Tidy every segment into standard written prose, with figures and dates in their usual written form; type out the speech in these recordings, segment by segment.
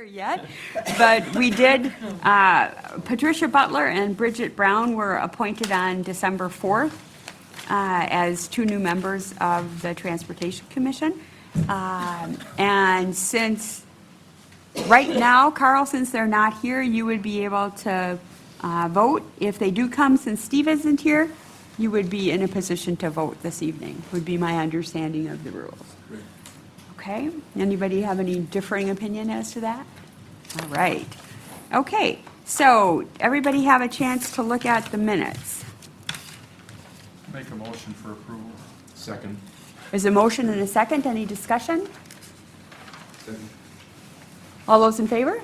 Yet, but we did, Patricia Butler and Bridget Brown were appointed on December 4th as two new members of the Transportation Commission. And since, right now, Carl, since they're not here, you would be able to vote. If they do come, since Steve isn't here, you would be in a position to vote this evening, would be my understanding of the rules. Okay, anybody have any differing opinion as to that? All right. Okay, so everybody have a chance to look at the minutes. Make a motion for approval. Second. There's a motion and a second. Any discussion? Second. All those in favor?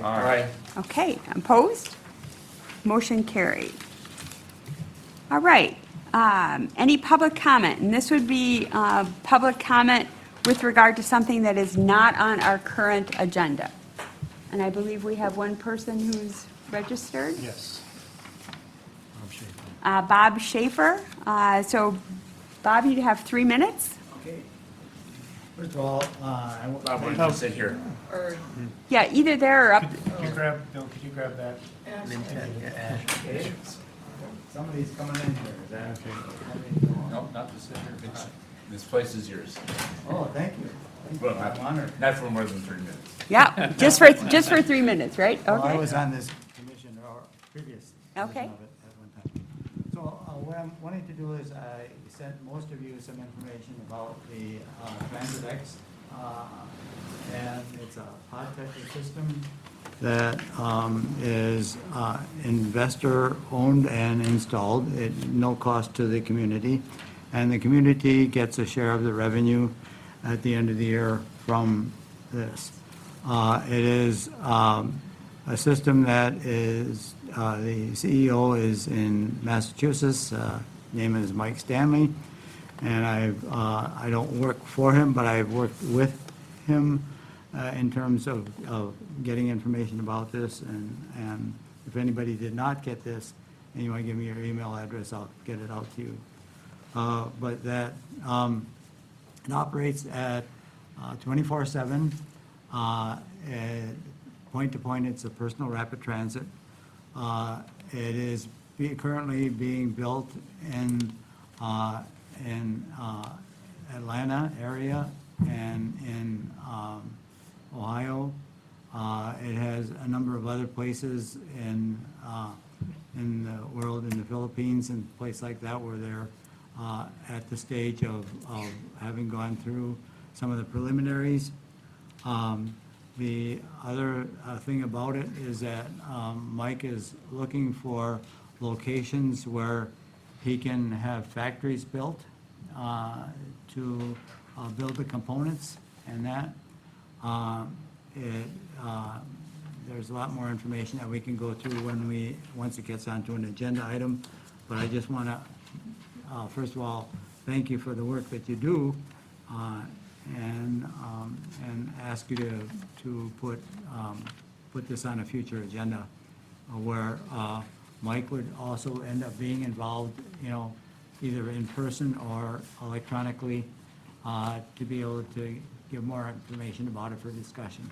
Aye. Okay, opposed? Motion carried. All right, any public comment? And this would be public comment with regard to something that is not on our current agenda. And I believe we have one person who's registered. Yes. Bob Schaefer. So, Bob, you have 3 minutes. Okay. First of all, I want I wanted to sit here. Yeah, either there or up. Could you grab, Bill, could you grab that? okay. Somebody's coming in here, is that okay? No, not to sit here. This place is yours. Oh, thank you. Well, I'm honored. Not for more than 3 minutes. Yeah, just for 3 minutes, right? Well, I Okay. was on this commission or previous Okay. version of it at one time. So what I'm wanting to do is I sent most of you some information about the Transit X. And it's a pod catcher system that is investor-owned and installed at no cost to the community. And the community gets a share of the revenue at the end of the year from this. It is a system that is, the CEO is in Massachusetts, name is Mike Stanley, and I don't work for him, but I've worked with him in terms of getting information about this, and if anybody did not get this, and you want to give me your email address, I'll get it out to you. But that it operates at 24/7. Point to point, it's a personal rapid transit. It is currently being built in Atlanta area and in Ohio. It has a number of other places in the world, in the Philippines and places like that, where they're at the stage of having gone through some of the preliminaries. The other thing about it is that Mike is looking for locations where he can have factories built to build the components and that. There's a lot more information that we can go through once it gets onto an agenda item, but I just want to, first of all, thank you for the work that you do, and ask you to put this on a future agenda, where Mike would also end up being involved, either in person or electronically, to be able to give more information about it for discussion.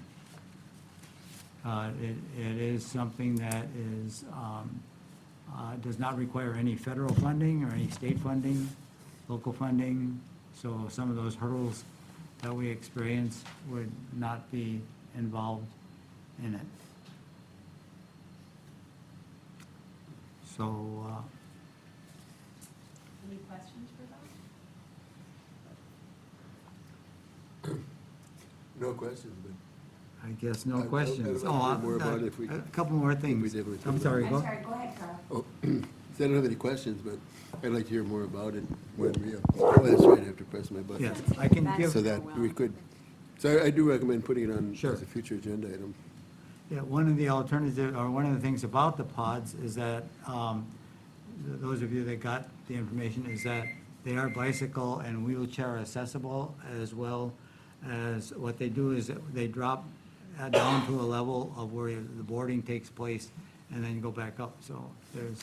It is something that is, does not require any federal funding or any state funding, local funding, so some of those hurdles that we experience would not be involved in it. So, Any questions for Bob? No questions, but I guess no I- I- questions. I would like to hear more about it if we- A couple more things. we did with- I'm sorry, I'm go. sorry, go ahead, Carl. oh, I don't have any questions, but I'd like to hear more about it when we, oh, that's right, I have to press my button. Yes, I can give. So that we could, so I do recommend putting it on Sure. as a future agenda item. Yeah, one of the alternative, or one of the things about the pods is that, those of you that got the information, is that they are bicycle and wheelchair accessible, as well as what they do is that they drop down to a level of where the boarding takes place, and then you go back up. So there's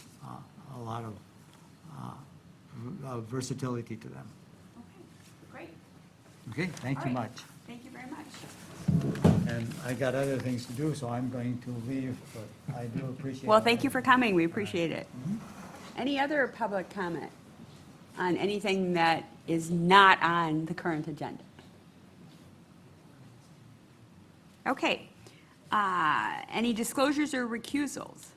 a lot of versatility to them. Okay, great. Okay, thank you All right. much. Thank you very much. And I got other things to do, so I'm going to leave, but I do appreciate. Well, thank you for coming, we appreciate it. Any other public comment on anything that is not on the current agenda? Okay. Any disclosures or recusals?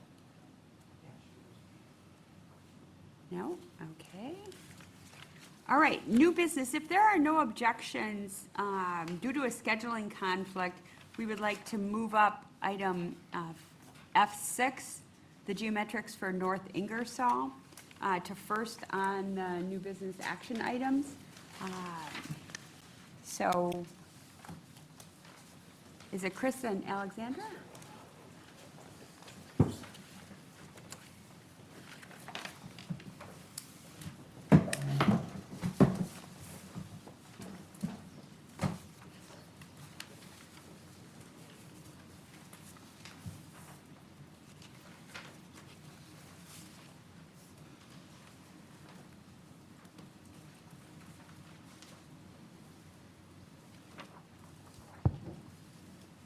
No? Okay. All right, new business. If there are no objections, due to a scheduling conflict, we would like to move up item F6, the geometrics for North Ingersoll, to first on the new business action items. So, is it Chris and Alexandra?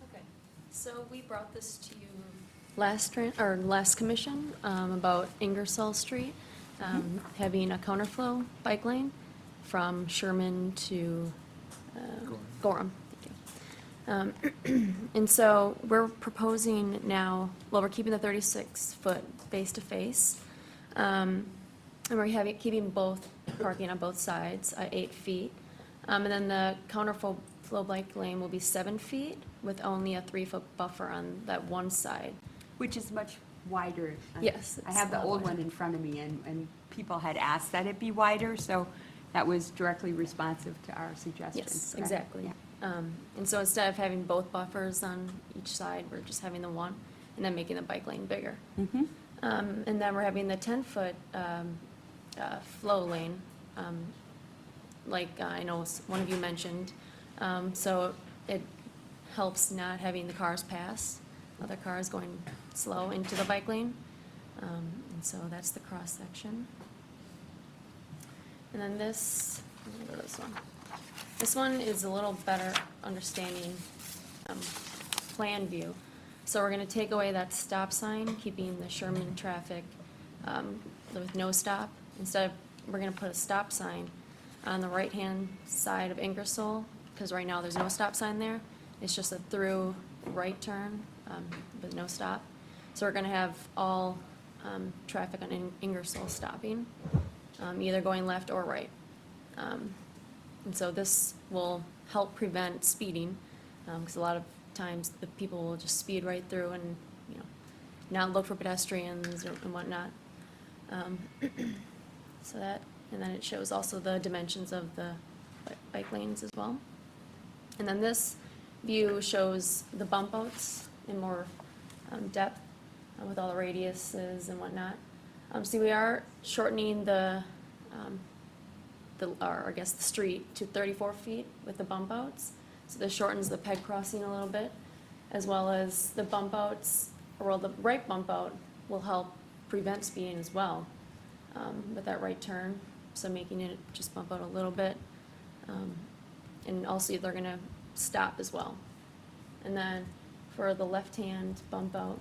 Okay, so we brought this to you last commission, about Ingersoll Street, having a counterflow bike lane from Sherman to, Gorham. Thank you. And so we're proposing now, well, we're keeping the 36-foot face-to-face, and we're keeping both, parking on both sides at 8 feet. And then the counterflow bike lane will be 7 feet with only a 3-foot buffer on that one side. Which is much wider. Yes, I it's have the a lot old wider. one in front of me, and people had asked that it be wider, so that was directly responsive to our suggestion. Yes, correct? exactly. Yeah. And so instead of having both buffers on each side, we're just having the one, and then making the bike lane bigger. Mhm. And then we're having the 10-foot flow lane, like I know one of you mentioned. So it helps not having the cars pass, other cars going slow into the bike lane. And so that's the cross section. And then this, let me go to this one. This one is a little better understanding plan view. So we're gonna take away that stop sign, keeping the Sherman traffic with no stop. Instead, we're gonna put a stop sign on the right-hand side of Ingersoll, because right now there's no stop sign there. It's just a through right turn with no stop. So we're gonna have all traffic on Ingersoll stopping, either going left or right. And so this will help prevent speeding, because a lot of times the people will just speed right through and, you know, not look for pedestrians and whatnot. So that, and then it shows also the dimensions of the bike lanes as well. And then this view shows the bump outs in more depth with all the radiuses and whatnot. So we are shortening or I guess the street to 34 feet with the bump outs. So this shortens the peg crossing a little bit, as well as the bump outs, or the right bump out will help prevent speeding as well with that right turn. So making it just bump out a little bit. And also they're gonna stop as well. And then for the left-hand bump out,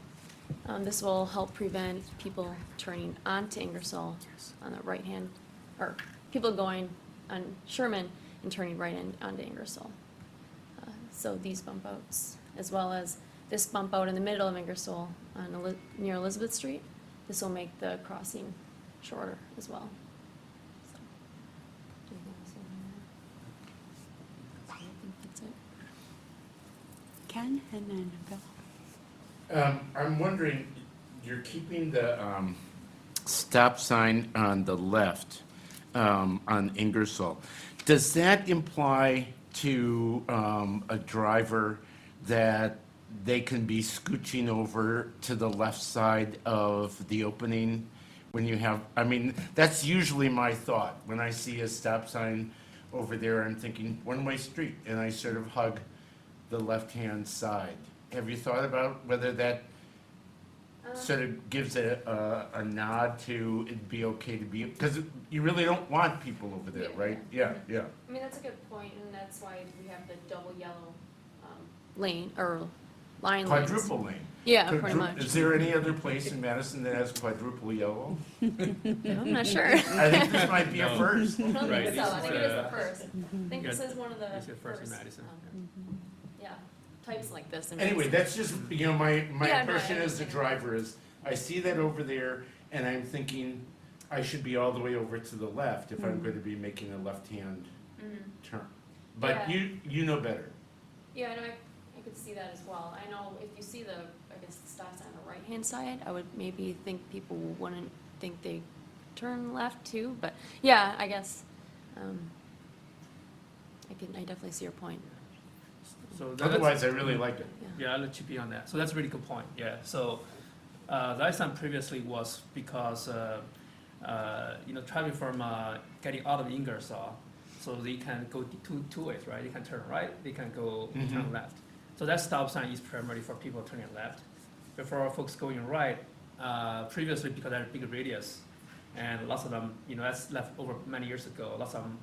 this will help prevent people turning onto Ingersoll on the right hand, or people going on Sherman and turning right onto Ingersoll. So these bump outs, as well as this bump out in the middle of Ingersoll near Elizabeth Street, this will make the crossing shorter as well. So, anything else on there? I think that's it. Ken, and then Bill. I'm wondering, you're keeping the stop sign on the left on Ingersoll. Does that imply to a driver that they can be scooching over to the left side of the opening when you have, I mean, that's usually my thought. When I see a stop sign over there, I'm thinking one-way street, and I sort of hug the left-hand side. Have you thought about whether that sort of gives a nod to it'd be okay to be, because you really don't want people over there, Yeah. right? Yeah, yeah. I mean, that's a good point, and that's why we have the double yellow lane, or line lanes. Quadruple lane. Yeah, pretty much. Is there any other place in Madison that has quadruple yellow? I'm not sure. I think this might be a first. I don't Right, think so, this I is, think it is the first. I think yeah, this is one of the this is first in first, Madison, yeah, types like this. in Anyway, Madison. that's just, you know, my Yeah, no, I impression as a understand. driver is, I see that over there, and I'm thinking, I should be all the way over to the left if I'm going to be making a left-hand Mhm. turn. But Yeah. you know better. Yeah, I know, I could see that as well. I know if you see the, I guess, the stop sign on the right-hand side, I would maybe think people wouldn't think they turn left too, but, yeah, I guess, I definitely see your point. So that's, Otherwise, I really like it. yeah, I'll let you be on that. So that's a really good point, yeah. So, the ice time previously was because, you know, traveling from, getting out of Ingersoll, so they can go two ways, right? They can turn right, they can go turn left. So that stop sign is primarily for people turning left. But for folks going right, previously because they had a bigger radius, and lots of them, you know, that's left over many years ago, lots of them,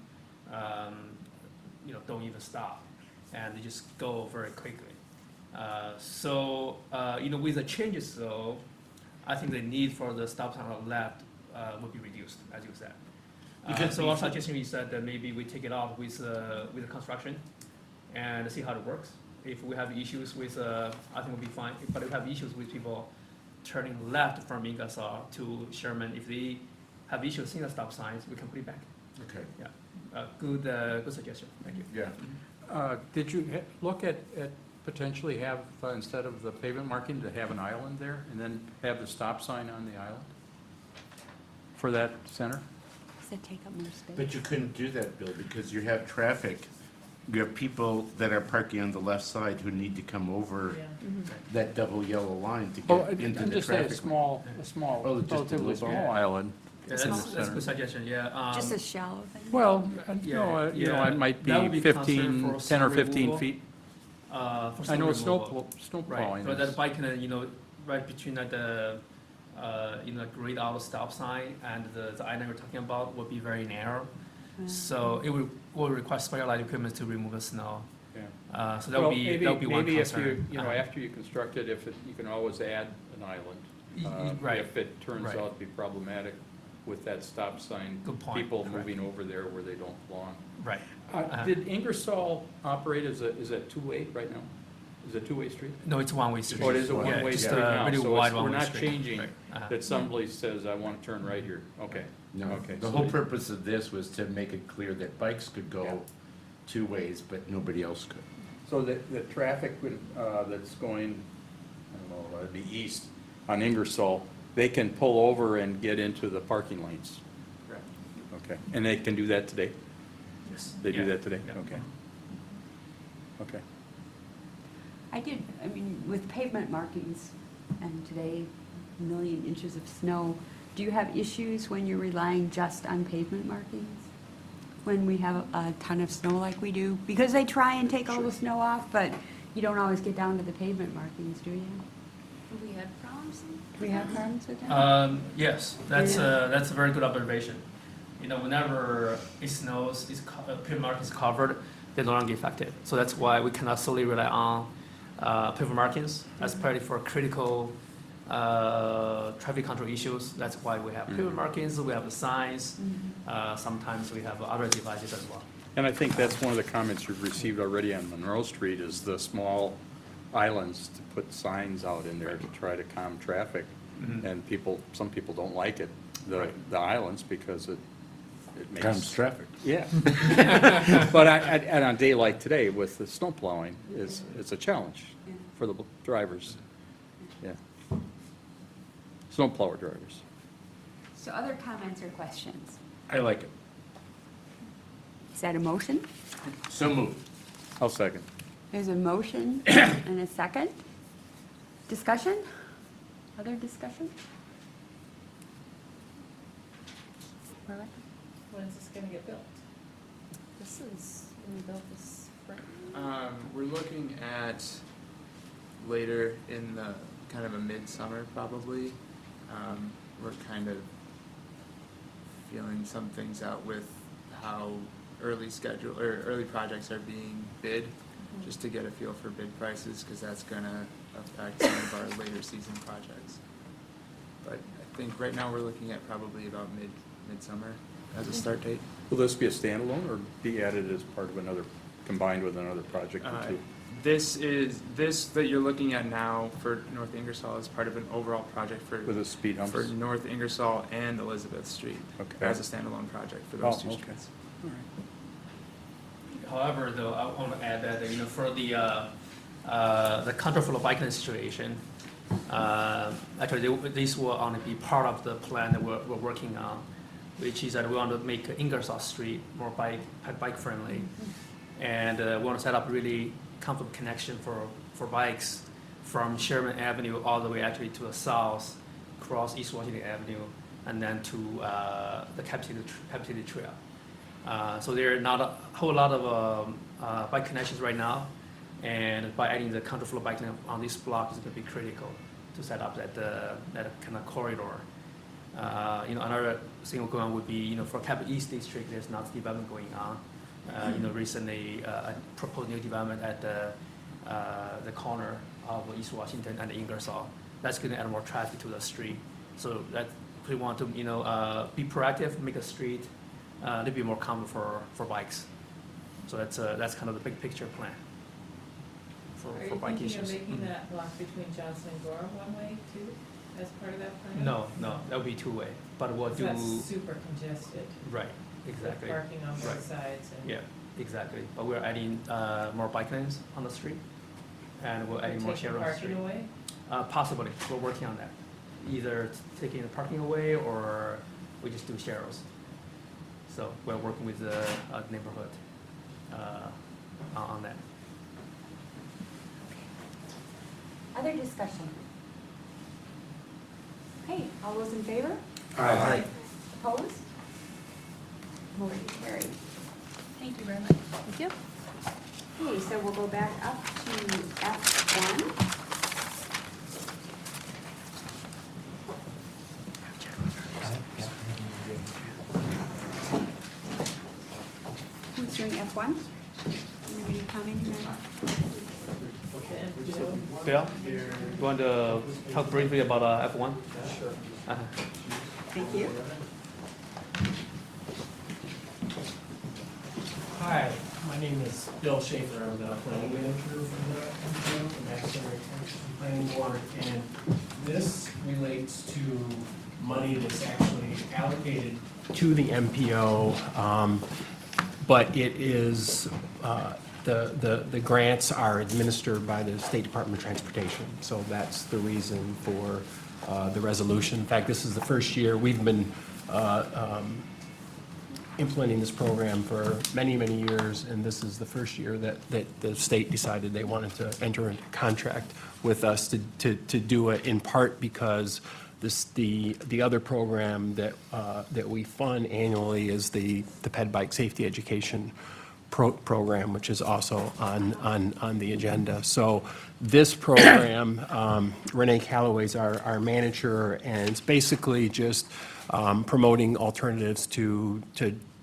you know, don't even stop, and they just go very quickly. So, you know, with the changes though, I think the need for the stop sign on the left would be reduced, as you said. Because So our suggestion is that maybe we take it out with the construction and see how it works. If we have issues with, I think we'll be fine, but if we have issues with people turning left from Ingersoll to Sherman, if they have issues seeing the stop signs, we can put it back. Okay. Yeah, good suggestion, thank you. Yeah. Did you look at potentially have, instead of the pavement marking, to have an island there, and then have the stop sign on the island for that center? Does it take up more space? But you couldn't do that, Bill, because you have traffic. You have people that are parking on the left side who need to come over that double yellow line to Well, get into I'm the just saying, traffic. a Oh, small, just a relatively little small bit. island. Yeah, It's that's small. a good suggestion, yeah. Just a shallow thing? Well, Yeah, you know, yeah. it might That would be be considered 15, for 10 or snow 15 removal. feet. For I snow know removal. snow Right, plowing but that is, bike can, you know, right between like the, you know, grayed out stop sign and the island we're talking about would be very narrow. So it will require specialized equipment to remove the snow. yeah. So that would Well, be, maybe, that would be one maybe if concern. you know, after you construct it, you can always add an island. Right. If it turns Right. out to be problematic with that stop sign. Good point, People correct. moving over there where they don't belong. Right. Did Ingersoll operate is that two-way right now? Is it a two-way street? No, it's one-way street. Oh, it is a Yeah, one-way just street a now, really so wide we're one-way not street. changing Right. that somebody says, I want to turn right here. Okay. No, Okay, the so whole they- purpose of this was to make it clear that bikes could Yeah. go two ways, but nobody else could. So the traffic that's going, I don't know, it'd be east on Ingersoll, they can pull over and get into the parking lanes. Correct. Okay, and they can do that today? Yes. They do Yeah. that today? Yeah. Okay. Okay. I mean, with pavement markings, and today, a million inches of snow, do you have issues when you're relying just on pavement markings? When we have a ton of snow like we do? Because they try and take all the snow off, but you don't always get down to the pavement markings, do you? Have we had problems? Do we have problems with that? Yes, that's a very good observation. You know, whenever it snows, pavement marking is covered, they no longer get affected. So that's why we cannot solely rely on pavement markings, especially for critical traffic control issues. That's why we have pavement markings, we have the signs, sometimes we have other devices as well. And I think that's one of the comments you've received already on Monroe Street is the small islands to put signs out in there to try to calm traffic. And some people don't like it, the islands, because it makes. Comes traffic. Yeah. But and on a day like today with the snow plowing, it's a challenge for the drivers. Yeah. Snow plower drivers. So other comments or questions? I like it. Is that a motion? So moved. I'll second. There's a motion and a second. Discussion? Other discussion? Rebecca? When is this gonna get built? This is, when we built this spring. We're looking at later in the kind of a midsummer probably. We're kind of feeling some things out with how early projects are being bid. just to get a feel for bid prices, because that's gonna affect some of our later season projects. But I think right now we're looking at probably about midsummer as a start date. Will this be a standalone or be added as part of another, combined with another project or two? This that you're looking at now for North Ingersoll is part of an overall project for With the speed humps? for North Ingersoll and Elizabeth Street Okay. as a standalone project for Oh, those two okay. streets. However, though, I want to add that, for the counterflow bike lane situation, actually, this will only be part of the plan that we're working on, which is that we want to make Ingersoll Street more bike friendly. And we want to set up really comfortable connection for bikes from Sherman Avenue all the way actually to the south, across East Washington Avenue, and then to the Cap City Trail. So there are not a whole lot of bike connections right now, and by adding the counterflow bike lane on this block is going to be critical to set up that kind of corridor. Another thing going on would be, for Capital East District, there's not development going on. Recently, a proposed new development at the corner of East Washington and Ingersoll. That's going to add more traffic to the street. So that we want to, be proactive, make the street a little bit more common for bikes. So that's kind of the big picture plan for bike Are you issues. thinking of making that block between Johnson and Gore one-way too, as part of that plan? No, that would be two-way, but we'll 'Cause do, that's super congested. right, With exactly. parking on Right. both sides and. Yeah, exactly. But we're adding more bike lanes on the street, and we're adding more Taking share on the street. parking away? Possibly, we're working on that. Either taking the parking away, or we just do shares. So we're working with the neighborhood on that. Other discussion? Okay, all those in favor? Aye. Opposed? Motion carried. Thank you very much. Thank you. Okay, so we'll go back up to F1. Who's doing F1? Anybody commenting on? Bill, you want to talk briefly about F1? Sure. Thank you. Hi, my name is Bill Schaefer. I'm the planning manager for the Madison Planning Board, and this relates to money that's actually allocated to the MPO, but it is, the grants are administered by the State Department of Transportation, so that's the reason for the resolution. In fact, this is the first year we've been implementing this program for many, many years, and this is the first year that the state decided they wanted to enter into contract with us to do it, in part because the other program that we fund annually is the Ped Bike Safety Education program, which is also on the agenda. So this program, Renee Calloway's our manager, and it's basically just promoting alternatives to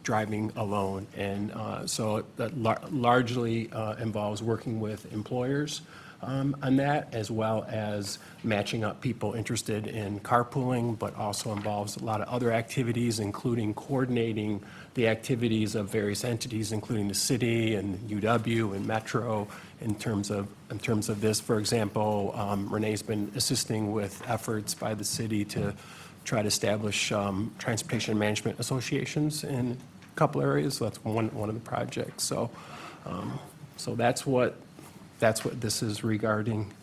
driving alone. And so that largely involves working with employers on that, as well as matching up people interested in carpooling, but also involves a lot of other activities, including coordinating the activities of various entities, including the city and UW and Metro, in terms of this. For example, Renee's been assisting with efforts by the city to try to establish transportation management associations in a couple areas. So that's one of the projects. So that's what this is regarding.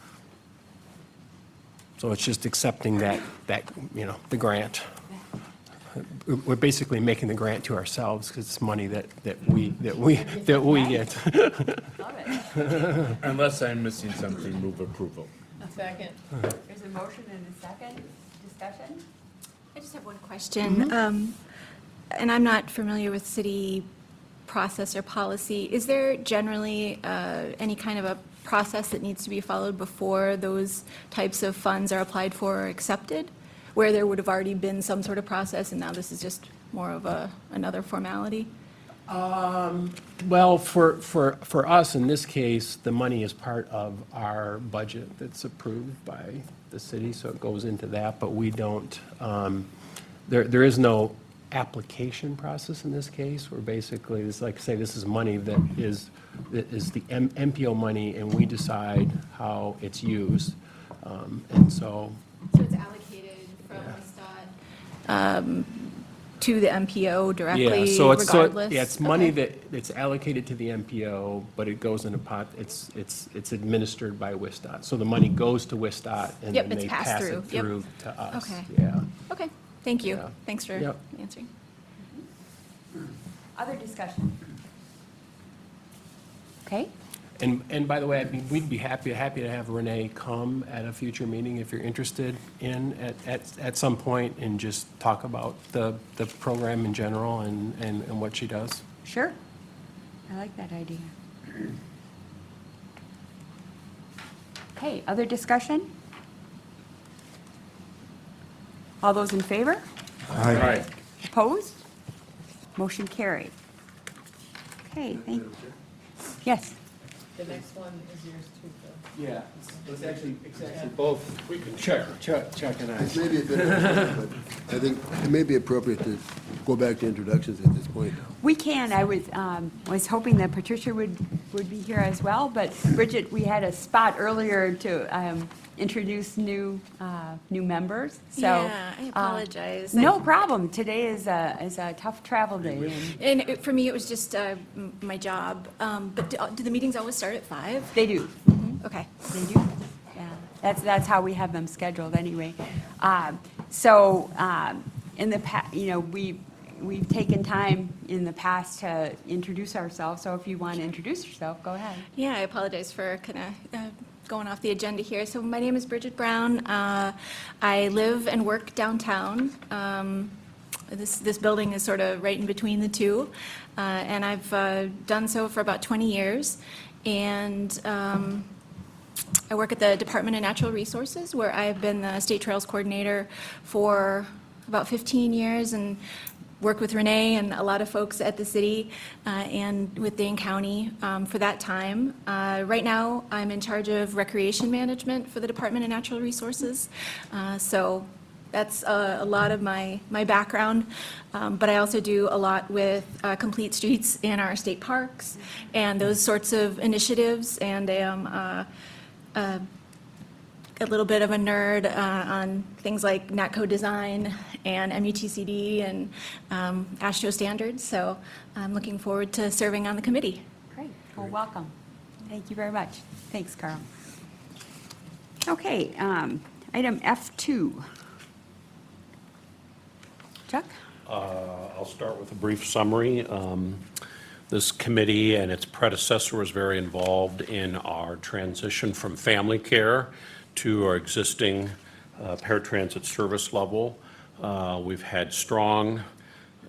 So it's just accepting that the grant. We're basically making the grant to ourselves because it's money that we get. Love it. Unless I'm missing something, move approval. Second. There's a motion and a second. Discussion? I just have one question. And I'm not familiar with city process or policy. Is there generally any kind of a process that needs to be followed before those types of funds are applied for or accepted? Where there would have already been some sort of process and now this is just more of another formality? Well, for us, in this case, the money is part of our budget that's approved by the city, so it goes into that, but we don't, there is no application process in this case, where basically, it's like, say, this is money that is the MPO money, and we decide how it's used. And so, So it's allocated from WSDOT to the MPO directly, yeah, so regardless? it's money Okay. it's allocated to the MPO, but it goes in a pot, it's administered by WSDOT. So the money goes to WSDOT, and Yep, then it's they passed pass through. it Yep. through to us. Okay. Yeah. Okay, thank you. Yeah. Thanks for Yep. answering. Other discussion? Okay, And by the way, I mean, we'd be happy to have Renee come at a future meeting if you're interested in, at some point, and just talk about the program in general and what she does. sure. I like that idea. Okay, other discussion? All those in favor? Right. Opposed? Motion carried. Okay, thank you. Yes, The next one is yours too, Phil. Yeah, it's actually both. We can Chuck and I. It may be a bit, but I think it may be appropriate to go back to introductions at this point. we can. I was hoping that Patricia would be here as well, but Bridget, we had a spot earlier to introduce new members, so. Yeah, I apologize. No problem. Today is a tough travel day. For me, it was just my job. But do the meetings always start at 5? They do. Okay. They do, yeah. That's how we have them scheduled anyway. So, in the past, we've taken time in the past to introduce ourselves, so if you want to introduce yourself, go ahead. Yeah, I apologize for kind of going off the agenda here. So my name is Bridget Brown. I live and work downtown. This building is sort of right in between the two, and I've done so for about 20 years. And I work at the Department of Natural Resources, where I've been the State Trails Coordinator for about 15 years, and worked with Renee and a lot of folks at the city and with Dane County for that time. Right now, I'm in charge of recreation management for the Department of Natural Resources. So that's a lot of my background. But I also do a lot with Complete Streets in our state parks and those sorts of initiatives. And I am a little bit of a nerd on things like NatCo design and MUTCD and AASHTO standards. So I'm looking forward to serving on the committee. Great, well, welcome. Thank you very much. Thanks, Carl. Okay, item F2. Chuck? I'll start with a brief summary. This committee and its predecessor was very involved in our transition from family care to our existing paratransit service level. We've had strong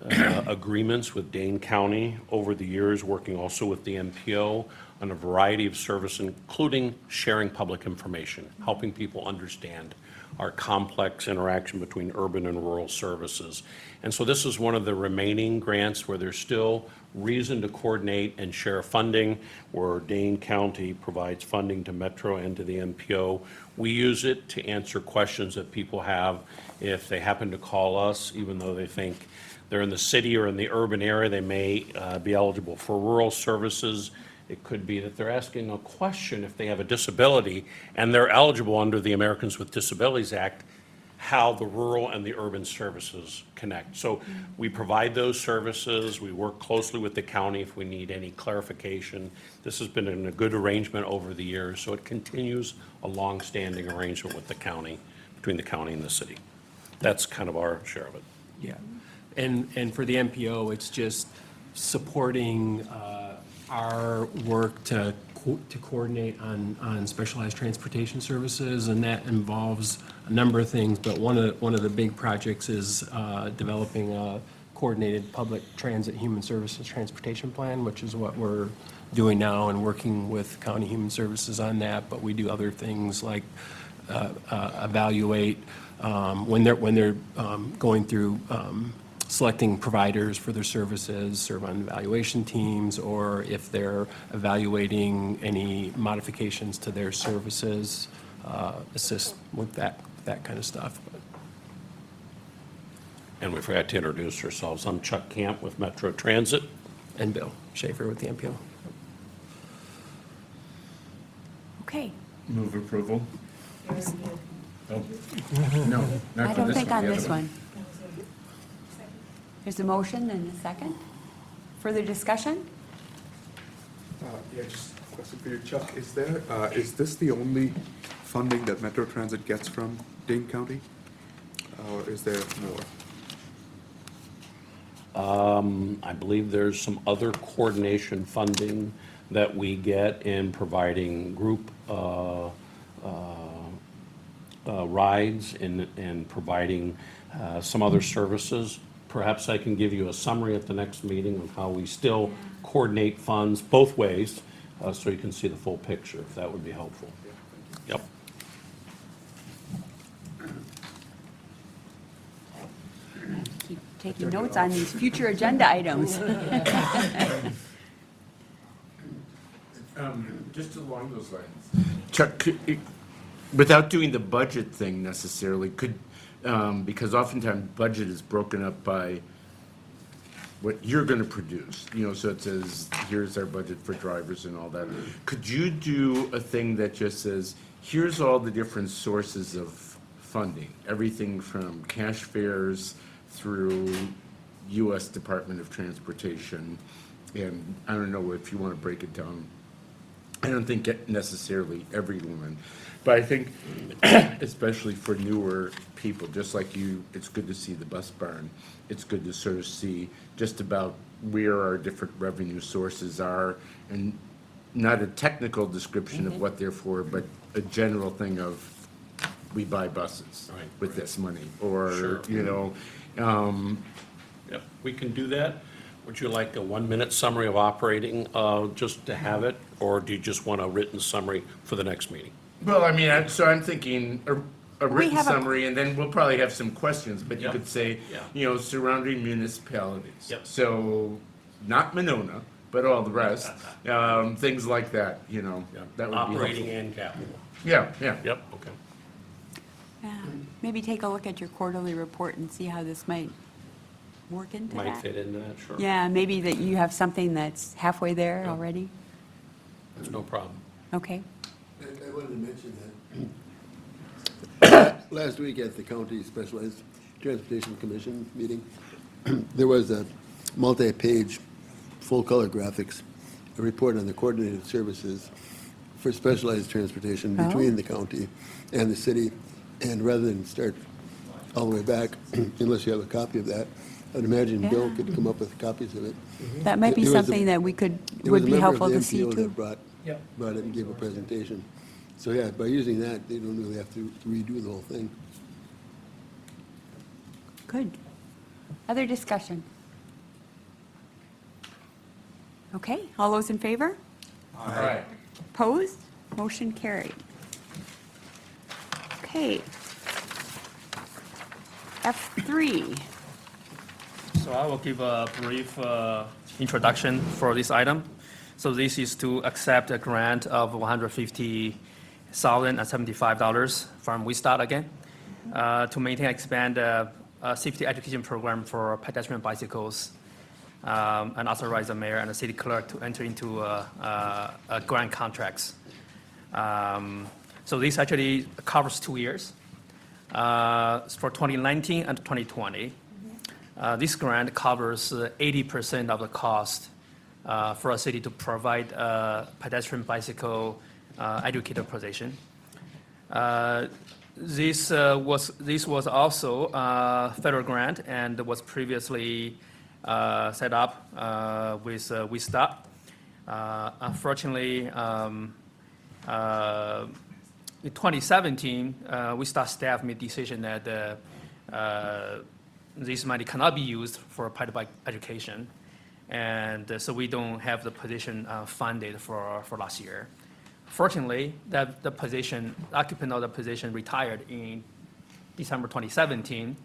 agreements with Dane County over the years, working also with the MPO on a variety of services, including sharing public information, helping people understand our complex interaction between urban and rural services. And so this is one of the remaining grants where there's still reason to coordinate and share funding, where Dane County provides funding to Metro and to the MPO. We use it to answer questions that people have if they happen to call us, even though they think they're in the city or in the urban area, they may be eligible for rural services. It could be that they're asking a question if they have a disability and they're eligible under the Americans with Disabilities Act, how the rural and the urban services connect. So we provide those services. We work closely with the county if we need any clarification. This has been in a good arrangement over the years, so it continues a long-standing arrangement with the county, between the county and the city. That's kind of our share of it. Yeah, and for the MPO, it's just supporting our work to coordinate on specialized transportation services, and that involves a number of things, but one of the big projects is developing a coordinated public transit human services transportation plan, which is what we're doing now and working with County Human Services on that, but we do other things like evaluate when they're going through selecting providers for their services, serve on evaluation teams, or if they're evaluating any modifications to their services, assist with that kind of stuff. And we forgot to introduce ourselves. I'm Chuck Camp with Metro Transit. And Bill Schaefer with the MPO. Okay. Move approval? Very good. No, I don't think on this one. There's a motion and a second. Further discussion? Yeah, just a question for you, Chuck. Is this the only funding that Metro Transit gets from Dane County? Or is there more? I believe there's some other coordination funding that we get in providing group rides and providing some other services. Perhaps I can give you a summary at the next meeting of how we still coordinate funds both ways, so you can see the full picture, if that would be helpful. Yep. Keep taking notes on these future agenda items. Just along those lines. Chuck, without doing the budget thing necessarily, because oftentimes budget is broken up by what you're gonna produce, so it says, here's our budget for drivers and all that. Could you do a thing that just says, here's all the different sources of funding, everything from cash fares through US Department of Transportation, and I don't know if you wanna break it down. I don't think necessarily every line, but I think especially for newer people, just like you, it's good to see the bus barn. It's good to sort of see just about where our different revenue sources are, and not a technical description of what they're for, but a general thing of, we buy buses Right. with this money, or, Sure. Yep, we can do that. Would you like a 1-minute summary of operating, just to have it, or do you just want a written summary for the next meeting? Well, I mean, I'm thinking a written have a- summary, and then we'll probably have some questions, but you Yep. could say, Yeah. surrounding municipalities. Yep. So, not Monona, but all the rest, things like that, that would be Operating helpful. and capital. Yeah. Yep, okay. Yeah. Maybe take a look at your quarterly report and see how this might work into that. Might fit into that, sure. Yeah, maybe that you have something that's halfway there already. That's no problem. Okay. I wanted to mention that last week at the County Specialized Transportation Commission meeting, there was a multi-page, full-color graphics, a report on the coordinated services for specialized transportation between the county and the city. And rather than start all the way back, unless you have a copy of that, I'd imagine Bill Yeah. could come up with copies of it. That might be There was a- something that we could, There was would a be member of helpful the to see MPO too. that brought it and gave a presentation. So, yeah, by using that, they don't really have to redo the whole thing. Good. Other discussion? Okay, all those in favor? All right. Opposed? Motion carried. Okay. F3. So I will give a brief introduction for this item. So this is to accept a grant of $150,075 from WeStart again to maintain and expand a safety education program for pedestrian bicycles, and authorize the mayor and the city clerk to enter into grant contracts. So this actually covers 2 years, for 2019 and 2020. This grant covers 80% of the cost for a city to provide a pedestrian bicycle educator position. This was also a federal grant and was previously set up with WeStart. Unfortunately, in 2017, WeStart staff made decision that this money cannot be used for pedal bike education, and so we don't have the position funded for last year. Fortunately, the occupant of the position retired in December 2017.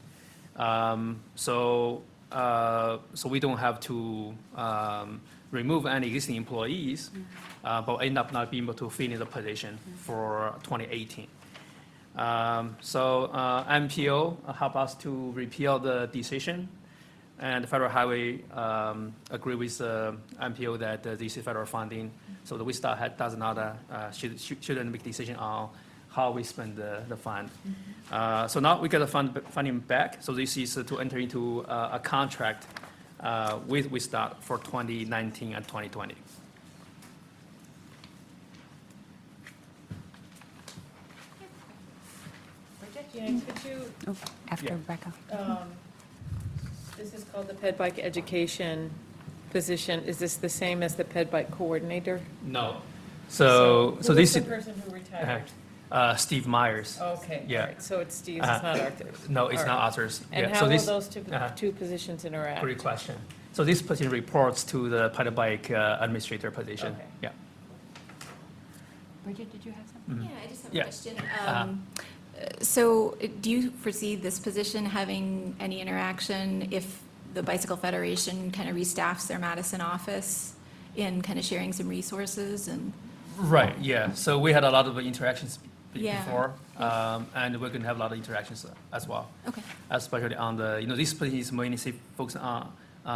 So so we don't have to remove any existing employees, but end up not being able to fill in the position for 2018. So MPO help us to repeal the decision, and Federal Highway agree with MPO that this is federal funding, so that we does not shouldn't make decision on how we spend the fund. So now we get the funding back. So this is to enter into a contract with WSDOT for 2019 and 2020. Janet, could you, Oh, after Yeah. Rebecca. this is called the Ped Bike Education position. Is this the same as the Ped Bike Coordinator? No. So Who this was the is person who retired? Steve Myers. Okay, all Yeah. right, so it's Steve's, it's not Arthur's. No, it's All not right. Arthur's. And Yeah, how so will this- those uh-huh. two positions interact? Great question. So this position reports to the Ped Bike administrator position. Okay. Yeah. Bridget, did you have something? Yeah, I just have a Yeah. question. So do you foresee this position having any interaction if the Bicycle Federation kind of restaffs their Madison office in kind of sharing some resources and? Right, yeah. So we had a lot of interactions Yeah. before, and we're going to have a lot of interactions as well. Okay. Especially on the, this position is mainly focused on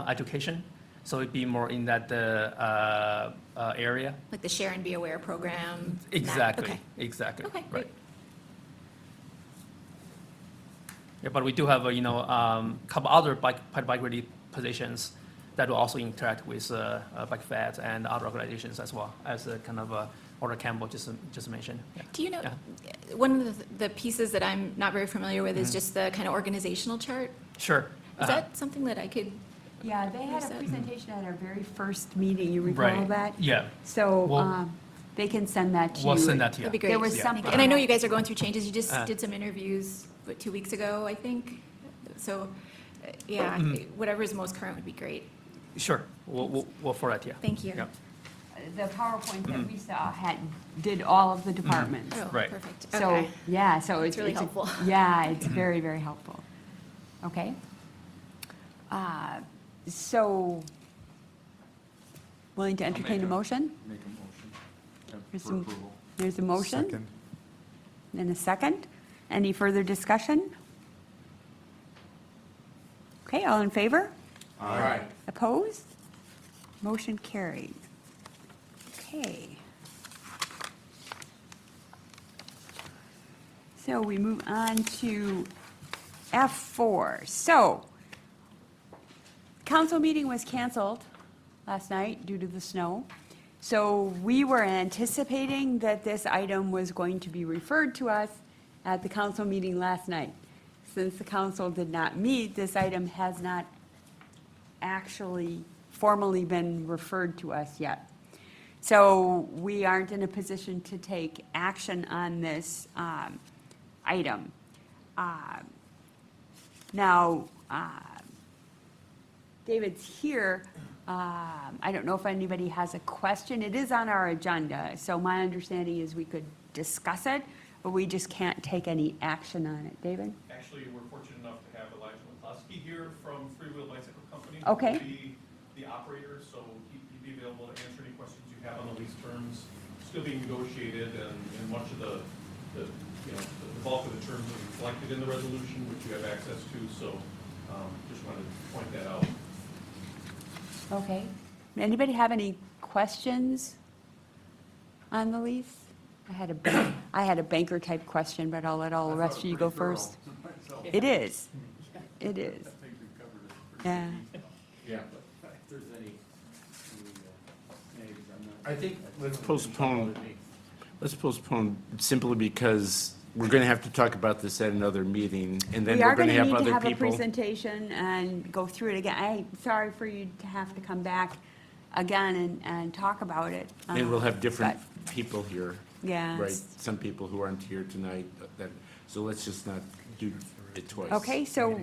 education, so it'd be more in that area. Like the Share and Be Aware program? Exactly, Okay. exactly. Okay, Right. great. Yeah, but we do have, couple other Ped Bike ready positions that will also interact with bike feds and other organizations as well, as a kind of Alder Campbell just mentioned. Yeah. Do you know, Yeah. one of the pieces that I'm not very familiar with is just the kind of organizational chart? Sure. Is that something that I could? Yeah, they had a Reset. presentation at our very first meeting, you recall Right. that? Yeah, So Well- they can send that to you. we'll send that to you. That'd be great. There was Thank something. you. And I know you guys are going through changes. You just Uh. did some interviews, 2 weeks ago, I think? So, yeah, Mm-hmm. whatever is most current would be great. Sure, we'll forward that, yeah. Thank you. Yeah. The PowerPoint that we saw did all of the departments. Oh, Right. perfect. So, Okay. yeah, so That's it's. really it's a- helpful. Yeah, it's very, very helpful. Okay. So, willing to entertain a motion? Make a motion There's for some- approval. There's a motion Second. and a second. Any further discussion? Okay, all in favor? Aye. Opposed? Motion carried. Okay. So we move on to F4. So, council meeting was canceled last night due to the snow. So we were anticipating that this item was going to be referred to us at the council meeting last night. Since the council did not meet, this item has not actually formally been referred to us yet. So we aren't in a position to take action on this item. Now, David's here. I don't know if anybody has a question. It is on our agenda, so my understanding is we could discuss it, but we just can't take any action on it. David? Actually, we're fortunate enough to have Elijah McCloskey here from Freewheel Bicycle Company. Okay. He'll be the operator, so he'd be available to answer any questions you have on the lease terms, still being negotiated, and much of the bulk of the terms are reflected in the resolution, which you have access to, so just wanted to point that out. Okay. Anybody have any questions on the lease? I had a banker type question, but I'll let all the rest of you go first. It is. It is. Yeah. Yeah. I think let's postpone simply because we're going to have to talk about this at another meeting, and then We we're are going going to to have need to other have a people. presentation and go through it again. I'm sorry for you to have to come back again and talk about it. And we'll have different but- people here. Yeah. Right, some people who aren't here tonight, so let's just not do it twice. Okay, so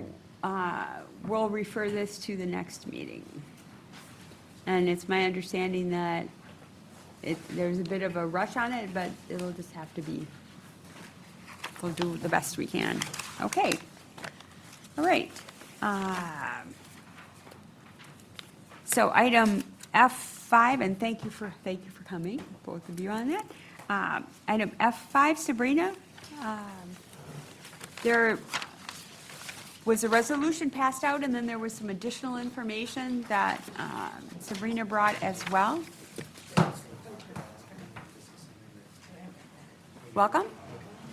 we'll refer this to the next meeting. And it's my understanding that there's a bit of a rush on it, but it'll just have to be, we'll do the best we can. Okay. All right. So item F5, and thank you for coming, both of you on that. Item F5, Sabrina, there was a resolution passed out, and then there was some additional information that Sabrina brought as well. Welcome.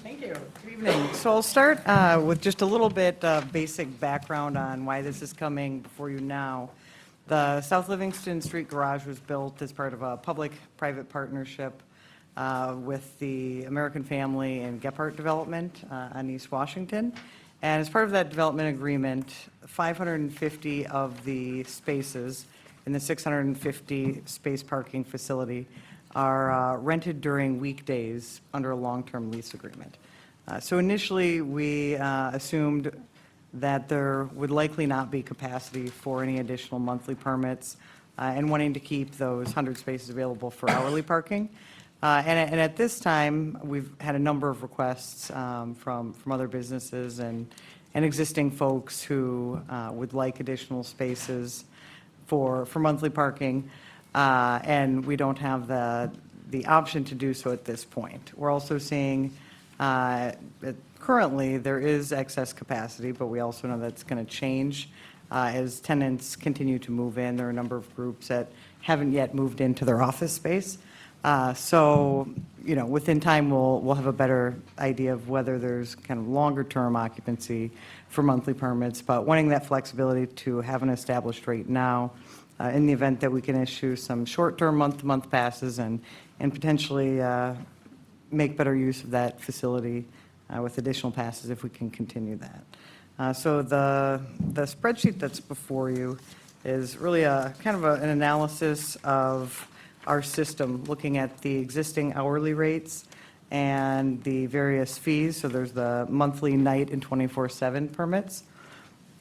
Thank you. Good evening. So I'll start with just a little bit of basic background on why this is coming before you now. The South Livingston Street Garage was built as part of a public-private partnership with the American Family and Gephardt Development on East Washington. And as part of that development agreement, 550 of the spaces in the 650 space parking facility are rented during weekdays under a long-term lease agreement. So initially, we assumed that there would likely not be capacity for any additional monthly permits and wanting to keep those 100 spaces available for hourly parking. And at this time, we've had a number of requests from other businesses and existing folks who would like additional spaces for monthly parking, and we don't have the option to do so at this point. We're also seeing currently there is excess capacity, but we also know that's going to change as tenants continue to move in. There are a number of groups that haven't yet moved into their office space. So, you know, within time, we'll have a better idea of whether there's kind of longer-term occupancy for monthly permits, but wanting that flexibility to have an established rate now in the event that we can issue some short-term month-to-month passes and potentially make better use of that facility with additional passes if we can continue that. So the spreadsheet that's before you is really a kind of an analysis of our system, looking at the existing hourly rates and the various fees. So there's the monthly, night, and 24/7 permits.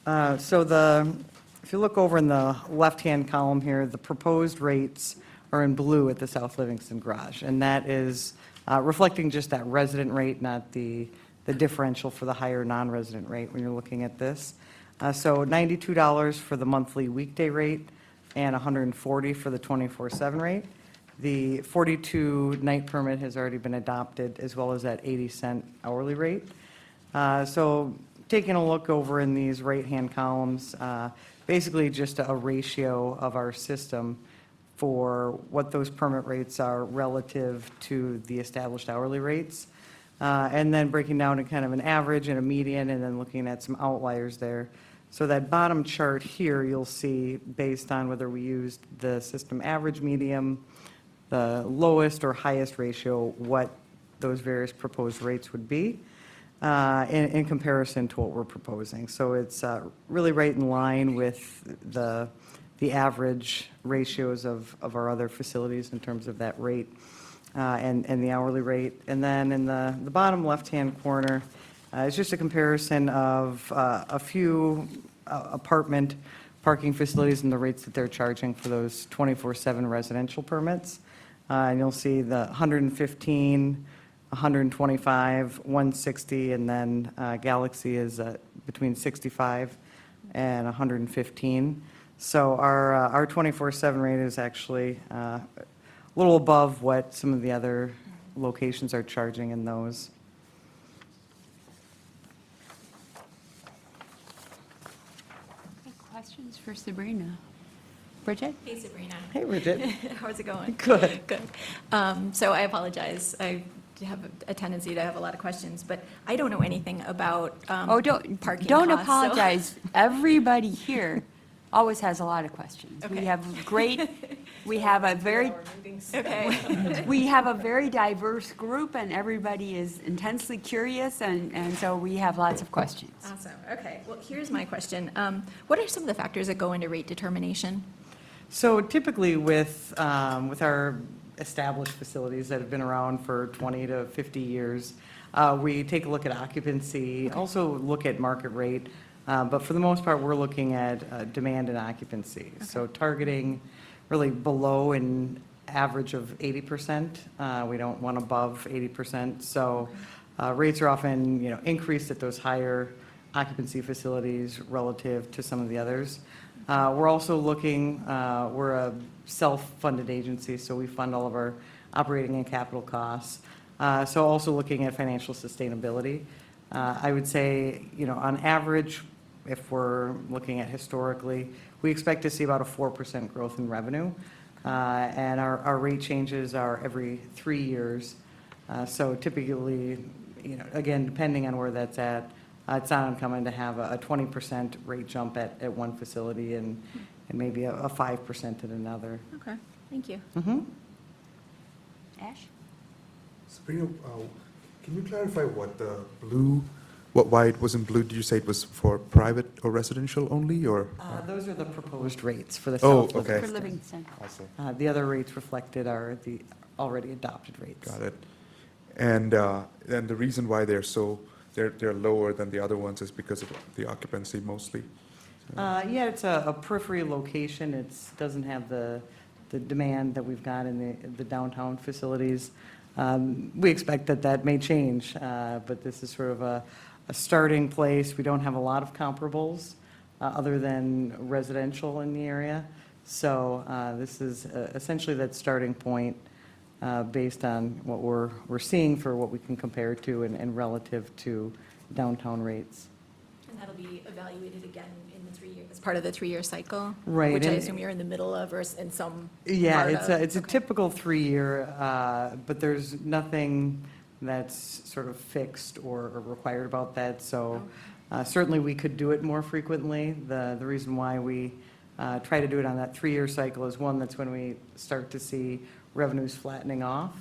If you look over in the left-hand column here, the proposed rates are in blue at the South Livingston Garage, and that is reflecting just that resident rate, not the differential for the higher non-resident rate when you're looking at this. So $92 for the monthly weekday rate and $140 for the 24/7 rate. The 42 night permit has already been adopted, as well as that 80-cent hourly rate. So taking a look over in these right-hand columns, basically just a ratio of our system for what those permit rates are relative to the established hourly rates. And then breaking down to kind of an average and a median, and then looking at some outliers there. So that bottom chart here, you'll see based on whether we used the system average, medium, the lowest or highest ratio, what those various proposed rates would be in comparison to what we're proposing. So it's really right in line with the average ratios of our other facilities in terms of that rate and the hourly rate. And then in the bottom left-hand corner, it's just a comparison of a few apartment parking facilities and the rates that they're charging for those 24/7 residential permits. And you'll see the 115, 125, 160, and then Galaxy is between 65 and 115. So our 24/7 rate is actually a little above what some of the other locations are charging in those. Questions for Sabrina? Bridget? Hey, Sabrina. Hey, Bridget. How's it going? Good. Good. So I apologize. I have a tendency to have a lot of questions, but I don't know anything about Oh, don't parking don't costs, so- apologize. Everybody here always has a lot of questions. We Okay. have we have a very, Okay. we have a very diverse group, and everybody is intensely curious, and so we have lots of questions. Awesome. Okay. Well, here's my question. What are some of the factors that go into rate determination? So typically with our established facilities that have been around for 20 to 50 years, we take a look at occupancy, also look at market rate, but for the most part, we're looking at demand and occupancy. So targeting really below an average of 80%. We don't want above 80%. So rates are often, increased at those higher occupancy facilities relative to some of the others. We're also looking, we're a self-funded agency, so we fund all of our operating and capital costs. So also looking at financial sustainability. I would say, on average, if we're looking at historically, we expect to see about a 4% growth in revenue. And our rate changes are every 3 years. So typically, again, depending on where that's at, it's not uncommon to have a 20% rate jump at one facility and maybe a 5% at another. Okay, thank you. Ash? Sabrina, can you clarify why it was in blue? Did you say it was for private or residential only, or? Those are the proposed rates for the Oh, South okay. For Livingston. Livingston. I see. The other rates reflected are the already adopted rates. Got it. And the reason why they're lower than the other ones is because of the occupancy mostly? Yeah, it's a periphery location. It doesn't have the demand that we've got in the downtown facilities. We expect that may change, but this is sort of a starting place. We don't have a lot of comparables other than residential in the area. So this is essentially that starting point based on what we're seeing for what we can compare to and relative to downtown rates. And that'll be evaluated again in the 3 years, as part of the 3-year cycle? Right, Which I and- assume you're in the middle of or in some Yeah, part of? it's a Okay. typical 3-year, but there's nothing that's sort of fixed or required about that. So certainly we could do it more frequently. The reason why we try to do it on that 3-year cycle is, one, that's when we start to see revenues flattening off.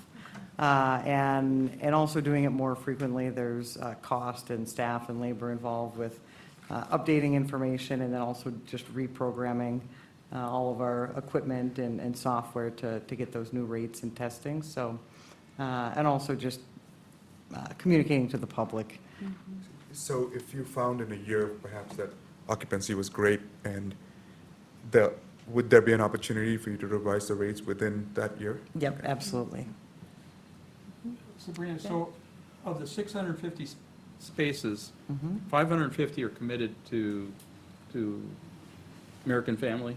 And also doing it more frequently, there's cost and staff and labor involved with updating information and then also just reprogramming all of our equipment and software to get those new rates and testing. So, and also just communicating to the public. So if you found in a year perhaps that occupancy was great, and would there be an opportunity for you to revise the rates within that year? Yep, absolutely. Sabrina, so of the 650 spaces, Mhm. 550 are committed to American Family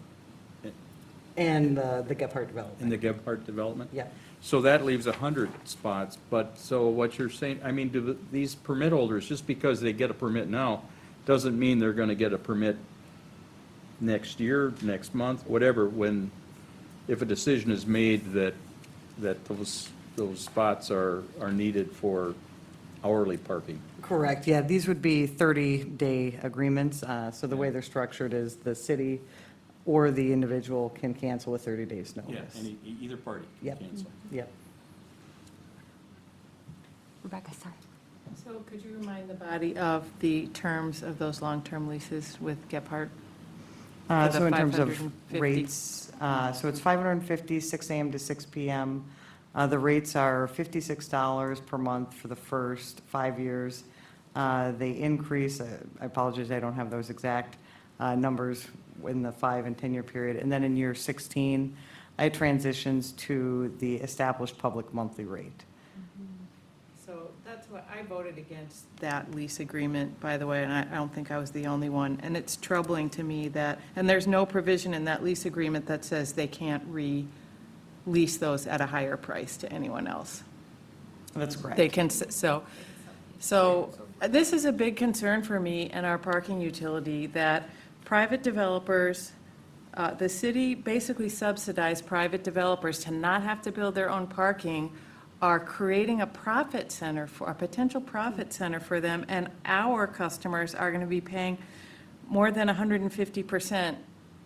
And the Gephardt development. in the Gebhardt development? Yeah. So that leaves 100 spots, but, so what you're saying, I mean, do these permit holders, just because they get a permit now, doesn't mean they're gonna get a permit next year, next month, whatever, if a decision is made that those spots are needed for hourly parking? Correct, yeah, these would be 30-day agreements. So the way they're structured is the city or the individual can cancel with 30 days' notice. Either party can Yep. cancel. Yep. Rebecca, sorry. So could you remind the body of the terms of those long-term leases with Gephardt? For the So in terms of 550. rates, so it's 550, 6 AM to 6 PM. The rates are $56 per month for the first 5 years. They increase, I apologize, I don't have those exact numbers in the 5 and 10-year period. And then in year 16, it transitions to the established public monthly rate. So that's what, I voted against that lease agreement, by the way, and I don't think I was the only one. And it's troubling to me that, and there's no provision in that lease agreement that says they can't re-lease those at a higher price to anyone else. That's correct. They can, so this is a big concern for me and our parking utility, that private developers, the city basically subsidized private developers to not have to build their own parking, are creating a profit center a potential profit center for them, and our customers are going to be paying more than 150%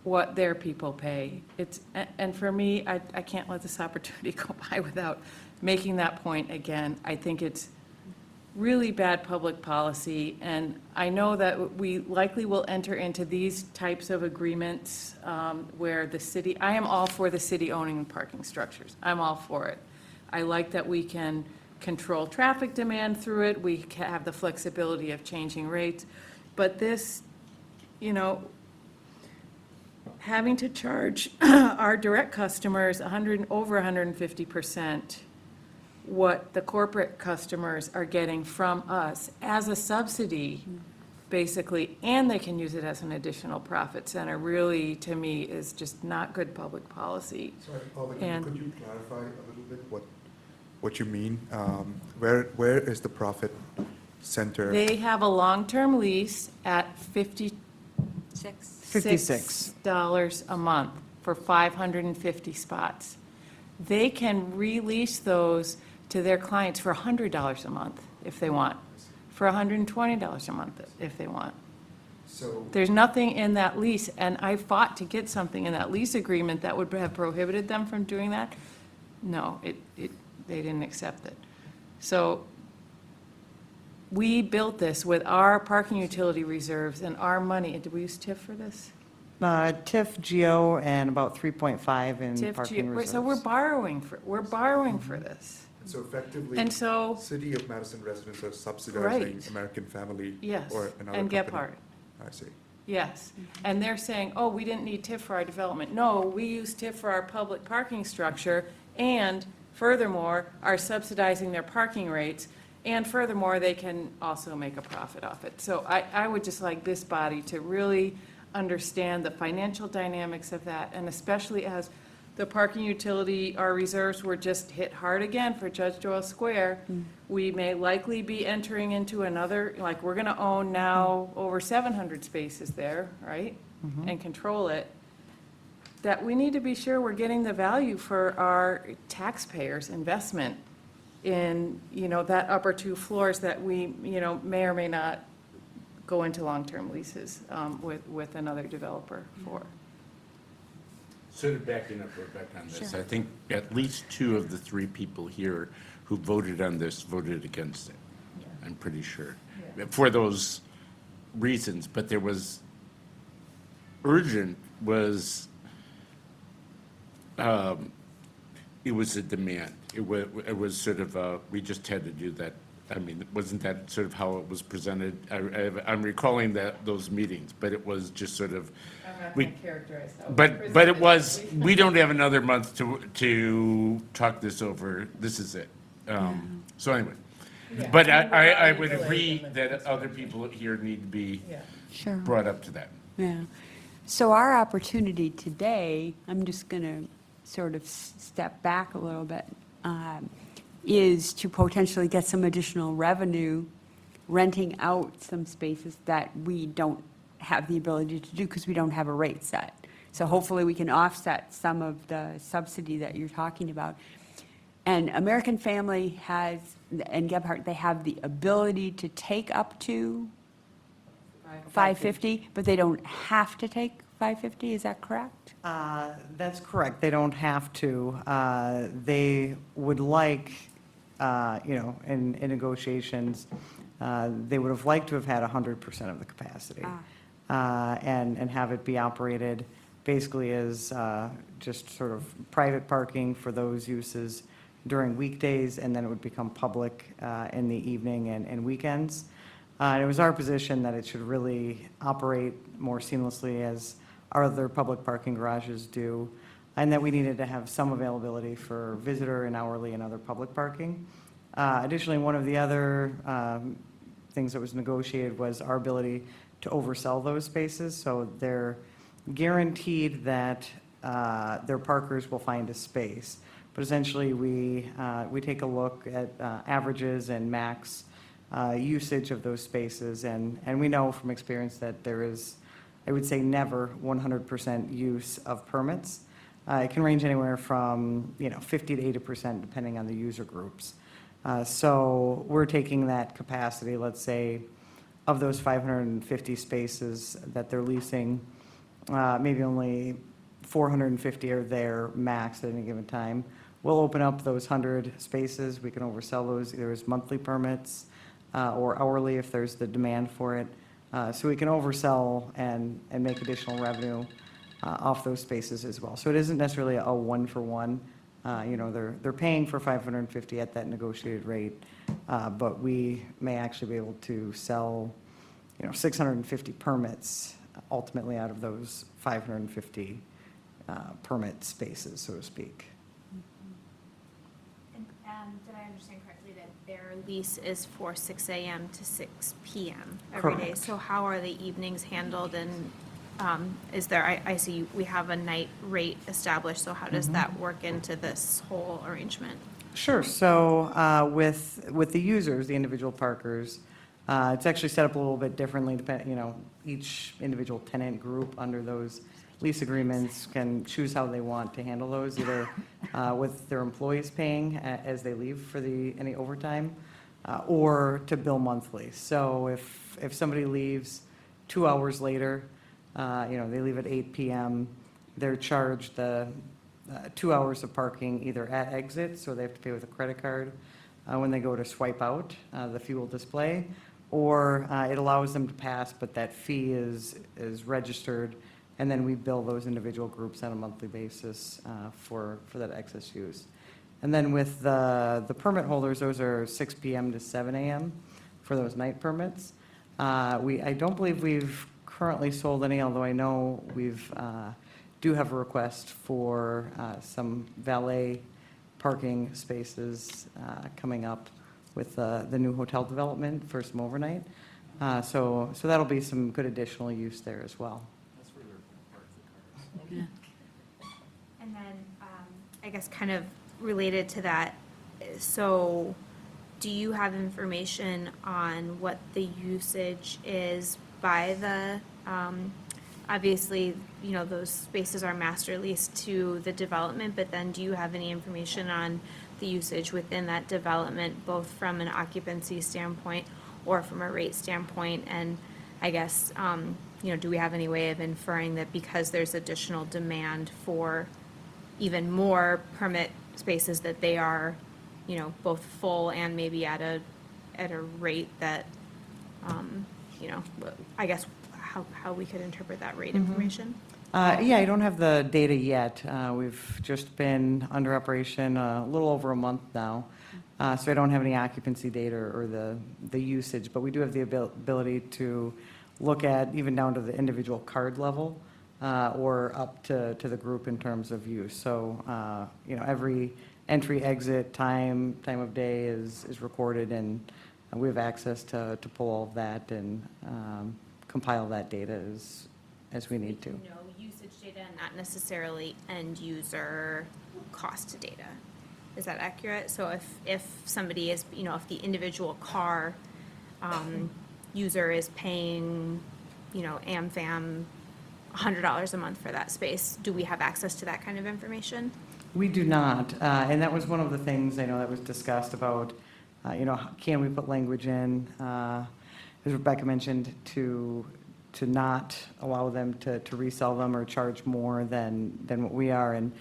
what their people pay. And for me, I can't let this opportunity go by without making that point again. I think it's really bad public policy, and I know that we likely will enter into these types of agreements where the city, I am all for the city owning parking structures. I'm all for it. I like that we can control traffic demand through it, we have the flexibility of changing rates, but this, having to charge our direct customers over 150% what the corporate customers are getting from us as a subsidy basically, and they can use it as an additional profit center, really, to me, is just not good public policy. Sorry, Paula, And- could you clarify a little bit what you mean? Where is the profit center? They have a long-term lease at Six. 56 dollars a month for 550 spots. They can release those to their clients for $100 a month if they want, for $120 a month if they want. So, There's nothing in that lease, and I fought to get something in that lease agreement that would have prohibited them from doing that. No, they didn't accept it. So we built this with our parking utility reserves and our money. Did we use TIF for this? TIF, GEO, and about 3.5 in TIF, parking reserves. so we're borrowing for this. so effectively, And so, City of Madison residents are subsidizing Right. American Family yes, or another and company? Gephardt. I see. Yes, and they're saying, oh, we didn't need TIF for our development. No, we use TIF for our public parking structure, and furthermore, are subsidizing their parking rates, and furthermore, they can also make a profit off it. So I would just like this body to really understand the financial dynamics of that, and especially as the parking utility, our reserves were just hit hard again for Judge Doyle Square. We may likely be entering into another, like, we're gonna own now over 700 spaces there, right? And control it. That we need to be sure we're getting the value for our taxpayers' investment in, that upper two floors that we, may or may not go into long-term leases with another developer for. Sort of backing up Rebecca on this, I think at least two of the three people here who voted on this voted against it. I'm pretty sure, for those reasons, but there was, urgent was, it was a demand. It was sort of a, we just had to do that. I mean, wasn't that sort of how it was presented? I'm recalling those meetings, but it was just sort of. I'm not we- going to characterize how. But it was, we don't have another month to talk this over. This is it. So anyway. Yeah. But And we're I already would delayed agree in the- that other people here need to be Yeah. Sure. brought up to that. Yeah. So our opportunity today, I'm just going to sort of step back a little bit, is to potentially get some additional revenue renting out some spaces that we don't have the ability to do because we don't have a rate set. So hopefully we can offset some of the subsidy that you're talking about. And American Family has, and Gephardt, they have the ability to take up to 550, but they don't have to take 550, is that correct? That's correct. They don't have to. They would like, in negotiations, they would have liked to have had 100% of the capacity. And have it be operated basically as just sort of private parking for those uses during weekdays, and then it would become public in the evening and weekends. And it was our position that it should really operate more seamlessly as our other public parking garages do, and that we needed to have some availability for visitor and hourly and other public parking. Additionally, one of the other things that was negotiated was our ability to oversell those spaces, so they're guaranteed that their parkers will find a space. But essentially, we take a look at averages and max usage of those spaces, and we know from experience that there is, I would say, never 100% use of permits. It can range anywhere from, 50 to 80%, depending on the user groups. So we're taking that capacity, let's say, of those 550 spaces that they're leasing, maybe only 450 are there max at any given time. We'll open up those 100 spaces. We can oversell those either as monthly permits or hourly if there's the demand for it. So we can oversell and make additional revenue off those spaces as well. So it isn't necessarily a one-for-one. They're paying for 550 at that negotiated rate, but we may actually be able to sell, 650 permits ultimately out of those 550 permit spaces, so to speak. And did I understand correctly that their lease is for 6 AM to 6 PM every day. Correct. So how are the evenings handled, and is there, I see we have a night rate established, so how does that work into this whole arrangement? Sure. So with the users, the individual parkers, it's actually set up a little bit differently, each individual tenant group under those lease agreements can choose how they want to handle those, either with their employees paying as they leave for any overtime, or to bill monthly. So if somebody leaves 2 hours later, they leave at 8 PM, they're charged the 2 hours of parking either at exit, so they have to pay with a credit card when they go to swipe out the fuel display, or it allows them to pass, but that fee is registered, and then we bill those individual groups on a monthly basis for that excess use. And then with the permit holders, those are 6 PM to 7 AM for those night permits. I don't believe we've currently sold any, although I know we've do have a request for some valet parking spaces coming up with the new hotel development for some overnight. So that'll be some good additional use there as well. And then, I guess kind of related to that, so do you have information on what the usage is by the, obviously, those spaces are master leased to the development, but then do you have any information on the usage within that development, both from an occupancy standpoint or from a rate standpoint? And I guess, do we have any way of inferring that because there's additional demand for even more permit spaces, that they are, both full and maybe at a rate that, I guess how we could interpret that rate information? Yeah, I don't have the data yet. We've just been under operation a little over a month now, so I don't have any occupancy data or the usage, but we do have the ability to look at even down to the individual card level or up to the group in terms of use. So, every entry, exit, time of day is recorded, and we have access to pull all of that and compile that data as we need to. No usage data, not necessarily end user cost data. Is that accurate? So if somebody is, if the individual car user is paying, AmFam $100 a month for that space, do we have access to that kind of information? We do not, and that was one of the things I know that was discussed about, can we put language in, as Rebecca mentioned, to not allow them to resell them or charge more than what we are. And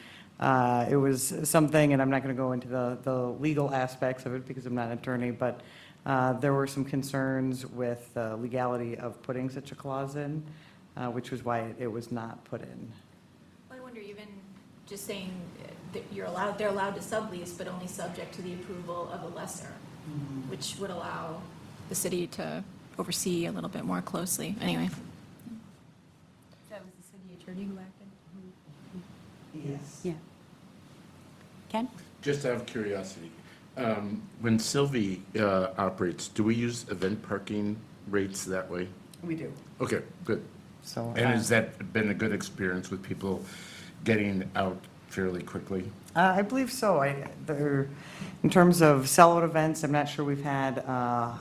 it was something, and I'm not going to go into the legal aspects of it because I'm not an attorney, but there were some concerns with the legality of putting such a clause in, which was why it was not put in. I wonder, even just saying that they're allowed to sublease, but only subject to the approval of a lessor, which would allow the city to oversee a little bit more closely. Anyway. That was the city attorney who acted? Yes. Yeah. Ken? Just out of curiosity, when Sylvie operates, do we use event parking rates that way? We do. Okay, good. So, And has that been a good experience with people getting out fairly quickly? I believe so. In terms of sellout events, I'm not sure we've had a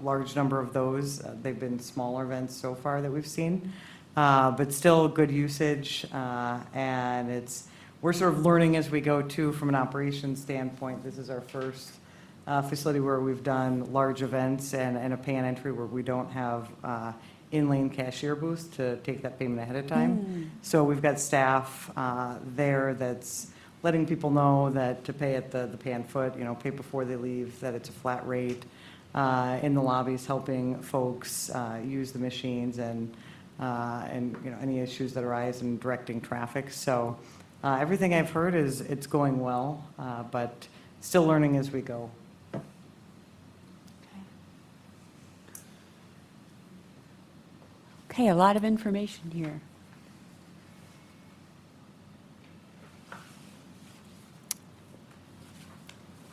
large number of those. They've been smaller events so far that we've seen, but still good usage. And we're sort of learning as we go too from an operations standpoint. This is our first facility where we've done large events and a pay on entry where we don't have in-lane cashier booths to take that payment ahead of time. So we've got staff there that's letting people know that to pay at the pay on foot, pay before they leave, that it's a flat rate. In the lobbies, helping folks use the machines and any issues that arise in directing traffic. So everything I've heard is it's going well, but still learning as we go. Okay, a lot of information here.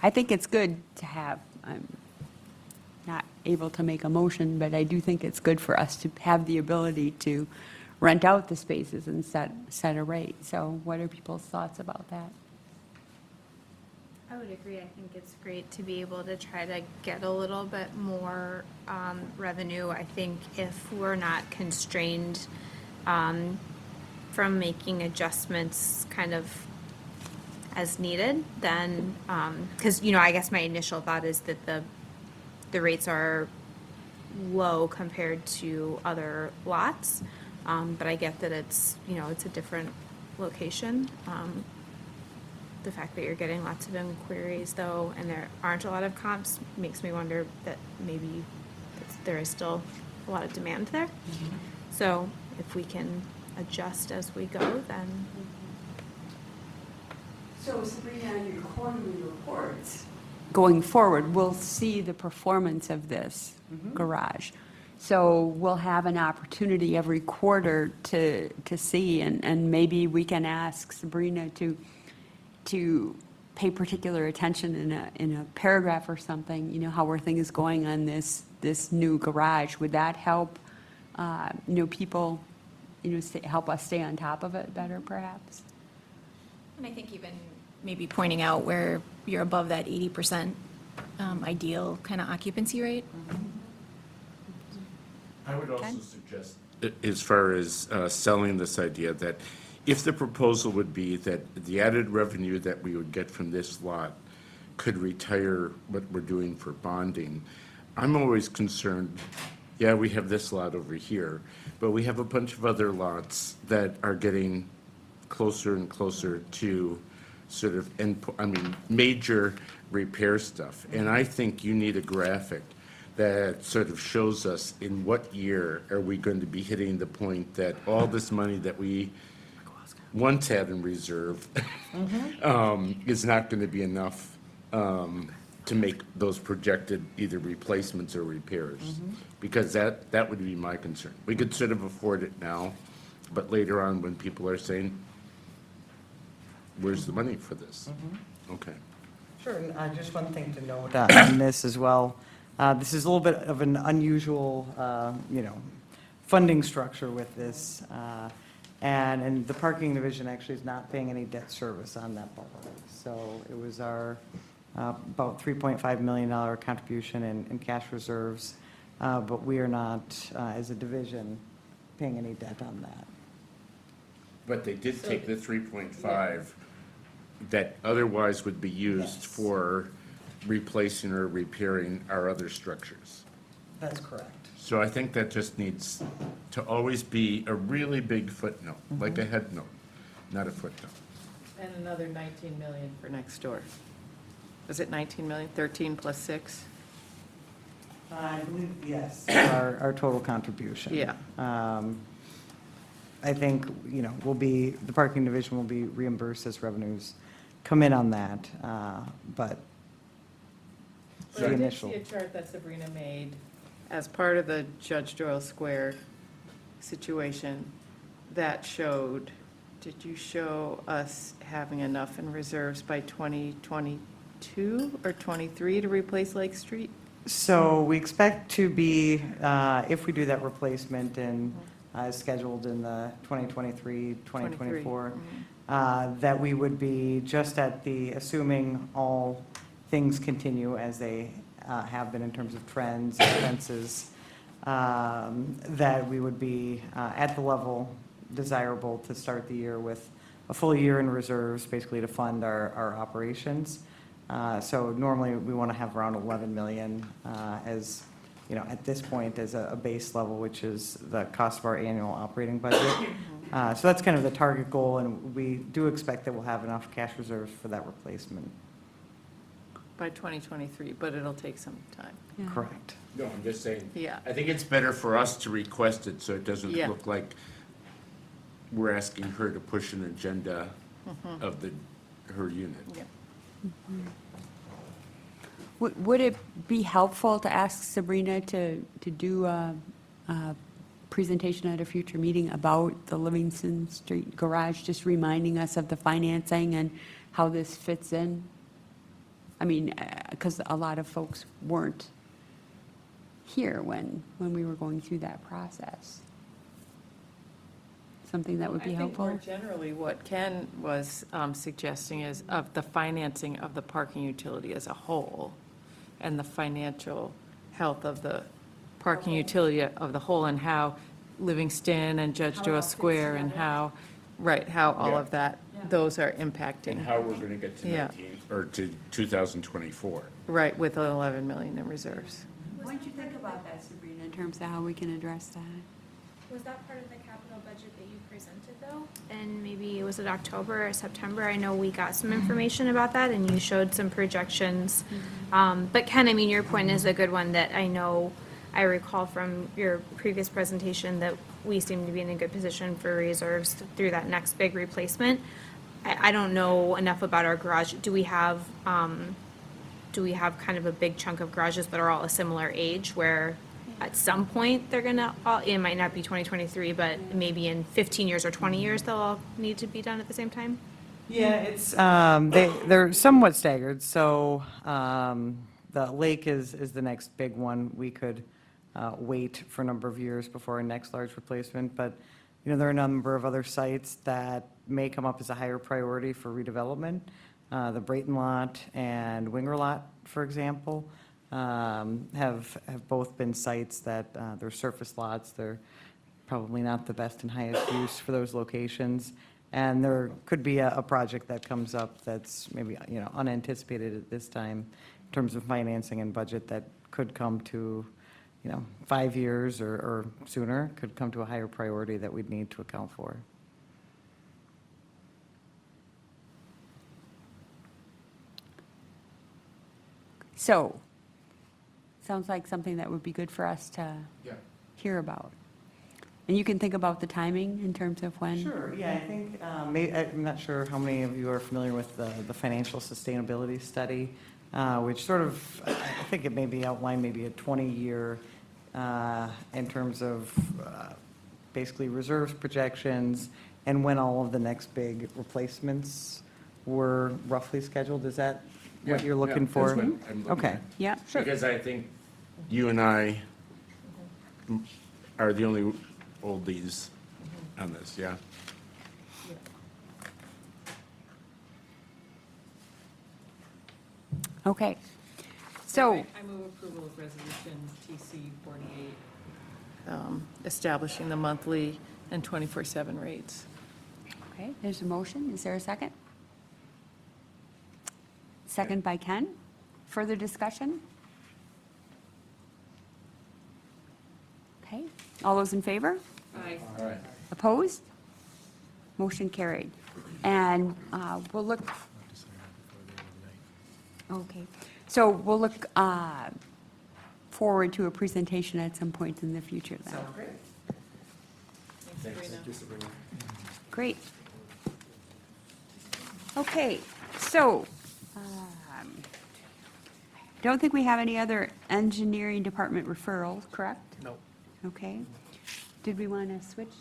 I think it's good to have, I'm not able to make a motion, but I do think it's good for us to have the ability to rent out the spaces and set a rate. So what are people's thoughts about that? I would agree. I think it's great to be able to try to get a little bit more revenue. I think if we're not constrained from making adjustments kind of as needed, then, because, I guess my initial thought is that the rates are low compared to other lots, but I get that it's, it's a different location. The fact that you're getting lots of inquiries, though, and there aren't a lot of comps, makes me wonder that maybe there is still a lot of demand there. So if we can adjust as we go, then. So Sabrina, on your quarterly reports, going forward, we'll see the performance of this garage. So we'll have an opportunity every quarter to see, and maybe we can ask Sabrina to pay particular attention in a paragraph or something, how our thing is going on this new garage. Would that help, people, help us stay on top of it better, perhaps? And I think even maybe pointing out where you're above that 80% ideal kind of occupancy rate. I would also Ken? suggest, as far as selling this idea, that if the proposal would be that the added revenue that we would get from this lot could retire what we're doing for bonding, I'm always concerned, we have this lot over here, but we have a bunch of other lots that are getting closer and closer to sort of, major repair stuff. And I think you need a graphic that sort of shows us in what year are we going to be hitting the point that all this money that we once had in reserve is not going to be enough to make those projected either replacements or repairs. Because that would be my concern. We could sort of afford it now, but later on when people are saying, where's the money for this? Okay. Sure, and just one thing to note on this as well. This is a little bit of an unusual, funding structure with this. And the parking division actually is not paying any debt service on that borrowing. So it was our about $3.5 million contribution in cash reserves, but we are not, as a division, paying any debt on that. But they did take the 3.5 that otherwise would be used for replacing or repairing our other structures. That's correct. So I think that just needs to always be a really big footnote, like a head note, not a footnote. And another 19 million for next door. Was it 19 million, 13 plus 6? I believe, yes, our total contribution. Yeah. I think, the parking division will be reimbursed as revenues come in on that, but But the I did initial. see a chart that Sabrina made as part of the Judge Doyle Square situation that showed, did you show us having enough in reserves by 2022 or 23 to replace Lake Street? So we expect to be, if we do that replacement and as scheduled in the 2023, 2024, that we would be just at the, assuming all things continue as they have been in terms of trends, expenses, that we would be at the level desirable to start the year with a full year in reserves, basically to fund our operations. So normally, we want to have around 11 million as, at this point, as a base level, which is the cost of our annual operating budget. So that's kind of the target goal, and we do expect that we'll have enough cash reserves for that replacement. By 2023, but it'll take some time. Correct. No, I'm just saying. Yeah. I think it's better for us to request it so it doesn't Yeah. look like we're asking her to push an agenda of her unit. Yeah. Would it be helpful to ask Sabrina to do a presentation at a future meeting about the Livingston Street garage, just reminding us of the financing and how this fits in? I mean, because a lot of folks weren't here when we were going through that process. Something that would be I think more helpful? generally, what Ken was suggesting is of the financing of the parking utility as a whole, and the financial health of the parking utility of the whole, and how Livingston and Judge Joe Square, and how, right, how all Yeah. of that, those are impacting. And how we're gonna get to Yeah. 19, or to 2024. Right, with 11 million in reserves. Why don't you think about that, Sabrina, in terms of how we can address that? Was that part of the capital budget that you presented though? And maybe, was it October or September? I know we got some information about that and you showed some projections. But Ken, I mean, your point is a good one that I know, I recall from your previous presentation that we seem to be in a good position for reserves through that next big replacement. I don't know enough about our garage. Do we have kind of a big chunk of garages that are all a similar age where at some point they're gonna, it might not be 2023, but maybe in 15 years or 20 years, they'll all need to be done at the same time? Yeah, it's, they're somewhat staggered, so the lake is the next big one. We could wait for a number of years before our next large replacement, but, you know, there are a number of other sites that may come up as a higher priority for redevelopment. The Brayton Lot and Winger Lot, for example, have both been sites that, they're surface lots, they're probably not the best and highest use for those locations. And there could be a project that comes up that's maybe, you know, unanticipated at this time in terms of financing and budget that could come to, you know, 5 years or sooner, could come to a higher priority that we'd need to account for. So, sounds like something that would be good for us to Yeah. hear about. And you can think about the timing in terms of when? Sure, yeah, I think, I'm not sure how many of you are familiar with the financial sustainability study, which sort of, I think it maybe outlined maybe a 20-year in terms of basically reserves projections and when all of the next big replacements were roughly scheduled. Is that what Yeah, you're looking yeah, for? that's what I'm looking Okay. at. Yeah, sure. Because I think you and I are the only oldies on this, yeah? Okay. So, I move approval of resolution TC 48, establishing the monthly and 24/7 rates. okay, there's a motion. Is there a second? Second by Ken. Further discussion? Okay, all those in favor? Aye. All right. Opposed? Motion carried. And we'll look, okay, so we'll look forward to a presentation at some point in the future then. Sounds great. Thanks, Sabrina. Great. Okay, so, don't think we have any other engineering department referrals, correct? No. Okay. Did we want to switch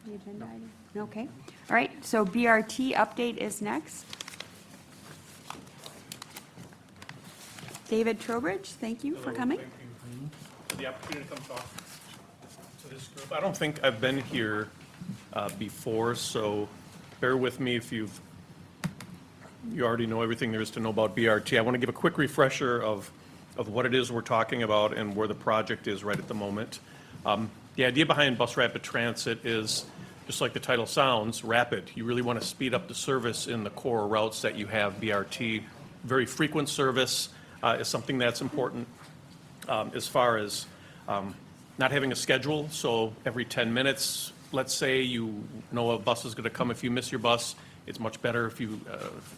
the agenda item? Okay. All right, so BRT update is next. David Trowbridge, thank you for Hello, coming. thank you for the opportunity to come talk to this group. I don't think I've been here before, so bear with me if you already know everything there is to know about BRT. I want to give a quick refresher of what it is we're talking about and where the project is right at the moment. The idea behind Bus Rapid Transit is, just like the title sounds, rapid. You really want to speed up the service in the core routes that you have BRT. Very frequent service is something that's important as far as not having a schedule. So every 10 minutes, let's say you know a bus is going to come. If you miss your bus, it's much better if you,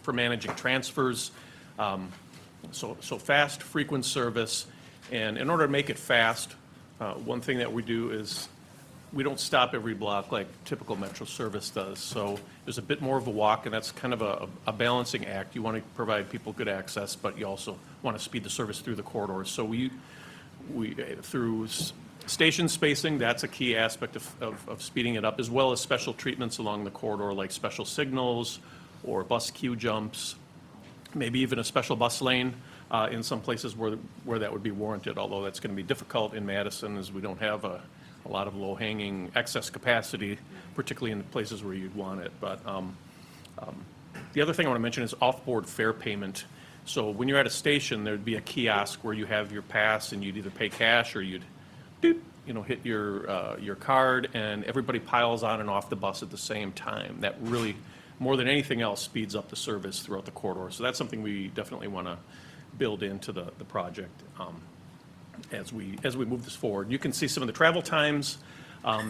for managing transfers. So fast, frequent service. And in order to make it fast, one thing that we do is we don't stop every block like typical Metro service does. So there's a bit more of a walk, and that's kind of a balancing act. You want to provide people good access, but you also want to speed the service through the corridors. So we through station spacing, that's a key aspect of speeding it up, as well as special treatments along the corridor, like special signals or bus queue jumps, maybe even a special bus lane. in some places where that would be warranted, although that's going to be difficult in Madison as we don't have a lot of low-hanging excess capacity, particularly in the places where you'd want it. But the other thing I want to mention is off-board fare payment. So when you're at a station, there'd be a kiosk where you have your pass and you'd either pay cash or you'd doop, hit your card, and everybody piles on and off the bus at the same time. That really, more than anything else, speeds up the service throughout the corridor. So that's something we definitely want to build into the project as we move this forward. You can see some of the travel times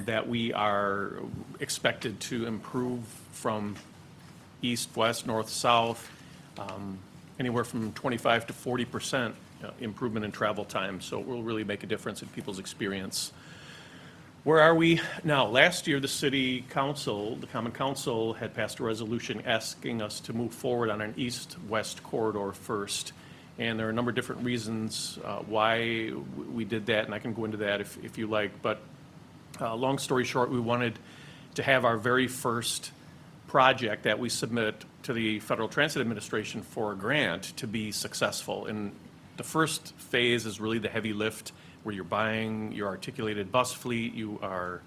that we are expected to improve from east, west, north, south, anywhere from 25 to 40% improvement in travel time. So it will really make a difference in people's experience. Where are we now? Last year, the city council, the common council, had passed a resolution asking us to move forward on an east-west corridor first. And there are a number of different reasons why we did that, and I can go into that if you like. But long story short, we wanted to have our very first project that we submit to the Federal Transit Administration for a grant to be successful. And the first phase is really the heavy lift, where you're buying your articulated bus fleet. You are,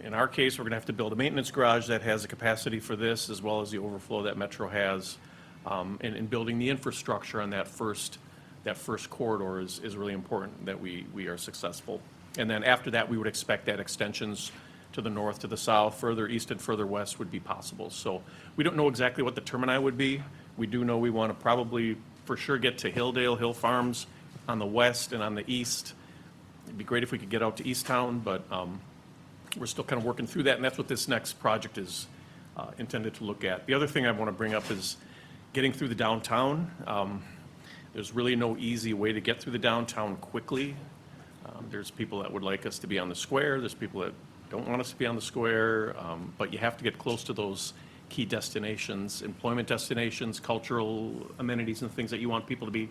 in our case, we're going to have to build a maintenance garage that has the capacity for this, as well as the overflow that Metro has. And building the infrastructure on that first corridor is really important that we are successful. And then after that, we would expect that extensions to the north, to the south, further east and further west would be possible. So we don't know exactly what the termini would be. We do know we want to probably for sure get to Hilldale, Hill Farms on the west and on the east. It'd be great if we could get out to Easttown, but we're still kind of working through that, and that's what this next project is intended to look at. The other thing I want to bring up is getting through the downtown. There's really no easy way to get through the downtown quickly. There's people that would like us to be on the square. There's people that don't want us to be on the square, but you have to get close to those key destinations, employment destinations, cultural amenities, and things that you want people to be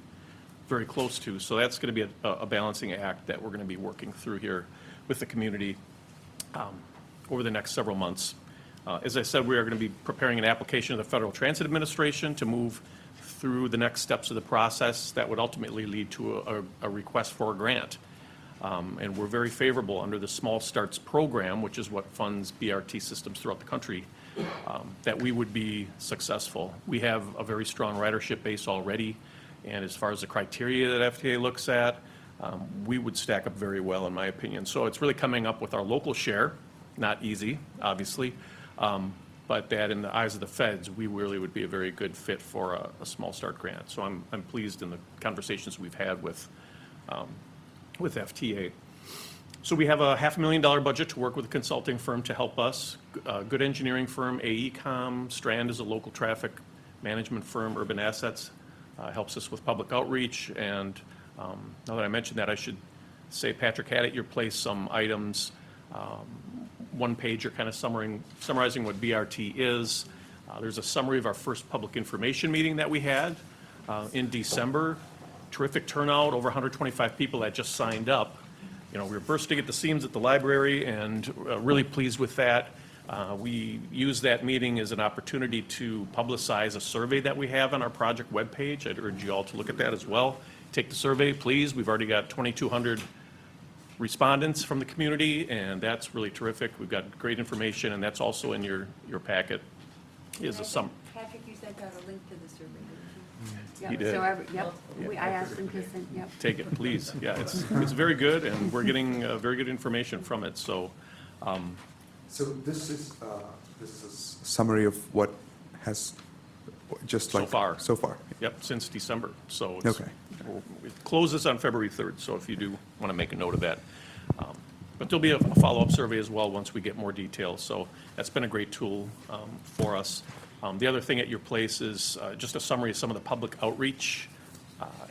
very close to. So that's going to be a balancing act that we're going to be working through here with the community over the next several months. As I said, we are going to be preparing an application to the Federal Transit Administration to move through the next steps of the process that would ultimately lead to a request for a grant. And we're very favorable under the Small Starts program, which is what funds BRT systems throughout the country, that we would be successful. We have a very strong ridership base already, and as far as the criteria that FTA looks at, we would stack up very well, in my opinion. So it's really coming up with our local share, not easy, obviously, but that in the eyes of the feds, we really would be a very good fit for a Small Start grant. So I'm pleased in the conversations we've had with FTA. So we have a $500,000 budget to work with a consulting firm to help us. A good engineering firm, AECom. Strand is a local traffic management firm. Urban Assets helps us with public outreach. And now that I mentioned that, I should say Patrick had at your place some items, one pager kind of summarizing what BRT is. There's a summary of our first public information meeting that we had in December. Terrific turnout, over 125 people that just signed up. We were bursting at the seams at the library, and really pleased with that. We used that meeting as an opportunity to publicize a survey that we have on our project webpage. I'd urge you all to look at that as well. Take the survey, please. We've already got 2,200 respondents from the community, and that's really terrific. We've got great information, and that's also in your packet. Is a Patrick, you sent out a link to the survey, didn't you? He Yep, did. so I asked him to send, yep. Take it, please. Yeah, it's very good, and we're getting very good information from it, so. So this is a summary of what has just So like. far. So far. Yep, since December, so it's. Okay. It closes on February 3rd, so if you do want to make a note of that. But there'll be a follow-up survey as well once we get more details, so that's been a great tool for us. The other thing at your place is just a summary of some of the public outreach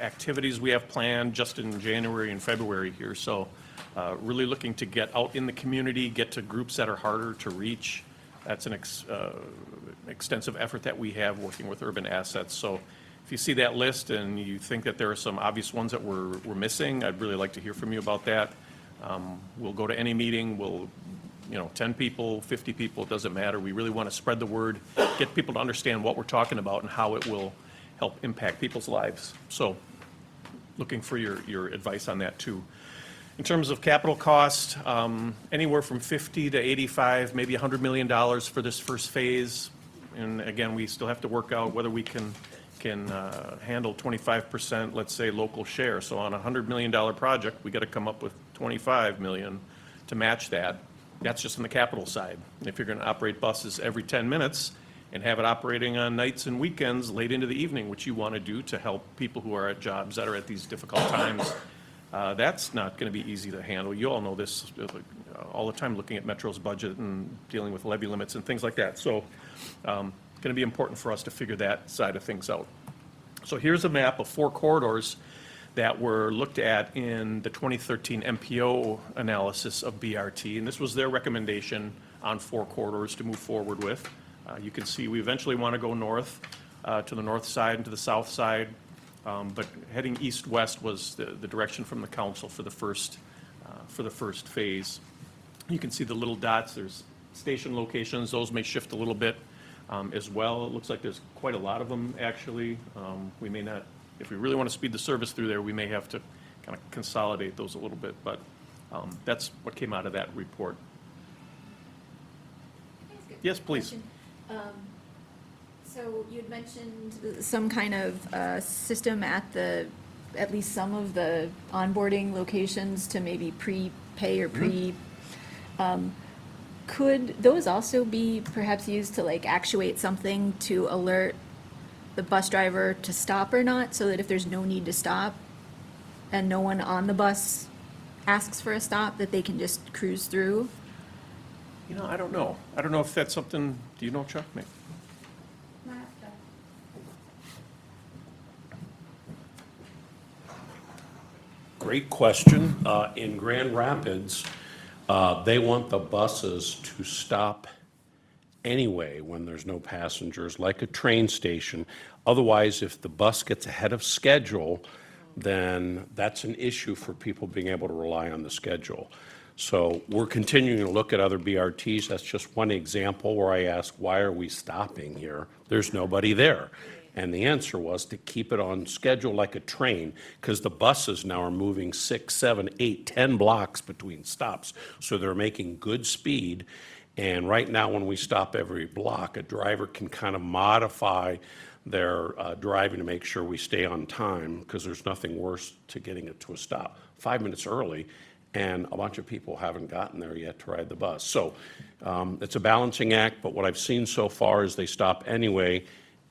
activities we have planned just in January and February here. So really looking to get out in the community, get to groups that are harder to reach. That's an extensive effort that we have working with Urban Assets. So if you see that list and you think that there are some obvious ones that we're missing, I'd really like to hear from you about that. We'll go to any meeting, 10 people, 50 people, it doesn't matter. We really want to spread the word, get people to understand what we're talking about and how it will help impact people's lives. So looking for your advice on that too. In terms of capital cost, anywhere from 50 to 85, maybe $100 million for this first phase. And again, we still have to work out whether we can handle 25%, let's say, local share. So on a $100 million project, we got to come up with 25 million to match that. That's just on the capital side. And if you're going to operate buses every 10 minutes and have it operating on nights and weekends late into the evening, which you want to do to help people who are at jobs that are at these difficult times, that's not going to be easy to handle. You all know this all the time, looking at Metro's budget and dealing with levy limits and things like that. So going to be important for us to figure that side of things out. So here's a map of 4 corridors that were looked at in the 2013 MPO analysis of BRT, and this was their recommendation on 4 corridors to move forward with. You can see we eventually want to go north to the north side and to the south side, but heading east-west was the direction from the council for the first phase. You can see the little dots. There's station locations. Those may shift a little bit as well. It looks like there's quite a lot of them, actually. We may not, if we really want to speed the service through there, we may have to kind of consolidate those a little bit, but that's what came out of that report. Yes, please. So you'd mentioned some kind of system at least some of the onboarding locations to maybe pre-pay or could those also be perhaps used to like actuate something to alert the bus driver to stop or not, so that if there's no need to stop and no one on the bus asks for a stop, that they can just cruise through? You know, I don't know. I don't know if that's something, do you know, Chuck? Maybe. Great question. In Grand Rapids, they want the buses to stop anyway when there's no passengers, like a train station. Otherwise, if the bus gets ahead of schedule, then that's an issue for people being able to rely on the schedule. So we're continuing to look at other BRTs. That's just one example where I asked, why are we stopping here? There's nobody there. And the answer was to keep it on schedule like a train, because the buses now are moving 6, 7, 8, 10 blocks between stops. So they're making good speed. And right now, when we stop every block, a driver can kind of modify their driving to make sure we stay on time, because there's nothing worse to getting it to a stop 5 minutes early, and a bunch of people haven't gotten there yet to ride the bus. So it's a balancing act, but what I've seen so far is they stop anyway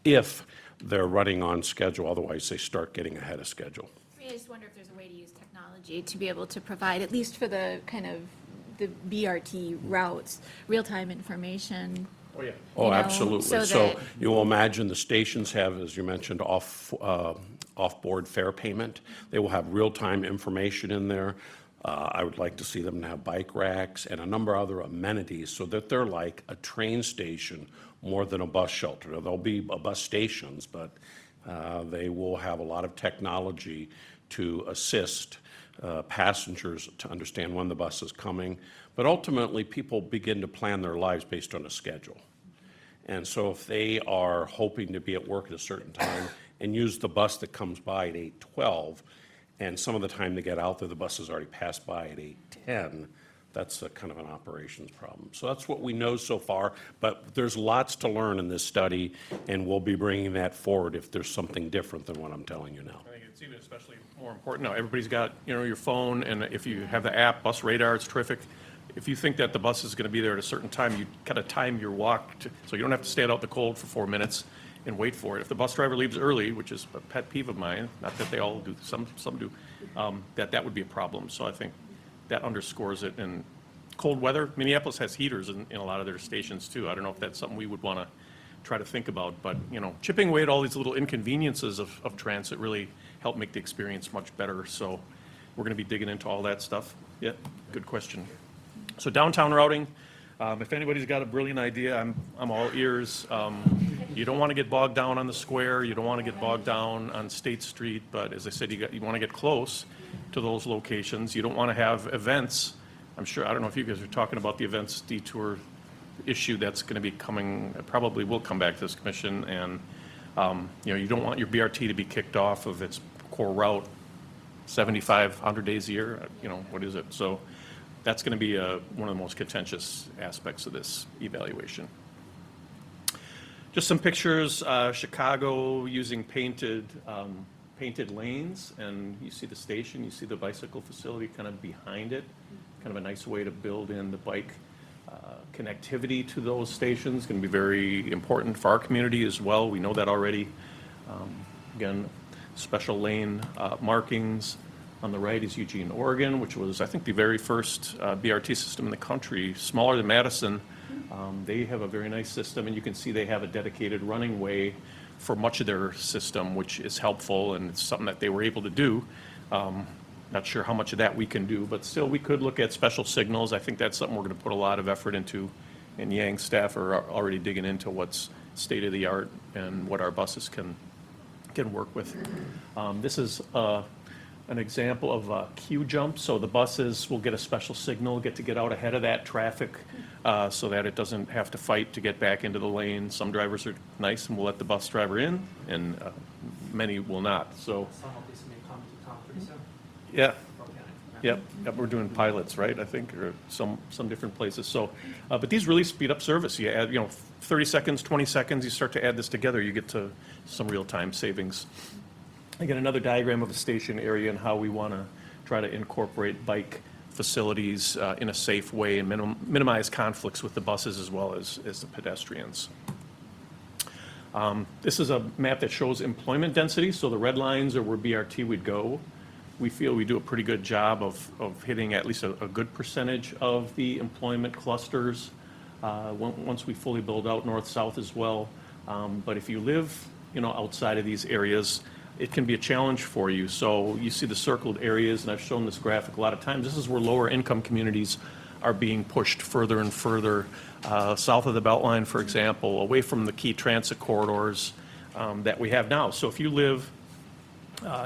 if they're running on schedule. Otherwise, they start getting ahead of schedule. I just wonder if there's a way to use technology to be able to provide, at least for the kind of the BRT routes, real-time information. Oh, yeah. Oh, know, absolutely. so So that- you will imagine the stations have, as you mentioned, off-board fare payment. They will have real-time information in there. I would like to see them have bike racks and a number of other amenities so that they're like a train station more than a bus shelter. Now, there'll be bus stations, but they will have a lot of technology to assist passengers to understand when the bus is coming. But ultimately, people begin to plan their lives based on a schedule. And so if they are hoping to be at work at a certain time and use the bus that comes by at 8:12, and some of the time they get out there, the bus has already passed by at 8:10, that's a kind of an operations problem. So that's what we know so far, but there's lots to learn in this study, and we'll be bringing that forward if there's something different than what I'm telling you now. I think it's even especially more important now. Everybody's got, your phone, and if you have the app, Bus Radar, it's terrific. If you think that the bus is going to be there at a certain time, you kind of time your walk so you don't have to stand out in the cold for 4 minutes and wait for it. If the bus driver leaves early, which is a pet peeve of mine, not that they all do, some do, that would be a problem. So I think that underscores it. And cold weather, Minneapolis has heaters in a lot of their stations too. I don't know if that's something we would want to try to think about, but chipping away at all these little inconveniences of transit really help make the experience much better. So we're going to be digging into all that stuff. Yeah, good question. So downtown routing, if anybody's got a brilliant idea, I'm all ears. You don't want to get bogged down on the square. You don't want to get bogged down on State Street. But as I said, you want to get close to those locations. You don't want to have events. I don't know if you guys are talking about the events detour issue that's going to be coming, probably will come back to this commission. And You don't want your BRT to be kicked off of its core route 75, 100 days a year, what is it? So that's going to be one of the most contentious aspects of this evaluation. Just some pictures, Chicago using painted lanes, and you see the station, you see the bicycle facility kind of behind it, kind of a nice way to build in the bike connectivity to those stations. Going to be very important for our community as well. We know that already. Again, special lane markings. On the right is Eugene, Oregon, which was, I think, the very first BRT system in the country, smaller than Madison. They have a very nice system, and you can see they have a dedicated running way for much of their system, which is helpful, and it's something that they were able to do. Not sure how much of that we can do, but still, we could look at special signals. I think that's something we're going to put a lot of effort into, and Yang staff are already digging into what's state-of-the-art and what our buses can work with. This is an example of a queue jump. So the buses will get a special signal, get to get out ahead of that traffic so that it doesn't have to fight to get back into the lane. Some drivers are nice and will let the bus driver in, and many will not. So, Some of these may come to town pretty soon. yeah. Yep, we're doing pilots, right, I think, or some different places. So, but these really speed up service. You add, 30 seconds, 20 seconds, you start to add this together, you get to some real-time savings. Again, another diagram of the station area and how we want to try to incorporate bike facilities in a safe way and minimize conflicts with the buses as well as the pedestrians. This is a map that shows employment density, so the red lines are where BRT would go. We feel we do a pretty good job of hitting at least a good percentage of the employment clusters once we fully build out north-south as well. But if you live, outside of these areas, it can be a challenge for you. So you see the circled areas, and I've shown this graphic a lot of times. This is where lower income communities are being pushed further and further south of the Beltline, for example, away from the key transit corridors that we have now. So if you live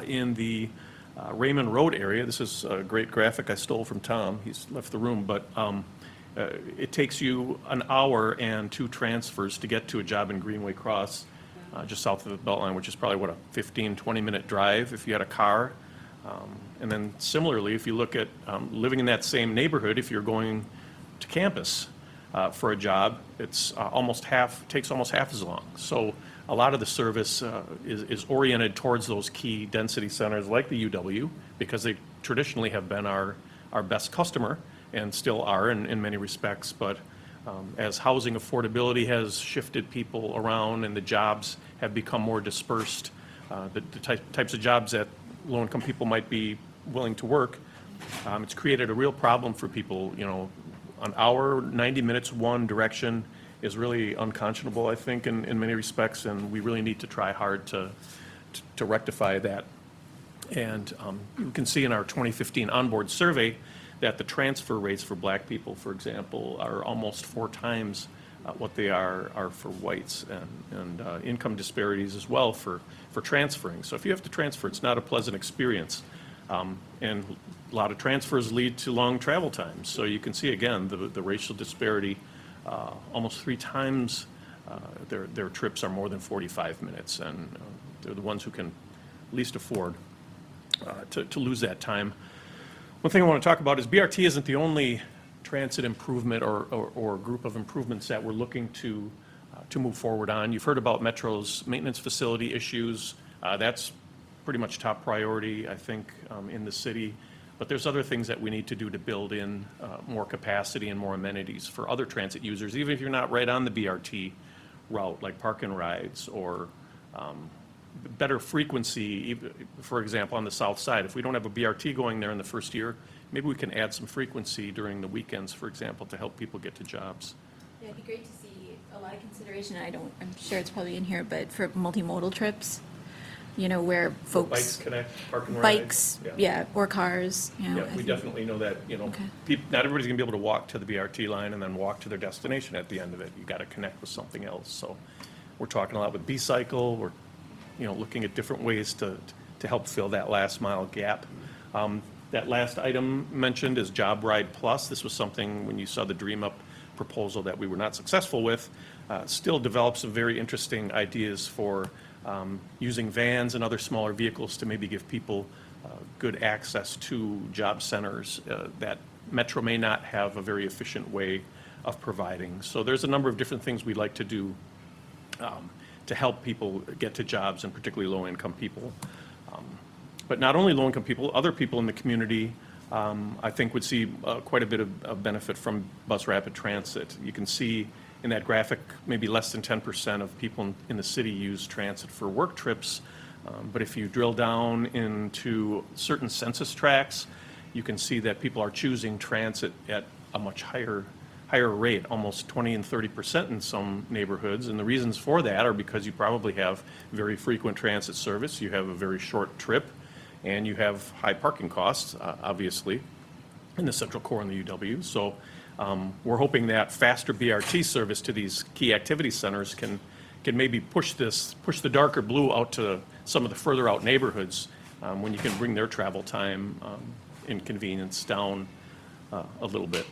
in the Raymond Road area, this is a great graphic I stole from Tom. He's left the room, but it takes you an hour and 2 transfers to get to a job in Greenway Cross, just south of the Beltline, which is probably, a 15, 20-minute drive if you had a car. And then similarly, if you look at living in that same neighborhood, if you're going to campus for a job, it's takes almost half as long. So a lot of the service is oriented towards those key density centers like the UW, because they traditionally have been our best customer and still are in many respects. But as housing affordability has shifted people around and the jobs have become more dispersed, the types of jobs that low-income people might be willing to work, it's created a real problem for people. An hour, 90 minutes, one direction is really unconscionable, I think, in many respects, and we really need to try hard to rectify that. And you can see in our 2015 onboard survey that the transfer rates for black people, for example, are almost 4 times what they are for whites, and income disparities as well for transferring. So if you have to transfer, it's not a pleasant experience. And a lot of transfers lead to long travel times. So you can see, again, the racial disparity. Almost 3 times their trips are more than 45 minutes, and they're the ones who can least afford to lose that time. One thing I want to talk about is BRT isn't the only transit improvement or group of improvements that we're looking to move forward on. You've heard about Metro's maintenance facility issues. That's pretty much top priority, I think, in the city. But there's other things that we need to do to build in more capacity and more amenities for other transit users, even if you're not right on the BRT route, like park and rides, or better frequency, for example, on the south side. If we don't have a BRT going there in the first year, maybe we can add some frequency during the weekends, for example, to help people get to jobs. Yeah, it'd be great to see a lot of consideration, I'm sure it's probably in here, but for multimodal trips, where folks. Bikes connect, park and rides. Bikes, yeah, or cars, Yeah, we definitely know that, Okay. not everybody's gonna be able to walk to the BRT line and then walk to their destination at the end of it. You gotta connect with something else. So we're talking a lot with B-Cycle. We're, looking at different ways to help fill that last mile gap. That last item mentioned is Job Ride Plus. This was something, when you saw the Dream Up proposal that we were not successful with, still developed some very interesting ideas for using vans and other smaller vehicles to maybe give people good access to job centers that Metro may not have a very efficient way of providing. So there's a number of different things we'd like to do to help people get to jobs, and particularly low-income people. But not only low-income people, other people in the community, I think would see quite a bit of benefit from bus rapid transit. You can see in that graphic, maybe less than 10% of people in the city use transit for work trips. But if you drill down into certain census tracts, you can see that people are choosing transit at a much higher rate, almost 20 and 30% in some neighborhoods. And the reasons for that are because you probably have very frequent transit service, you have a very short trip, and you have high parking costs, obviously, in the central core and the UW. So we're hoping that faster BRT service to these key activity centers can maybe push the darker blue out to some of the further out neighborhoods when you can bring their travel time and convenience down a little bit.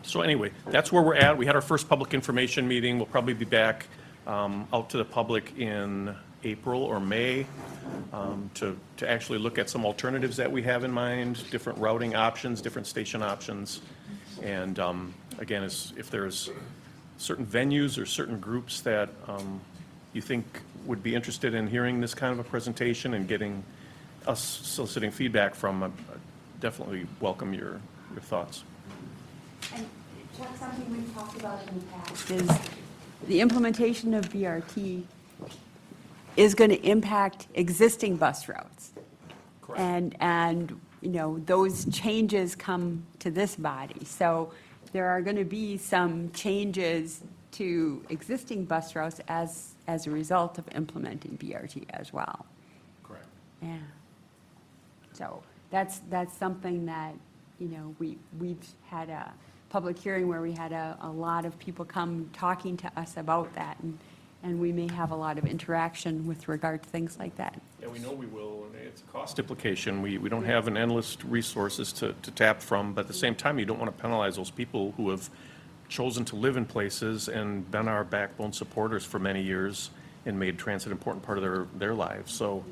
So anyway, that's where we're at. We had our first public information meeting. We'll probably be back out to the public in April or May to actually look at some alternatives that we have in mind, different routing options, different station options. And again, if there's certain venues or certain groups that you think would be interested in hearing this kind of a presentation and getting us soliciting feedback from, I definitely welcome your thoughts. And what's something we've talked about in the past is the implementation of BRT is going to impact existing bus routes. Correct. And, you know, those changes come to this body. So there are going to be some changes to existing bus routes as a result of implementing BRT as well. Correct. Yeah. So that's something that, you know, we've had a public hearing where we had a lot of people come talking to us about that, and we may have a lot of interaction with regard to things like that. Yeah, we know we will, and it's a cost implication. We don't have an endless resources to tap from, but at the same time, you don't want to penalize those people who have chosen to live in places and been our backbone supporters for many years and made transit an important part of their lives. So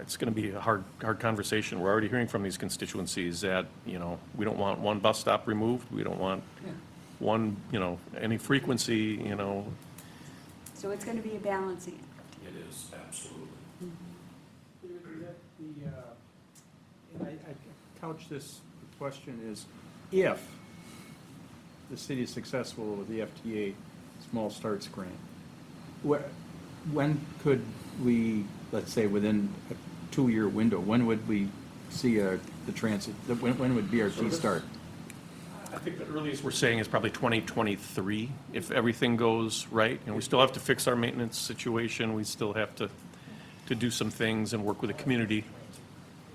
it's going to be a hard conversation. We're already hearing from these constituencies that, you know, we don't want one bus stop removed. We don't want one, you know, any frequency, you know. So it's going to be a balancing act. It is, absolutely. And I couch this question is, if the city is successful with the FTA Small Starts Grant, when could we, let's say within a 2-year window, when would we see the transit, when would BRT start? I think the earliest we're saying is probably 2023, if everything goes right. And we still have to fix our maintenance situation. We still have to do some things and work with the community.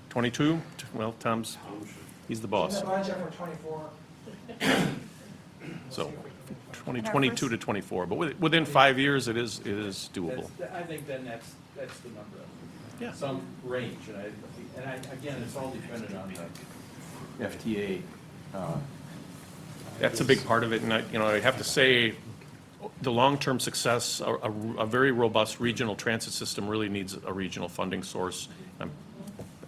22? Well, he's the boss. So 2022 to 24, but within 5 years, it is doable. I think then that's the number. Yeah. Some range, and again, it's all dependent on the FTA. That's a big part of it, and I have to say, the long-term success, a very robust regional transit system really needs a regional funding source.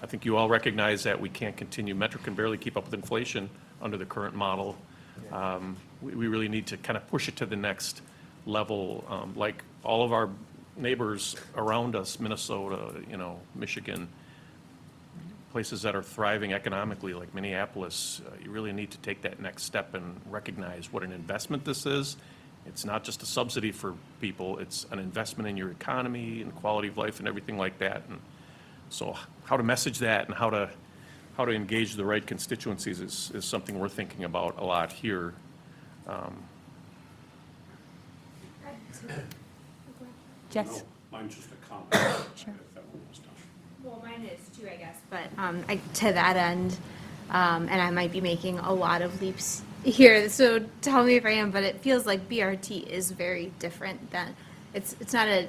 I think you all recognize that we can't continue. Metro can barely keep up with inflation under the current model. We really need to kind of push it to the next level, like all of our neighbors around us, Minnesota, Michigan, places that are thriving economically like Minneapolis. You really need to take that next step and recognize what an investment this is. It's not just a subsidy for people, it's an investment in your economy and quality of life and everything like that. And so how to message that and how to engage the right constituencies is something we're thinking about a lot here. Jess? Mine's just a comment. Sure. If that one was done. Well, mine is too, I guess, but to that end, and I might be making a lot of leaps here, so tell me if I am, but it feels like BRT is very different than, it's not a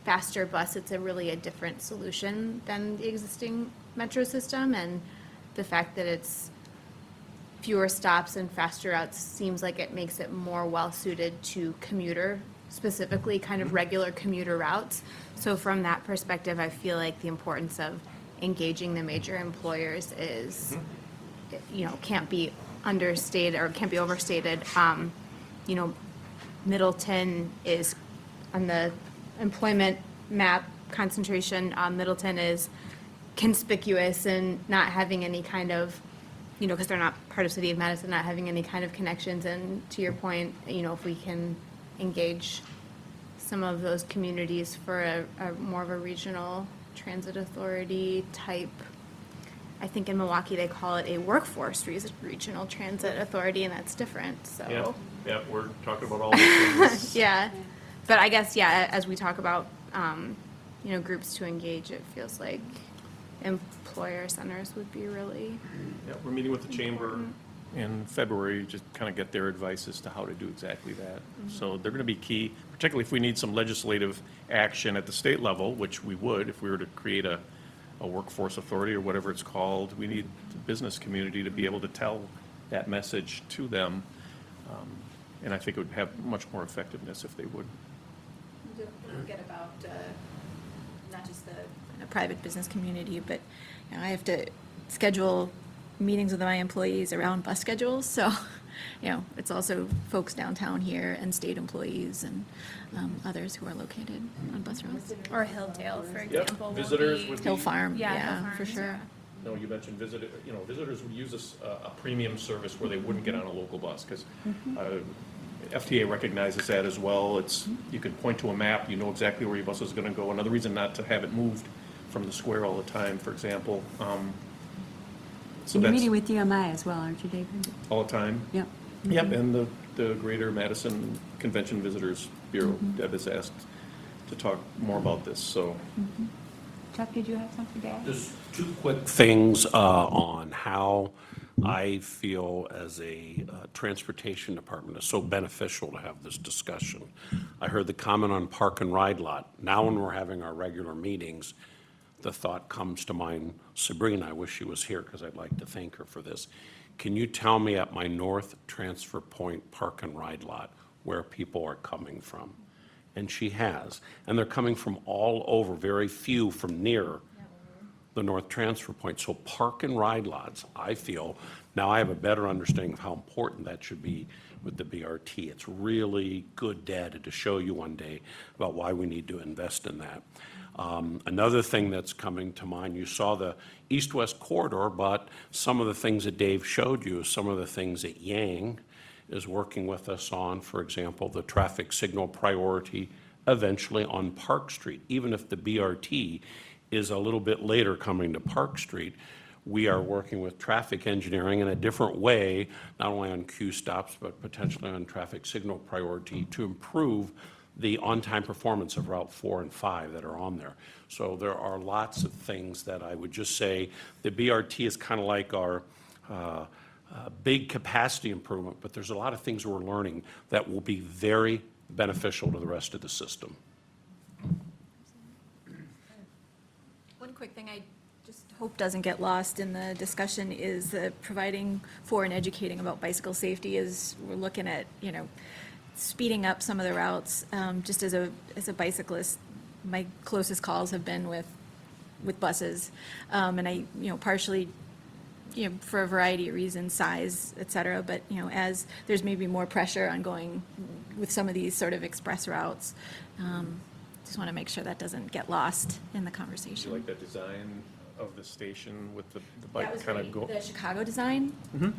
faster bus, it's really a different solution than the existing metro system, and the fact that it's fewer stops and faster routes seems like it makes it more well-suited to commuters specifically kind of regular commuter routes. So from that perspective, I feel like the importance of engaging the major employers is, you know, can't be understated or can't be overstated. You know, Middleton is on the employment map concentration. Middleton is conspicuous in not having any kind of, you know, because they're not part of City of Madison, not having any kind of connections. And to your point, you know, if we can engage some of those communities for a more of a regional transit authority type, I think in Milwaukee they call it a workforce regional transit authority, and that's different, so. Yeah, we're talking about all these things. Yeah, but I guess, yeah, as we talk about, you know, groups to engage, it feels like employer centers would be really, Yeah, we're meeting with the chamber in February, just kind of get their advice as to how to do exactly that. So they're going to be key, particularly if we need some legislative action at the state level, which we would if we were to create a workforce authority or whatever it's called. We need the business community to be able to tell that message to them. And I think it would have much more effectiveness if they would. Don't forget about not just the private business community, but you know, I have to schedule meetings with my employees around bus schedules, so you know, it's also folks downtown here and state employees and others who are located on bus routes. or Hilldale, for example. will Visitors be- would be. Hill Farm, Yeah, Hill yeah, for Farms, sure. yeah. No, you mentioned visitors would use a premium service where they wouldn't get on a local bus, because FTA recognizes that as well. You can point to a map, you know exactly where your bus is gonna go. Another reason not to have it moved from the square all the time, for example. So You're that's meeting with DMI as well, aren't you, David? all the time. Yep. Yep, and the Greater Madison Convention Visitors Bureau, Deb has asked to talk more about this, so. Chuck, did you have something to add? Just two quick things on how I feel as a transportation department is so beneficial to have this discussion. I heard the comment on park and ride lot. Now when we're having our regular meetings, the thought comes to mind, Sabrina, I wish she was here because I'd like to thank her for this. Can you tell me at my North Transfer Point park and ride lot where people are coming from? And she has. And they're coming from all over, very few from near the North Transfer Point. So park and ride lots, I feel, now I have a better understanding of how important that should be with the BRT. It's really good data to show you one day about why we need to invest in that. Another thing that's coming to mind, you saw the east-west corridor, but some of the things that Dave showed you, some of the things that Yang is working with us on, for example, the traffic signal priority eventually on Park Street. Even if the BRT is a little bit later coming to Park Street, we are working with traffic engineering in a different way, not only on Q stops, but potentially on traffic signal priority to improve the on-time performance of Route 4 and 5 that are on there. So there are lots of things that I would just say, the BRT is kind of like our big capacity improvement, but there's a lot of things we're learning that will be very beneficial to the rest of the system. One quick thing I just hope doesn't get lost in the discussion is providing for and educating about bicycle safety as we're looking at, you know, speeding up some of the routes. Just as a bicyclist, my closest calls have been with buses. And I, you know, partially, you know, for a variety of reasons, size, et cetera, but, you know, as there's maybe more pressure on going with some of these sort of express routes, just want to make sure that doesn't get lost in the Do conversation. you like that design of the station with the That bike was kind of great. go? The Chicago design,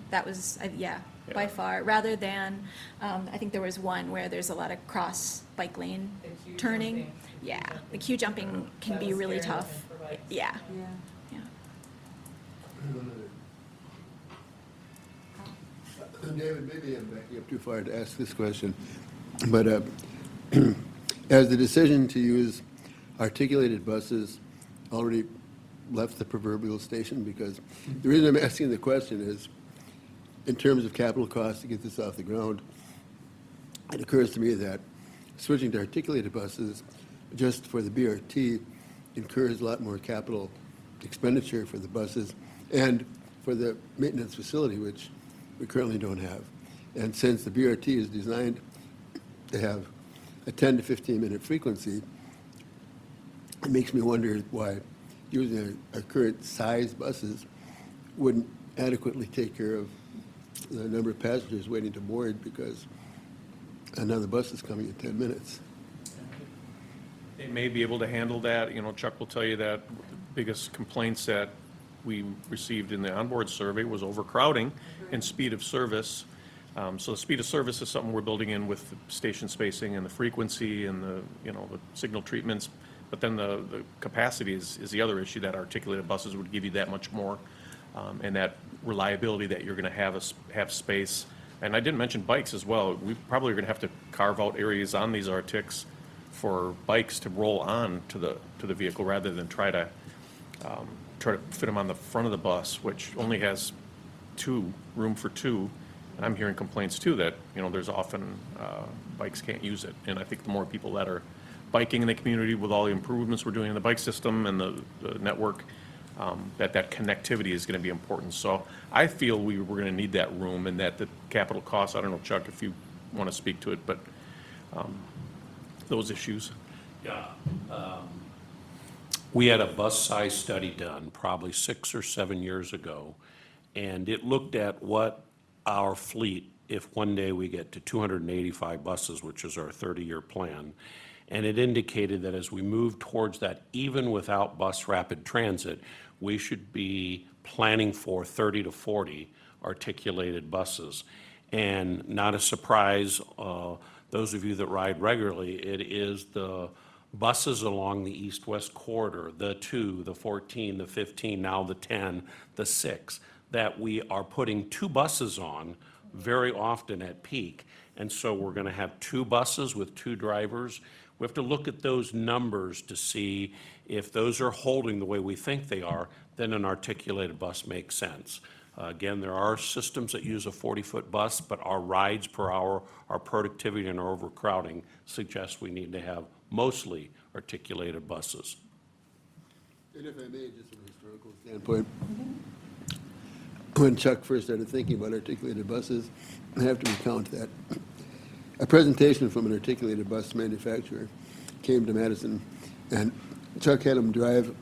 that was, yeah, by Yeah. far, rather than, I think there was one where there's a lot of cross bike lane turning. Yeah, the queue jumping can be really tough. Yeah. Yeah. David, maybe I'm backing up too far to ask this question, but as the decision to use articulated buses already left the proverbial station? Because the reason I'm asking the question is, in terms of capital costs to get this off the ground, it occurs to me that switching to articulated buses just for the BRT incurs a lot more capital expenditure for the buses and for the maintenance facility, which we currently don't have. And since the BRT is designed to have a 10 to 15-minute frequency, it makes me wonder why using our current size buses wouldn't adequately take care of the number of passengers waiting to board because another bus is coming in 10 minutes. They may be able to handle that. You know, Chuck will tell you that the biggest complaints that we received in the onboard survey was overcrowding and speed of service. So the speed of service is something we're building in with the station spacing and the frequency and the, you know, the signal treatments. But then the capacity is the other issue, that articulated buses would give you that much more, and that reliability that you're going to have space. And I didn't mention bikes as well. We probably are going to have to carve out areas on these Arctics for bikes to roll on to the vehicle rather than try to fit them on the front of the bus, which only has room for two. And I'm hearing complaints too that, you know, there's often bikes can't use it. And I think the more people that are biking in the community with all the improvements we're doing in the bike system and the network, that connectivity is going to be important. So I feel we're going to need that room, and that the capital costs, I don't know, Chuck, if you want to speak to it, but those issues. Yeah. We had a bus size study done probably 6 or 7 years ago, and it looked at what our fleet, if one day we get to 285 buses, which is our 30-year plan, and it indicated that as we move towards that, even without bus rapid transit, we should be planning for 30 to 40 articulated buses. And not a surprise, those of you that ride regularly, it is the buses along the east-west corridor, the 2, the 14, the 15, now the 10, the 6, that we are putting 2 buses on very often at peak. And so we're going to have 2 buses with 2 drivers. We have to look at those numbers to see if those are holding the way we think they are, then an articulated bus makes sense. Again, there are systems that use a 40-foot bus, but our rides per hour, our productivity, and our overcrowding suggest we need to have mostly articulated buses. And if I may, just from a historical standpoint, when Chuck first started thinking about articulated buses, I have to recount that a presentation from an articulated bus manufacturer came to Madison, and Chuck had them drive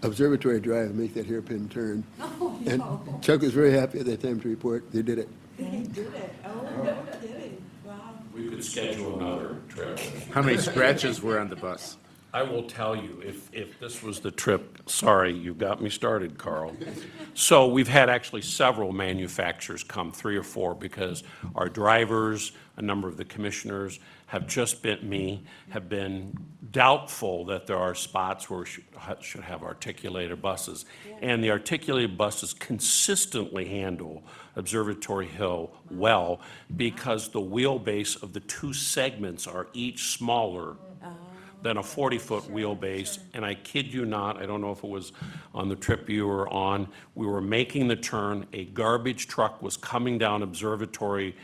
Observatory Drive and make that hairpin turn. Oh, And no. Chuck was very happy at that time to report they did it. They did it. Oh, no kidding. Wow. We could schedule another trip. How many scratches were on the bus? I will tell you, if this was the trip, sorry, you got me started, Carl. So we've had actually several manufacturers come, 3 or 4, because our drivers, a number of the commissioners have have been doubtful that there are spots where we should have articulated buses. And the articulated buses consistently handle Observatory Hill well, because the wheelbase of the 2 segments are each smaller than a 40-foot wheelbase. And I kid you not, I don't know if it was on the trip you were on, we were making the turn, a garbage truck was coming down Observatory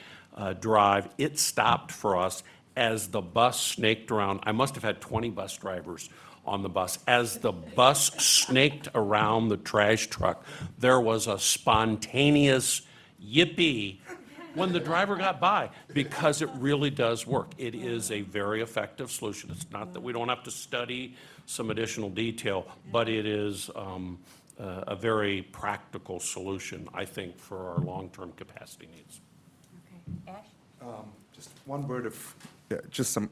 Drive. It stopped for us as the bus snaked around. I must have had 20 bus drivers on the bus. As the bus snaked around the trash truck, there was a spontaneous yippee when the driver got by, because it really does work. It is a very effective solution. It's not that we don't have to study some additional detail, but it is a very practical solution, I think, for our long-term capacity needs. Okay. Ash? Just one word of,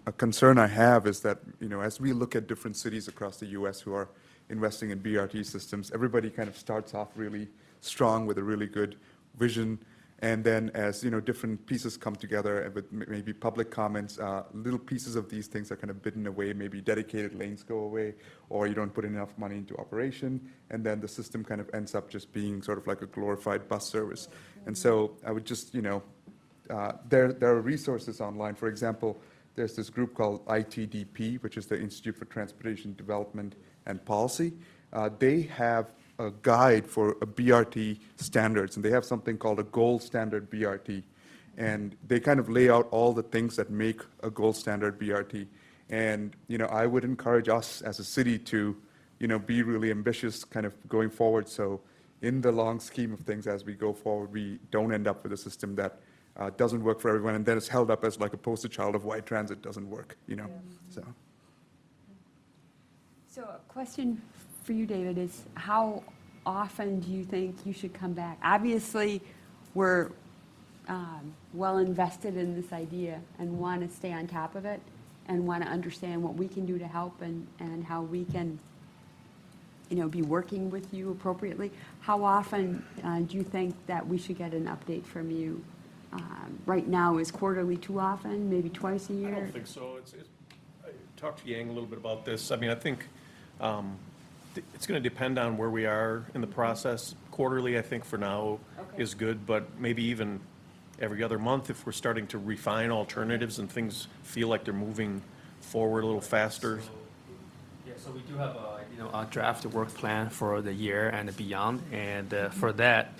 a concern I have is that, you know, as we look at different cities across the U.S. who are investing in BRT systems, everybody kind of starts off really strong with a really good vision. And then as, you know, different pieces come together and with maybe public comments, little pieces of these things are kind of bidden away, maybe dedicated lanes go away, or you don't put enough money into operation, and then the system kind of ends up just being sort of like a glorified bus service. And so I would just, you know, there are resources online. For example, there's this group called ITDP, which is the Institute for Transportation Development and Policy. They have a guide for a BRT standards, and they have something called a gold standard BRT. And they kind of lay out all the things that make a gold standard BRT. And, you know, I would encourage us as a city to, you know, be really ambitious kind of going forward. So in the long scheme of things, as we go forward, we don't end up with a system that doesn't work for everyone, and then it's held up as like a poster child of why transit doesn't work, so. So a question for you, David, is how often do you think you should come back? Obviously, we're well invested in this idea and want to stay on top of it and want to understand what we can do to help and how we can, be working with you appropriately. How often do you think that we should get an update from you? Right now, is quarterly too often, maybe twice a year? I don't think so. I talked to Yang a little bit about this. I mean, I think it's going to depend on where we are in the process. Quarterly, I think for now is good, but maybe even every other month if we're starting to refine alternatives and things feel like they're moving forward a little faster. Yeah, so we do have a draft work plan for the year and beyond, and for that,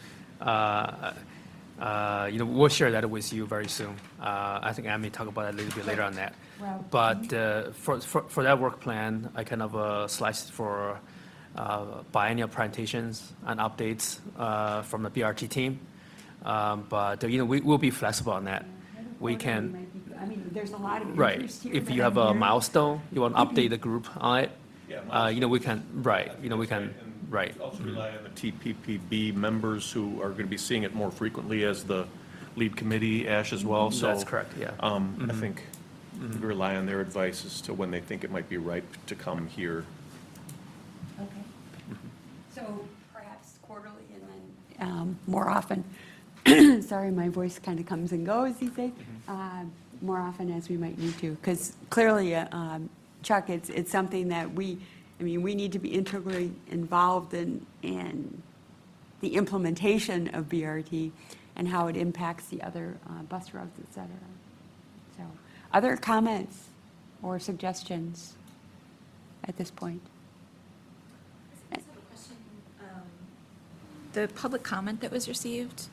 we'll share that with you very soon. I think I may talk about it a little bit later on that. Wow. But for that work plan, I kind of sliced for biennial presentations and updates from the BRT team. But we'll be flexible on that. We can. I mean, there's a lot of Right. interest here. If that you have I'm a hearing. milestone, you want to update the group on it, Yeah, we can, right, we can, And right. Also rely on the TPPB members who are going to be seeing it more frequently as the lead committee, Ash as well, so. That's correct, yeah. I think we rely on their advice as to when they think it might be ripe to come here. Okay. So perhaps quarterly and then more often. Sorry, my voice kind of comes and goes these days. More often as we might need to. Because clearly, Chuck, it's something that we need to be integrally involved in the implementation of BRT and how it impacts the other bus routes, et cetera. So, other comments or suggestions at this point? I just have a question. The public comment that was received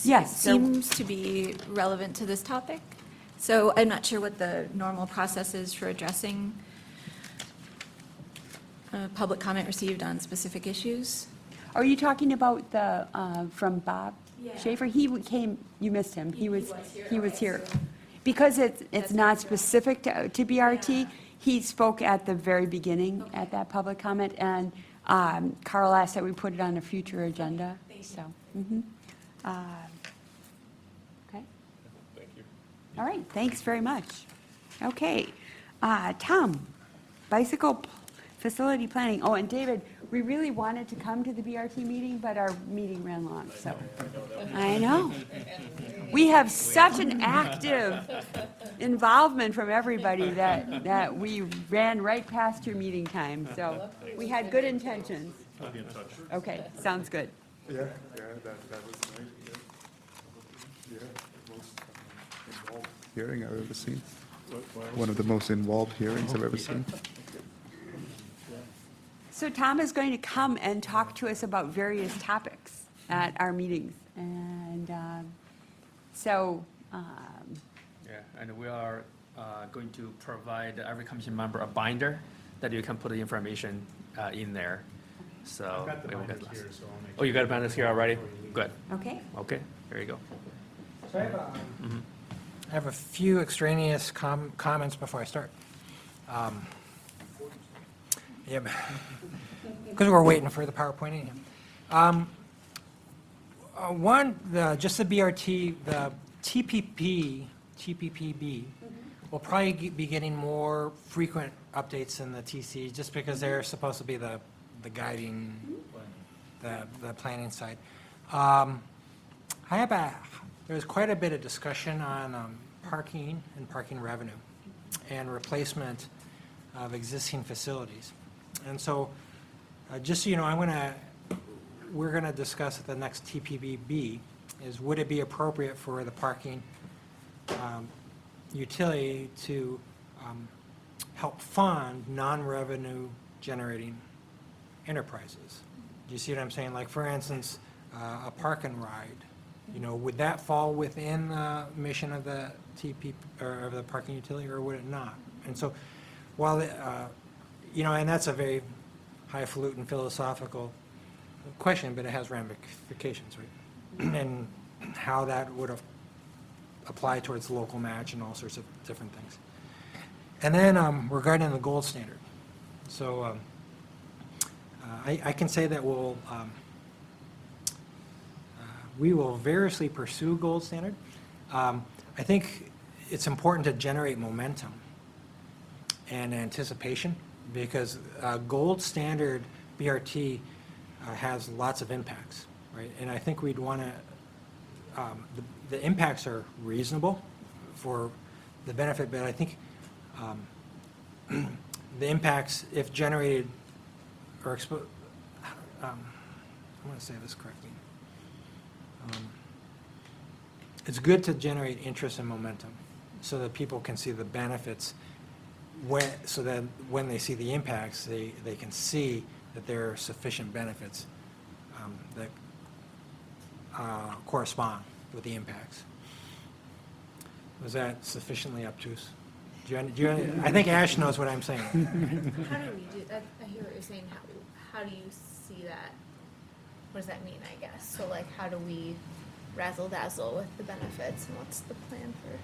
Yes, there- seems to be relevant to this topic. So I'm not sure what the normal process is for addressing public comment received on specific issues. Are you talking about the, from Bob Yeah. Schaefer? He came, you missed him. He was Okay, here. so- Because it's not specific to BRT, he spoke at the very beginning at that public comment, and Carl asked that we put it on a future agenda, so. Okay, Thank you. all right, thanks very much. Okay, Tom, bicycle facility planning. Oh, and David, we really wanted to come to the BRT meeting, but our meeting ran long, so. I know. We have such an active involvement from everybody that we ran right past your meeting time, so we had good intentions. I'll be in touch. Okay, sounds good. Yeah, that was nice. Yeah, the most involved hearing I've ever seen. One of the most involved hearings I've ever seen. So Tom is going to come and talk to us about various topics at our meetings, and so, Yeah, and we are going to provide every commission member a binder that you can put the information in there, so. I've got the we won't get binders lost. here, so I'll make Oh, you got binders here already? Good, okay. okay, there you go. So I have a few extraneous comments before I start. Yeah, because we're waiting for the PowerPoint anyhow. One, just the BRT, the TPPB will probably be getting more frequent updates than the TC, just because they're supposed to be the guiding, the planning side. There's quite a bit of discussion on parking and parking revenue and replacement of existing facilities. And so, just so you know, we're gonna discuss at the next TPBB is, would it be appropriate for the parking utility to help fund non-revenue generating enterprises? Do you see what I'm saying? Like, for instance, a park and ride, would that fall within the mission of the or of the parking utility, or would it not? And so, while, and that's a very highfalutin philosophical question, but it has ramifications, right? and how that would apply towards the local match and all sorts of different things. And then regarding the gold standard. So I can say that we will vigorously pursue gold standard. I think it's important to generate momentum and anticipation, because gold standard BRT has lots of impacts, right? And I think we'd want to, the impacts are reasonable for the benefit, but I think the impacts, if generated or I want to say this correctly. It's good to generate interest and momentum so that people can see the benefits, so that when they see the impacts, they can see that there are sufficient benefits that correspond with the impacts. Was that sufficiently obtuse? I think Ash knows what I'm saying. How do we do that? I hear what you're saying. How do you see that? What does that mean, I guess? So like, how do we razzle dazzle with the benefits, and what's the plan for?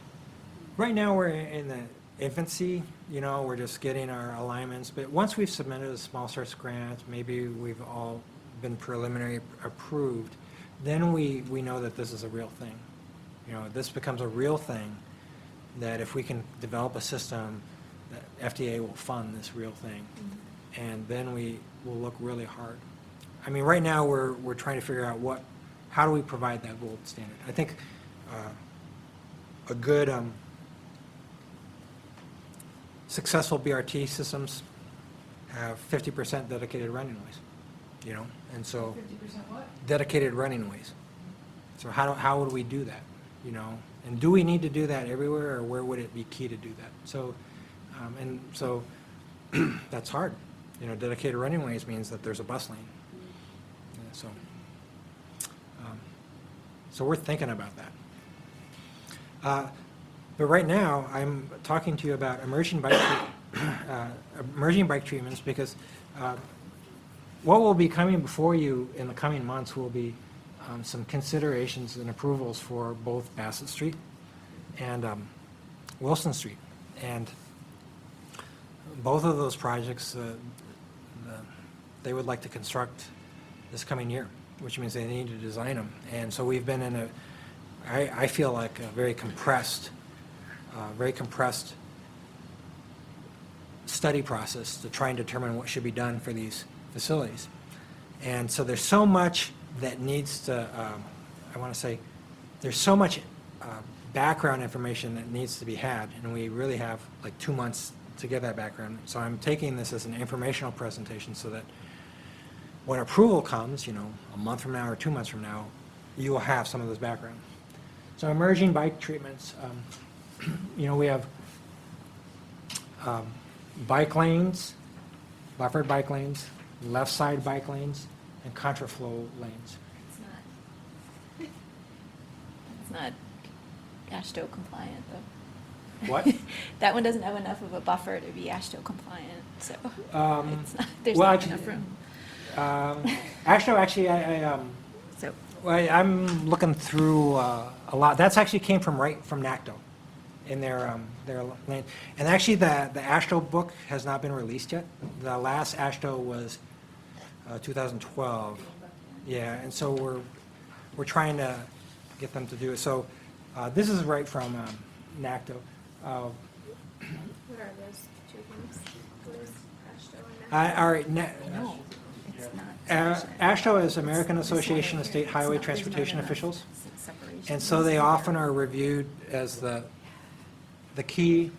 Right now, we're in the infancy, we're just getting our alignments, but once we've submitted a small starts grant, maybe we've all been preliminary approved, then we know that this is a real thing. This becomes a real thing, that if we can develop a system, that FDA will fund this real thing. Mm-hmm. And then we will look really hard. I mean, right now, we're trying to figure out how do we provide that gold standard? I think a good successful BRT systems have 50% dedicated running ways, and so 50% what? dedicated running ways. So how would we do that, And do we need to do that everywhere, or where would it be key to do that? So, and so that's hard. Dedicated running ways means that there's a bus lane. So we're thinking about that. But right now, I'm talking to you about emerging bike treatments, because what will be coming before you in the coming months will be some considerations and approvals for both Bassett Street and Wilson Street. And both of those projects, they would like to construct this coming year, which means they need to design them. And so we've been in I feel like a very compressed study process to try and determine what should be done for these facilities. And so there's so much that needs to, there's so much background information that needs to be had, and we really have like 2 months to get that background. So I'm taking this as an informational presentation so that when approval comes, a month from now or 2 months from now, you will have some of this background. So emerging bike treatments, we have bike lanes, buffered bike lanes, left side bike lanes, and contraflow lanes. It's not AASHTO compliant, though. What? That one doesn't have enough of a buffer to be AASHTO compliant, so there's well, not actually, enough room. AASHTO, actually, So I'm looking through a lot. That's actually came from NACTO in their lane. And actually, the AASHTO book has not been released yet. The last AASHTO was 2012. Yeah, and so we're trying to get them to do it. So this is right from NACTO. What are those two things? What is AASHTO and All right, No, it's not. AASHTO is American Association of State Highway Transportation Officials. And so they often are reviewed as the key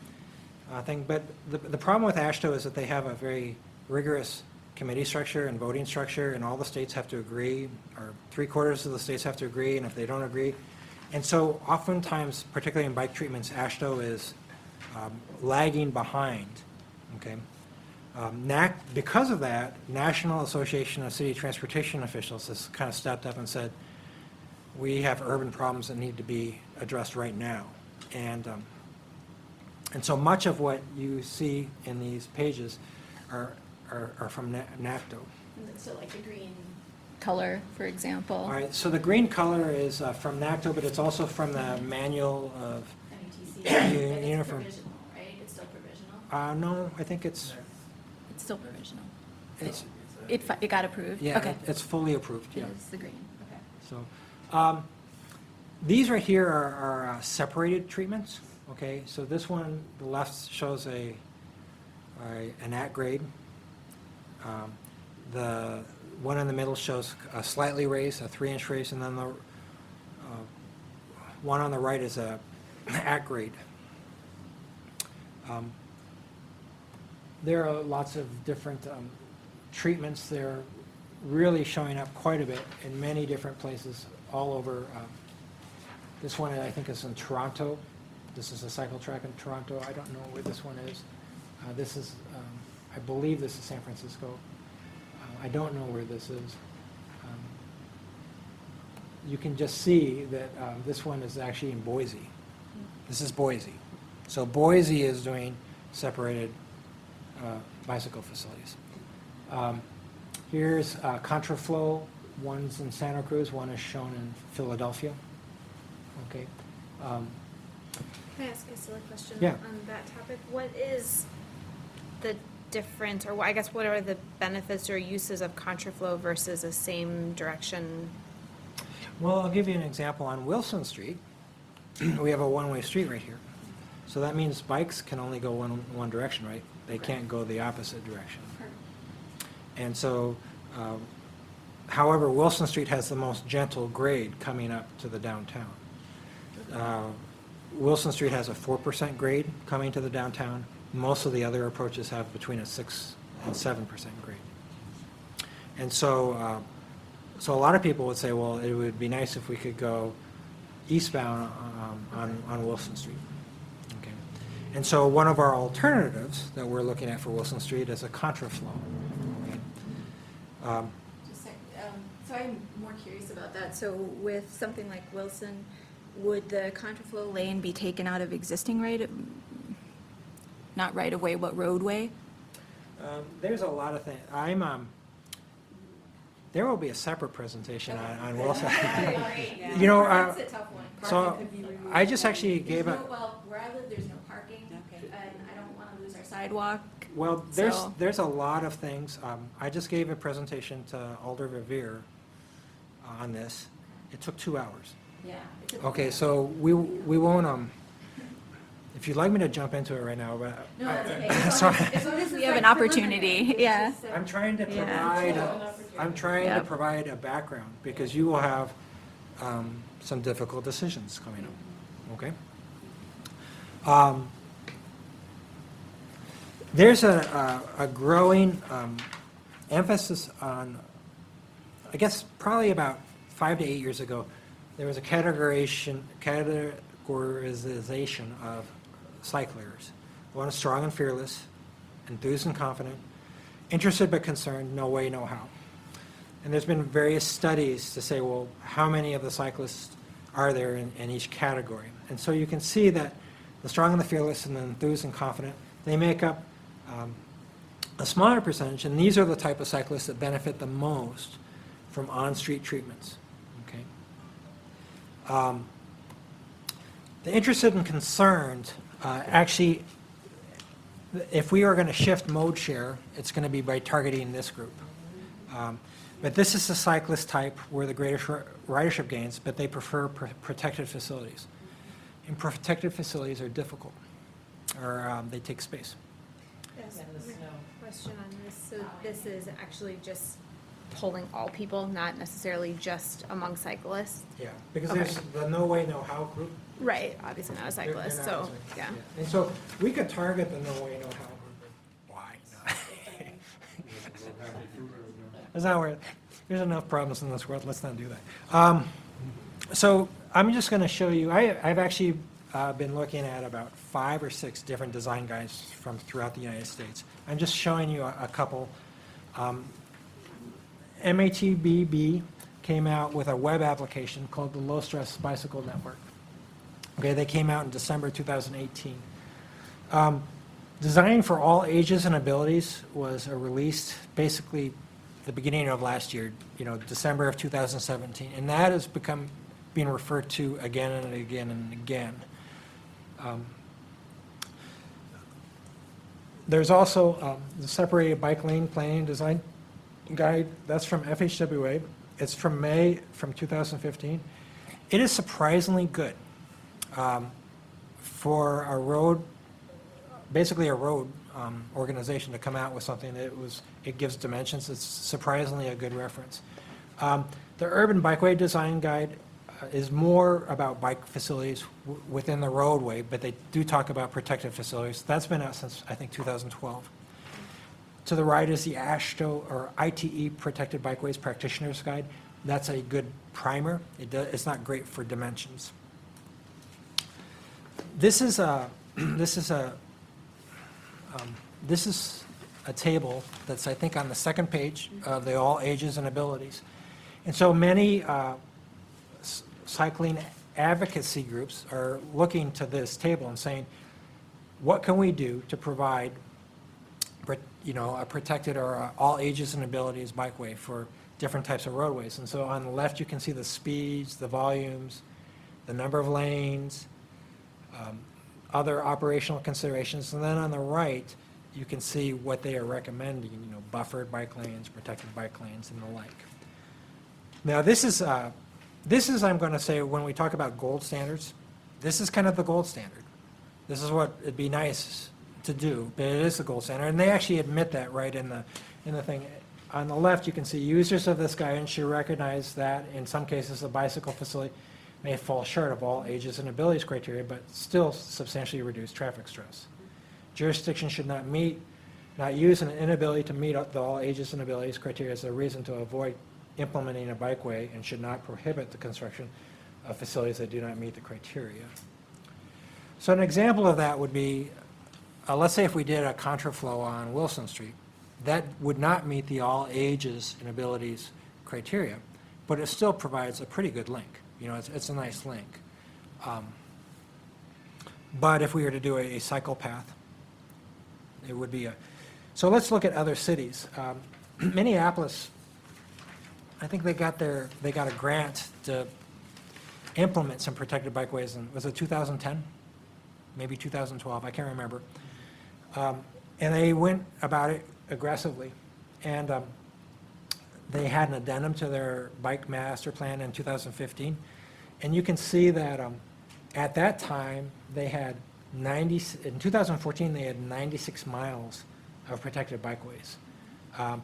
thing. But the problem with AASHTO is that they have a very rigorous committee structure and voting structure, and all the states have to agree, or 3/4 of the states have to agree, and if they don't agree. And so oftentimes, particularly in bike treatments, AASHTO is lagging behind, okay? Because of that, National Association of City Transportation Officials has kind of stepped up and said, we have urban problems that need to be addressed right now. And so much of what you see in these pages are from NACTO. So like the green color, for example? All right, so the green color is from NACTO, but it's also from the manual of uniform. Right? It's still provisional? No, I think it's, It's still provisional. it's, It got approved? yeah, Okay. it's fully approved, yeah. It is the green, okay. So, these right here are separated treatments, okay? So this one, the left shows an at grade. The one in the middle shows a slightly raised, a 3-inch raise, and then the one on the right is a at grade. There are lots of different treatments. They're really showing up quite a bit in many different places all over. This one, I think, is in Toronto. This is a cycle track in Toronto. I don't know where this one is. This is, I believe this is San Francisco. I don't know where this is. You can just see that this one is actually in Boise. This is Boise. So Boise is doing separated bicycle facilities. Here's contraflow. One's in Santa Cruz, one is shown in Philadelphia. Okay. Can I ask a silly question Yeah. on that topic? What is the difference, or I guess what are the benefits or uses of contraflow versus a same direction? Well, I'll give you an example. On Wilson Street, we have a one-way street right here. So that means bikes can only go one direction, right? They can't go the opposite direction. And so, however, Wilson Street has the most gentle grade coming up to the downtown. Wilson Street has a 4% grade coming to the downtown. Most of the other approaches have between a 6 and 7% grade. And so, so a lot of people would say, well, it would be nice if we could go eastbound on Wilson Street. Okay. And so one of our alternatives that we're looking at for Wilson Street is a contraflow. Okay. So I'm more curious about that. So with something like Wilson, would the contraflow lane be taken out of existing not right of way, but roadway? There's a lot of things. There will be a separate presentation on Wilson. You know, That's a tough one. so Parking could be removed. I just actually gave a, Well, where I live, there's no parking, and I don't want to lose our sidewalk. well, So- there's a lot of things. I just gave a presentation to Alder Revere on this. It took 2 hours. Yeah. Okay, so we won't, if you'd like me to jump into it right now, but. No, that's okay. Sorry. As long as we have an opportunity, yeah. I'm trying to Yeah. Yep. provide a background, because you will have some difficult decisions coming up, okay? There's a growing emphasis on, I guess, probably about 5 to 8 years ago, there was a categorization of cyclers. One is strong and fearless, enthused and confident, interested but concerned, no way, no how. And there's been various studies to say, well, how many of the cyclists are there in each category? And so you can see that the strong and the fearless and the enthused and confident, they make up a smaller percentage, and these are the type of cyclists that benefit the most from on-street treatments, okay? The interested and concerned, actually, if we are going to shift mode share, it's going to be by targeting this group. But this is the cyclist type where the greatest ridership gains, but they prefer protected facilities. And protected facilities are difficult, or they take space. Yes, question on this. So this is actually just polling all people, not necessarily just among cyclists? Yeah, because Okay. there's the no way, no how group. Right, obviously not a They're- they're cyclist, not so, a cyclist, yeah. And so we could target the no way, no how group. Why? That's not where, there's enough problems in this world, let's not do that. So I'm just going to show you, I've actually been looking at about 5 or 6 different design guides from throughout the United States. I'm just showing you a couple. MATBB came out with a web application called the Low Stress Bicycle Network. Okay, they came out in December 2018. Design for all ages and abilities was released basically the beginning of last year, December of 2017, and that has being referred to again and again and again. There's also the separated bike lane planning design guide. That's from FHWA. It's from May from 2015. It is surprisingly good for a road, basically a road organization to come out with something that it gives dimensions. It's surprisingly a good reference. The Urban Bikeway Design Guide is more about bike facilities within the roadway, but they do talk about protected facilities. That's been out since, I think, 2012. To the right is the AASHTO, or ITE Protected Bikeways Practitioner's Guide. That's a good primer. It's not great for dimensions. This is a table that's, I think, on the second page of the all ages and abilities. And so many cycling advocacy groups are looking to this table and saying, what can we do to provide, a protected or all ages and abilities bikeway for different types of roadways? And so on the left, you can see the speeds, the volumes, the number of lanes, other operational considerations. And then on the right, you can see what they are recommending, buffered bike lanes, protected bike lanes, and the like. Now, this is, I'm going to say, when we talk about gold standards, this is kind of the gold standard. This is what it'd be nice to do, but it is the gold standard. And they actually admit that right in the thing. On the left, you can see users of this guidance should recognize that in some cases, a bicycle facility may fall short of all ages and abilities criteria, but still substantially reduce traffic stress. Jurisdiction should not use an inability to meet the all ages and abilities criteria as a reason to avoid implementing a bikeway, and should not prohibit the construction of facilities that do not meet the criteria. So an example of that would be, let's say if we did a contraflow on Wilson Street, that would not meet the all ages and abilities criteria, but it still provides a pretty good link. It's a nice link. But if we were to do a cycle path, it would be so let's look at other cities. Minneapolis, I think they got a grant to implement some protected bikeways, and was it 2010? Maybe 2012, I can't remember. And they went about it aggressively. And they had an addendum to their bike master plan in 2015. And you can see that at that time, they had in 2014, they had 96 miles of protected bikeways.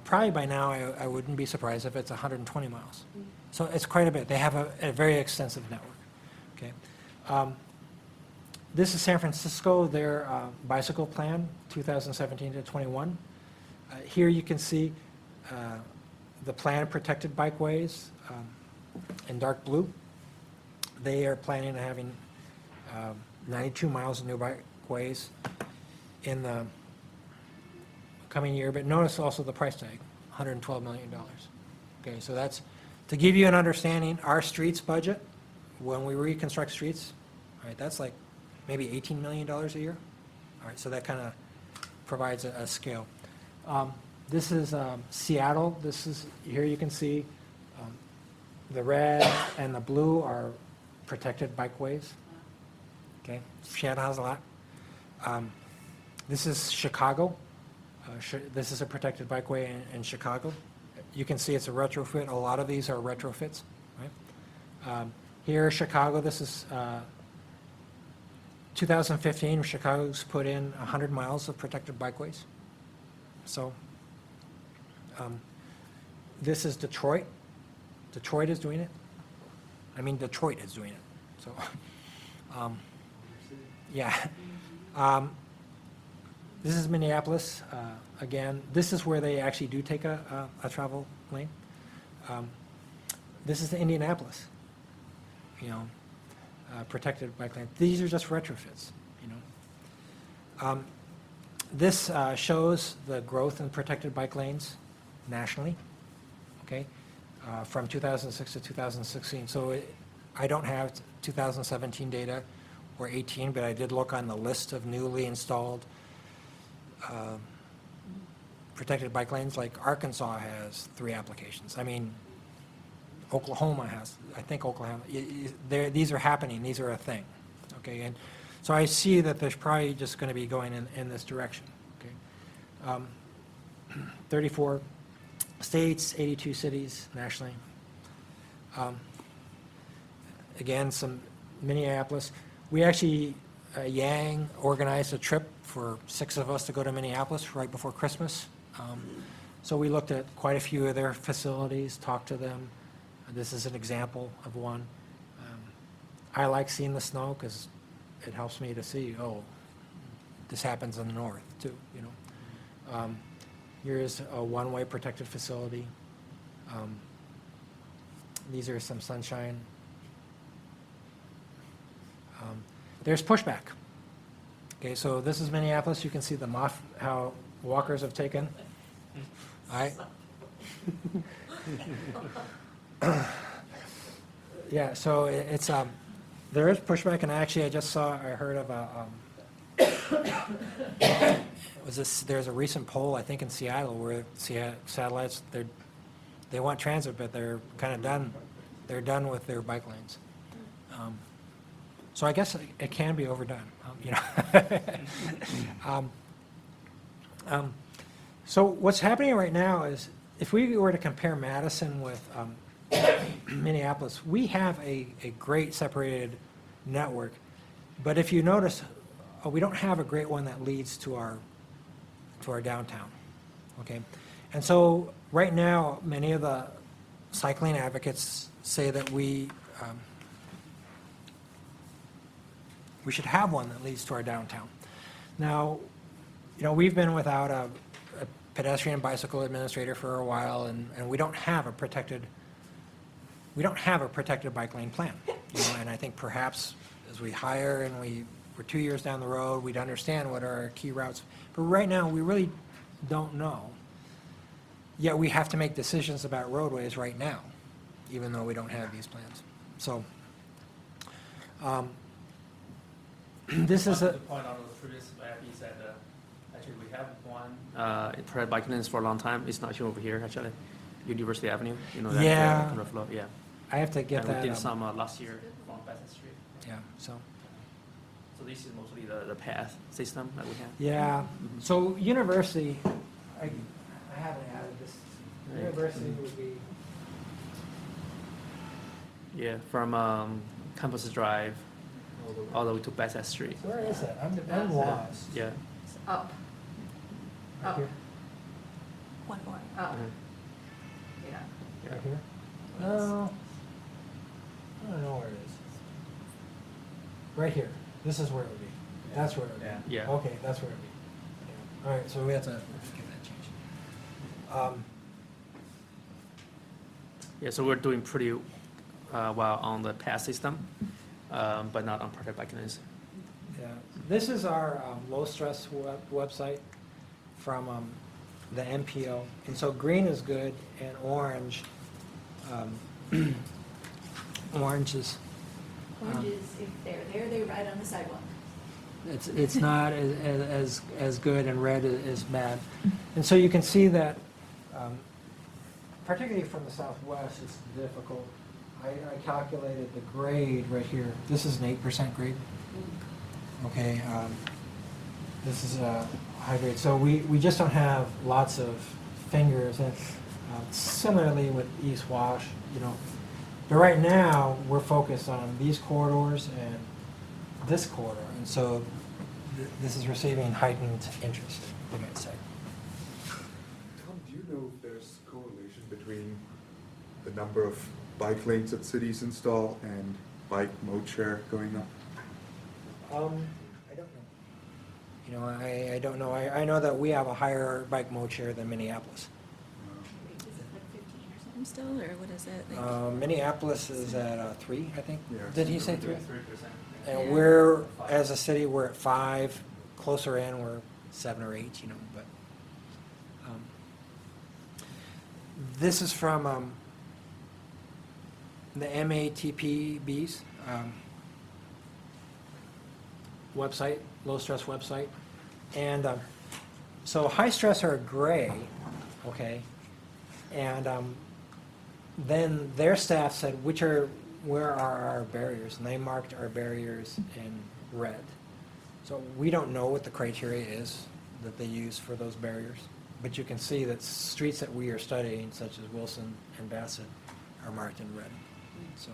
Probably by now, I wouldn't be surprised if it's 120 miles. So it's quite a bit. They have a very extensive network. Okay. This is San Francisco, their bicycle plan, 2017 to 21. Here you can see the planned protected bikeways in dark blue. They are planning on having 92 miles of new bikeways in the coming year, but notice also the price tag, $112 million. Okay, so that's, to give you an understanding, our streets budget, when we reconstruct streets, all right, that's like maybe $18 million a year. All right, so that kind of provides a scale. This is Seattle. Here you can see the red and the blue are protected bikeways. Okay, Seattle has a lot. This is Chicago. This is a protected bikeway in Chicago. You can see it's a retrofit. A lot of these are retrofits. Right? Here, Chicago, this is 2015. Chicago's put in 100 miles of protected bikeways. So this is Detroit. Detroit is doing it. Detroit is doing it. So, yeah. This is Minneapolis. Again, this is where they actually do take a travel lane. This is the Indianapolis, protected bike lane. These are just retrofits, This shows the growth in protected bike lanes nationally, okay, from 2006 to 2016. So I don't have 2017 data or 18, but I did look on the list of newly installed protected bike lanes, like Arkansas has 3 applications. I mean, Oklahoma has, I think Oklahoma, these are happening, these are a thing, okay? And so I see that there's probably just going to be going in this direction, okay? 34 states, 82 cities nationally. Again, some Minneapolis. We actually, Yang organized a trip for 6 of us to go to Minneapolis right before Christmas. So we looked at quite a few of their facilities, talked to them. This is an example of one. I like seeing the snow because it helps me to see, oh, this happens in the north too, you know. Here's a one-way protected facility. These are some sunshine. There's pushback. Okay, so this is Minneapolis. You can see how walkers have taken. All right. Yeah, so it's there is pushback, and actually I heard of there's a recent poll, I think in Seattle, where satellites, they want transit, but they're kind of done. They're done with their bike lanes. So I guess it can be overdone, you know. So what's happening right now is, if we were to compare Madison with Minneapolis, we have a great separated network, but if you notice, we don't have a great one that leads to our downtown, okay? And so right now, many of the cycling advocates say that we should have one that leads to our downtown. Now, you know, we've been without a pedestrian bicycle administrator for a while, and we don't have a protected bike lane plan. You know, and I think perhaps as we hire and we're 2 years down the road, we'd understand what are our key routes. But right now, we really don't know. Yet we have to make decisions about roadways right now, even though we don't have these plans. So, this is The point on the previous map is that actually we have one private bike lanes for a long time. It's not shown over here, actually. University Avenue, you know that? Yeah. Kind of flow, yeah. I have to get And that. we did some last year on Madison Street. Yeah, so. So this is mostly the path system that we have. Yeah, so university, I haven't added this. Right. University would be, Yeah, from Campus Drive all the way to Bassett Street. where is it? I'm lost. Yeah. Up. Right here? One more. Up. Mhm. Yeah. Right here? No. I don't know where it is. Right here. This is where it would be. That's where it would be. Yeah. Okay, that's where it would be. Yeah. All right, so we have to get that changed. Yeah, so we're doing pretty well on the path system, but not on private bike lanes. Yeah, this is our low-stress website from the MPO. And so green is good, and orange, orange is, Oranges, if they're right on the sidewalk. it's not as good, and red is bad. And so you can see that, particularly from the southwest, it's difficult. I calculated the grade right here. This is an 8% grade. Okay, this is a high grade. So we just don't have lots of fingers. And similarly with East Wash, you know. But right now, we're focused on these corridors and this corridor. And so this is receiving heightened interest, you might say. Tom, do you know if there's correlation between the number of bike lanes that cities install and bike mode share going up? I don't know. You know, I don't know. I know that we have a higher bike mode share than Minneapolis. Is it like 15 or something still, or what is it? Like, Minneapolis is at 3, I think. Yeah. Did he say 3? 3%. And Yeah. we're, as a city, we're at 5. Closer in, we're 7 or 8, you know, but. This is from the MATPB's website, low-stress website. And So high stress are gray, okay? And then their staff said, where are our barriers? And they marked our barriers in red. So we don't know what the criteria is that they use for those barriers, but you can see that streets that we are studying, such as Wilson and Bassett, are marked in red. So,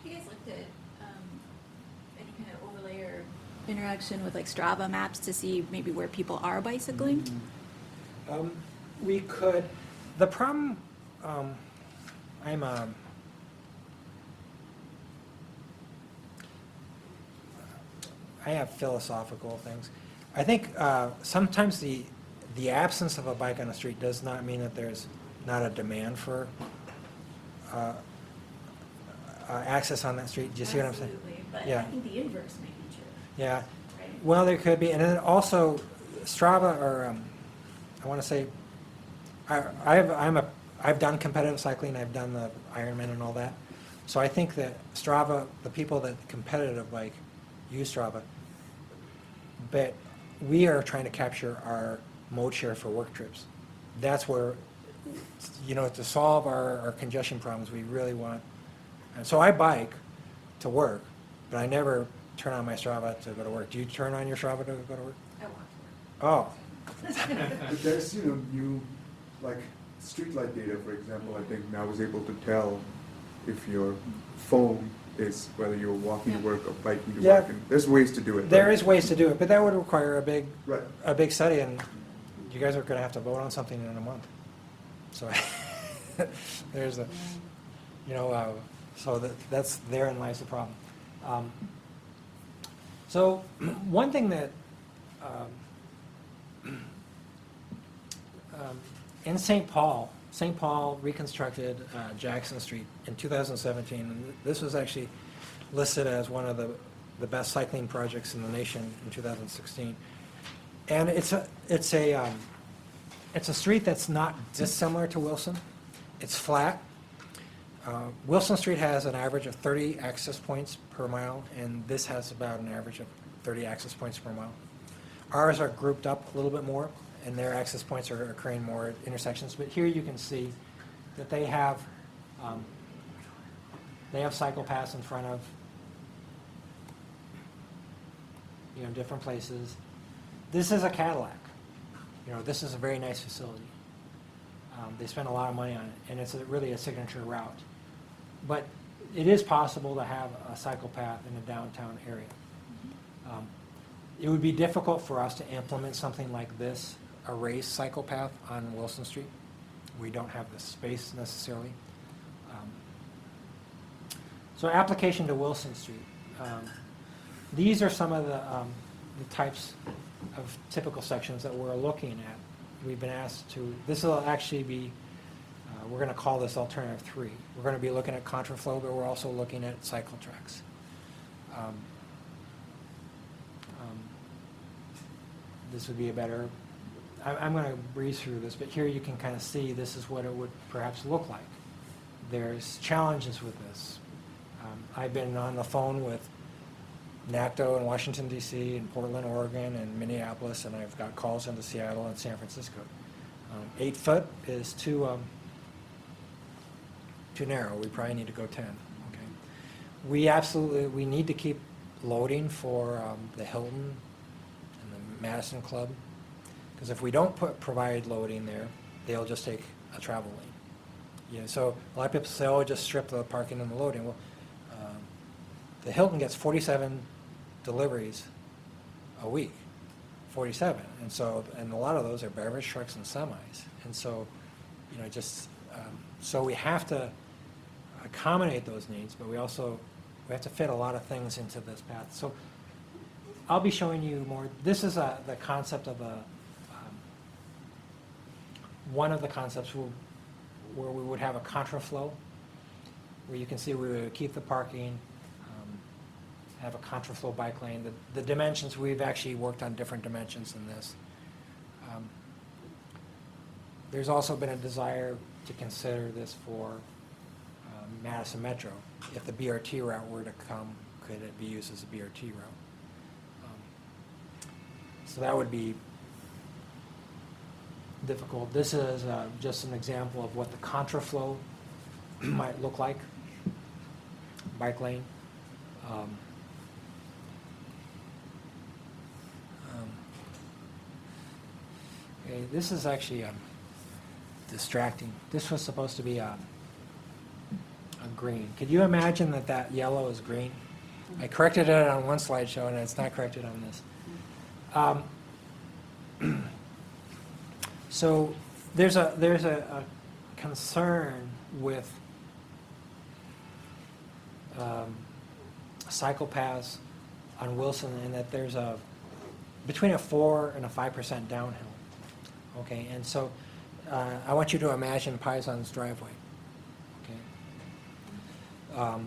You guys looked at any kind of overlay or interaction with like Strava maps to see maybe where people are bicycling? we could, the problem, I have philosophical things. I think sometimes the absence of a bike on the street does not mean that there's not a demand for access on that street. Do you see what I'm saying? Absolutely, but Yeah. I think the inverse may be true. Yeah. Right. Well, there could be, and then also Strava, or I want to say, I've done competitive cycling, I've done the Ironman and all that. So I think that Strava, the people that competitive bike use Strava, but we are trying to capture our mode share for work trips. That's where, to solve our congestion problems, we really want. And so I bike to work, but I never turn on my Strava to go to work. Do you turn on your Strava to go to work? I walk to work. Oh. But there's, new, like, streetlight data, for example, I think now is able to tell if your phone is, whether you're walking to work or biking to Yeah. work. And there's ways to do it. There right? is ways to do it, but that would require Right. a big study, and you guys are gonna have to vote on something in a month. So, there's a, so that's, therein lies the problem. So, one thing that, in St. Paul reconstructed Jackson Street in 2017, and this was actually listed as one of the best cycling projects in the nation in 2016. And it's a street that's not dissimilar to Wilson. It's flat. Wilson Street has an average of 30 access points per mile, and this has about an average of 30 access points per mile. Ours are grouped up a little bit more, and their access points are occurring more at intersections. But here you can see that they have cycle paths in front of different places. This is a Cadillac. This is a very nice facility. They spent a lot of money on it, and it's really a signature route. But it is possible to have a cycle path in a downtown area. It would be difficult for us to implement something like this, a raised cycle path on Wilson Street. We don't have the space necessarily. So application to Wilson Street. These are some of the types of typical sections that we're looking at. We've been asked to, this will actually be, we're going to call this alternative 3. We're going to be looking at contraflow, but we're also looking at cycle tracks. This would be a better, I'm going to breeze through this, but here you can kind of see this is what it would perhaps look like. There's challenges with this. I've been on the phone with NACTO in Washington, D.C., and Portland, Oregon, and Minneapolis, and I've got calls into Seattle and San Francisco. 8 foot is too narrow. We probably need to go 10. Okay. We need to keep loading for the Hilton and the Madison Club, because if we don't provide loading there, they'll just take a travel lane. So a lot of people say, oh, just strip the parking and the loading. Well, the Hilton gets 47 deliveries a week, 47, and a lot of those are beverage trucks and semis, and so, so we have to accommodate those needs, but we have to fit a lot of things into this path. So I'll be showing you more. This is the concept of one of the concepts where we would have a contraflow, where you can see we would keep the parking, have a contraflow bike lane. The dimensions, we've actually worked on different dimensions than this. There's also been a desire to consider this for Madison Metro. If the BRT route were to come, could it be used as a BRT route? So that would be difficult. This is just an example of what the contraflow might look like, bike lane. Okay, this is actually distracting. This was supposed to be a green. Could you imagine that that yellow is green? I corrected it on one slideshow, and it's not corrected on this. So there's a concern with cycle paths on Wilson, in that there's between a 4 and a 5% downhill. Okay, and so I want you to imagine Pison's driveway. Okay.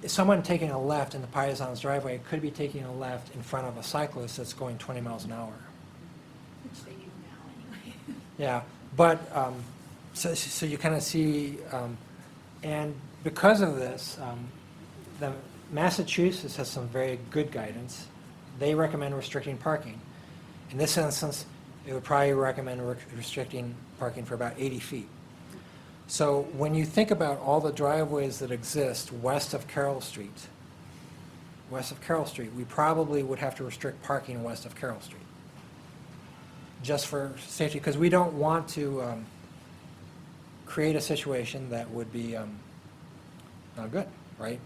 Someone taking a left in the Pison's driveway could be taking a left in front of a cyclist that's going 20 miles an hour. Which they do now anyway. Yeah, but, so you kind of see, and because of this, the Massachusetts has some very good guidance. They recommend restricting parking. In this instance, it would probably recommend restricting parking for about 80 feet. So when you think about all the driveways that exist west of Carroll Street, we probably would have to restrict parking west of Carroll Street, just for safety, because we don't want to create a situation that would be not good, right?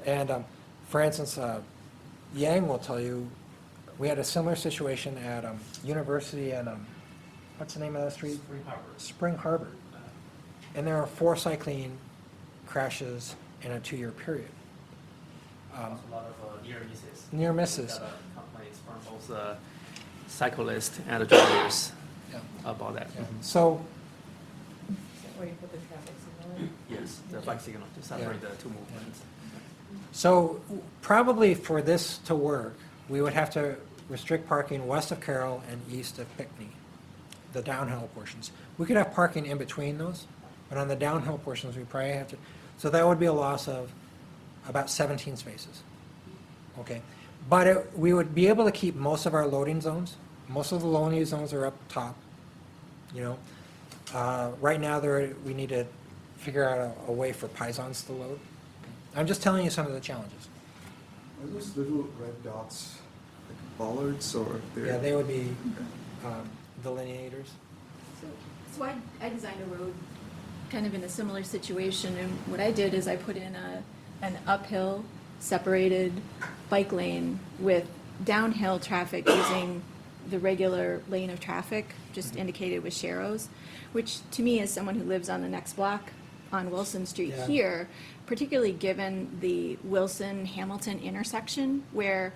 And for instance, Yang will tell you, we had a similar situation at University and what's the name of that street? Spring Harbor. And there are 4 cycling crashes in a 2-year period. A lot of near misses. Near misses. Complaints from both cyclists and drivers about that. So, Where you put the traffic signal in? Yes, the flag signal to separate the two movements. so probably for this to work, we would have to restrict parking west of Carroll and east of Pinckney, the downhill portions. We could have parking in between those, but on the downhill portions, we probably have to, so that would be a loss of about 17 spaces. Okay, but we would be able to keep most of our loading zones. Most of the loading zones are up top, you know. Right now, we need to figure out a way for Pisons to load. I'm just telling you some of the challenges. Are those little red dots like bollards, or they're? Yeah, they would be delineators. So I designed a road kind of in a similar situation, and what I did is I put in an uphill separated bike lane with downhill traffic using the regular lane of traffic, just indicated with sharrows, which to me, as someone who lives on the next block on Wilson Street Yeah. here, particularly given the Wilson-Hamilton intersection, where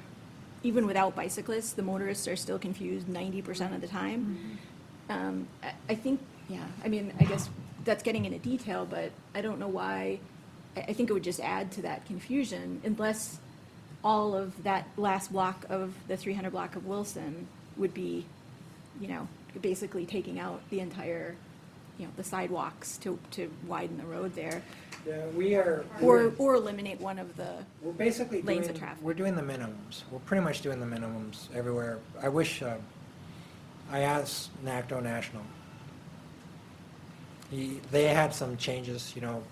even without bicyclists, the motorists are still confused 90% of the time. I think, yeah, I mean, I guess that's getting into detail, but I don't know why. I think it would just add to that confusion unless all of that last block of the 300 block of Wilson would be, you know, basically taking out the entire, you know, the sidewalks to widen the road there. Yeah, we are. Or eliminate one of the We're basically lanes doing, of traffic. we're doing the minimums. We're pretty much doing the minimums everywhere. I wish, I asked NACDO National. They had some changes, you know,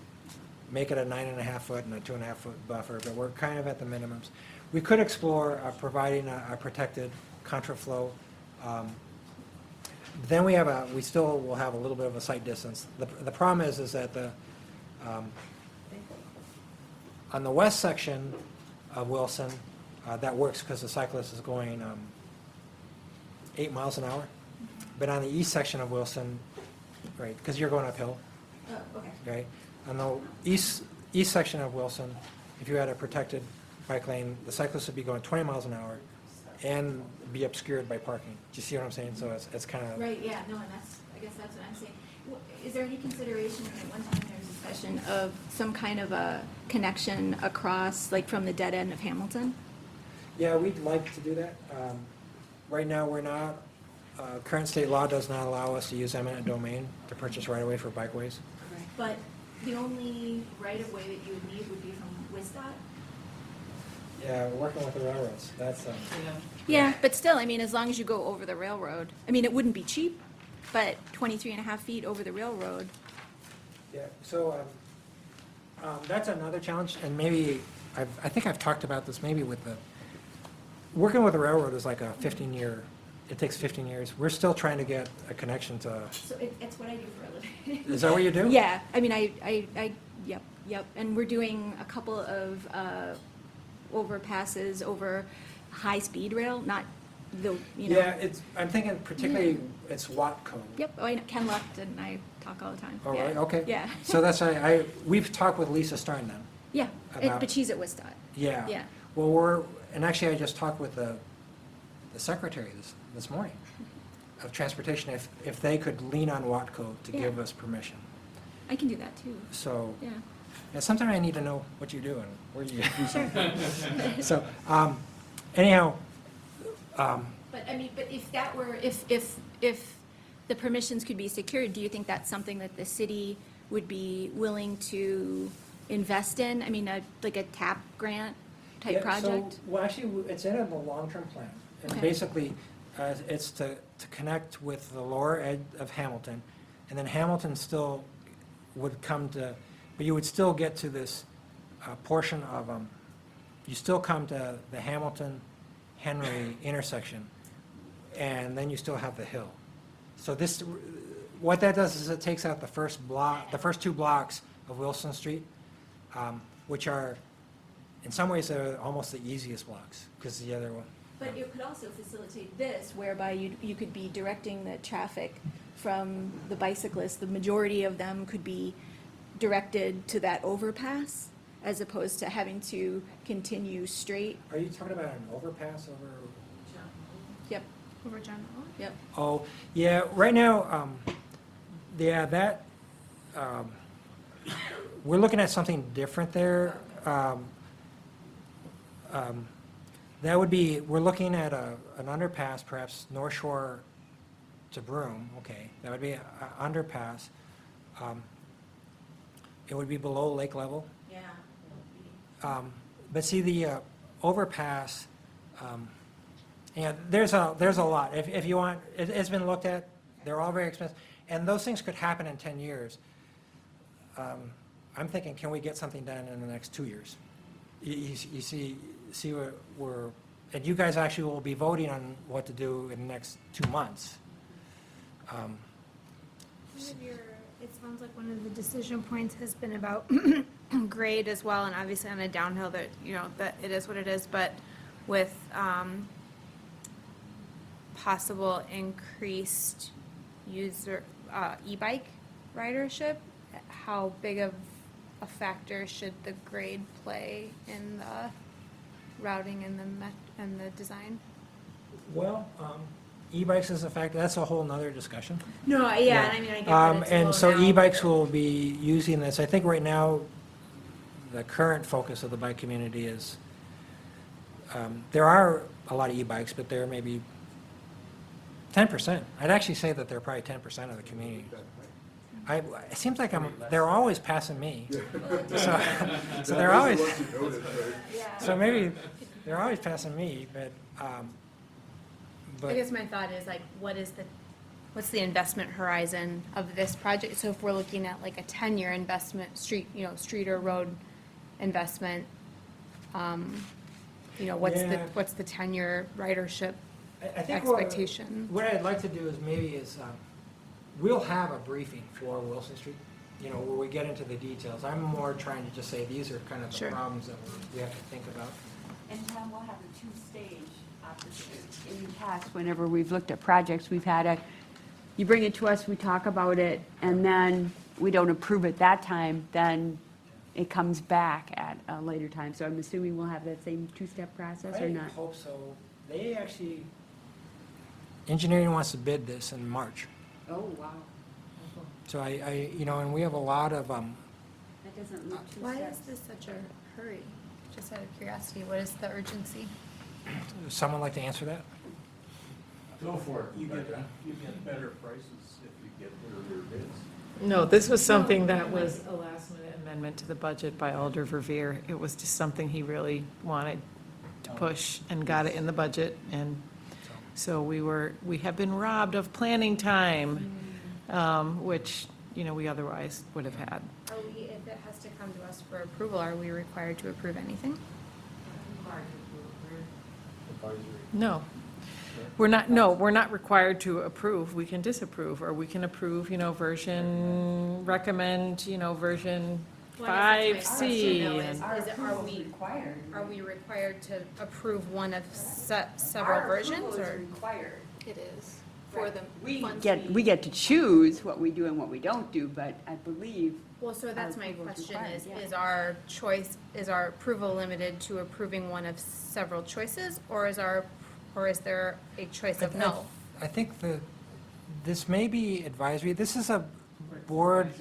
make it a 9.5 foot and a 2.5 foot buffer, but we're kind of at the minimums. We could explore providing a protected contraflow. Then we still will have a little bit of a sight distance. The problem is that on the west section of Wilson, that works because the cyclist is going 8 miles an hour. But on the east section of Wilson, right, because you're going uphill, Okay. right? On the east section of Wilson, if you had a protected bike lane, the cyclist would be going 20 miles an hour and be obscured by parking. Do you see what I'm saying? So it's kind of. Right, yeah, no, and I guess that's what I'm saying. Is there any consideration, at one time there was discussion of some kind of a connection across, like from the dead end of Hamilton? Yeah, we'd like to do that. Right now, we're not, current state law does not allow us to use eminent domain to purchase right-of-way for bikeways. But the only right-of-way that you would need would be from WISDOT? Yeah, working with the railroads, that's, Yeah, but still, I mean, as long as you go over the railroad, I mean, it wouldn't be cheap, but 23 and a half feet over the railroad. yeah, so, that's another challenge, and maybe, I think I've talked about this maybe with the, working with the railroad is like a 15-year, it takes 15 years. We're still trying to get a connection to, So it's what I do for a living. is that what you do? Yeah, I mean, yep, and we're doing a couple of overpasses over high-speed rail, not the, you know. Yeah, it's, I'm thinking particularly, it's Watco. Yep, oh, I know, Ken left and I talk all the time. Oh, Yeah. right, okay. Yeah. So that's, we've talked with Lisa Stern then. Yeah, About- but she's at Woodstock. Yeah. Yeah. Well, and actually I just talked with the secretary this morning of transportation, if they could lean on Watco to Yeah. give us permission. I can do that too. So, Yeah. yeah, sometimes I need to know what you do and where you. Sure. So, anyhow, But I mean, but if that were, if the permissions could be secured, do you think that's something that the city would be willing to invest in? I mean, like a TAP grant type yeah, project? So, well, actually, it's in the long-term plan. And Okay. basically, it's to connect with the lower edge of Hamilton, and then Hamilton still would come to, but you would still get to this portion of, you still come to the Hamilton-Henry intersection, and then you still have the hill. So this, what that does is it takes out the first two blocks of Wilson Street, which are, in some ways, they're almost the easiest blocks, because the other one. But it could also facilitate this, whereby you could be directing the traffic from the bicyclists. The majority of them could be directed to that overpass, as opposed to having to continue straight. Are you talking about an overpass over? Yep, Over John Hall? yep. Oh, yeah, right now, yeah, that, we're looking at something different there. That would be, we're looking at an underpass, perhaps North Shore to Broome, okay, that would be an underpass. It would be below lake level. Yeah. But see, the overpass, yeah, there's a lot. If you want, it's been looked at, they're all very expensive, and those things could happen in 10 years. I'm thinking, can we get something done in the next 2 years? You see what we're, and you guys actually will be voting on what to do in the next 2 months. It sounds like one of the decision points has been about grade as well, and obviously on a downhill that, that it is what it is, but with possible increased user, e-bike ridership, how big of a factor should the grade play in the routing and the design? Well, e-bikes is a factor, that's a whole nother discussion. No, yeah, and I mean, I get that it's And low so now, e-bikes but- will be using this. I think right now, the current focus of the bike community is, there are a lot of e-bikes, but they're maybe 10%. I'd actually say that they're probably 10% of the community. It seems like they're always passing me. So they're always, so maybe they're always passing me, but, I guess my thought is like, what's the investment horizon of this project? So if we're looking at like a 10-year investment, street or road investment, what's Yeah. what's the 10-year ridership I think expectation? what I'd like to do is we'll have a briefing for Wilson Street, where we get into the details. I'm more trying to just say, these are kind of the Sure. problems that we have to think about. And Tom, we'll have a two-stage opportunity. In the past, whenever we've looked at projects, we've had you bring it to us, we talk about it, and then we don't approve it that time, then it comes back at a later time. So I'm assuming we'll have that same two-step process or I not? hope so. They actually, engineering wants to bid this in March. Oh, wow. So and we have a lot of, That doesn't look two Why steps. is this such a hurry? Just out of curiosity, what is the urgency? does someone like to answer that? Go for it. You get better prices if you get earlier bids. No, this was something that was a last-minute amendment to the budget by Alder Verveer. It was just something he really wanted to push and got it in the budget, and so we have been robbed of planning time, which, we otherwise would have had. Are we, if it has to come to us for approval, are we required to approve anything? No. We're not required to approve. We can disapprove, or we can approve, recommend, version 5C. Are we required to approve one of several versions, or? required. It is for the We funds we get to choose what we do and what we don't do, but I believe. Well, so that's Our my approval is question, required, is yeah. our choice, is our approval limited to approving one of several choices, or is there a choice of no? I think this may be advisory, this is a board,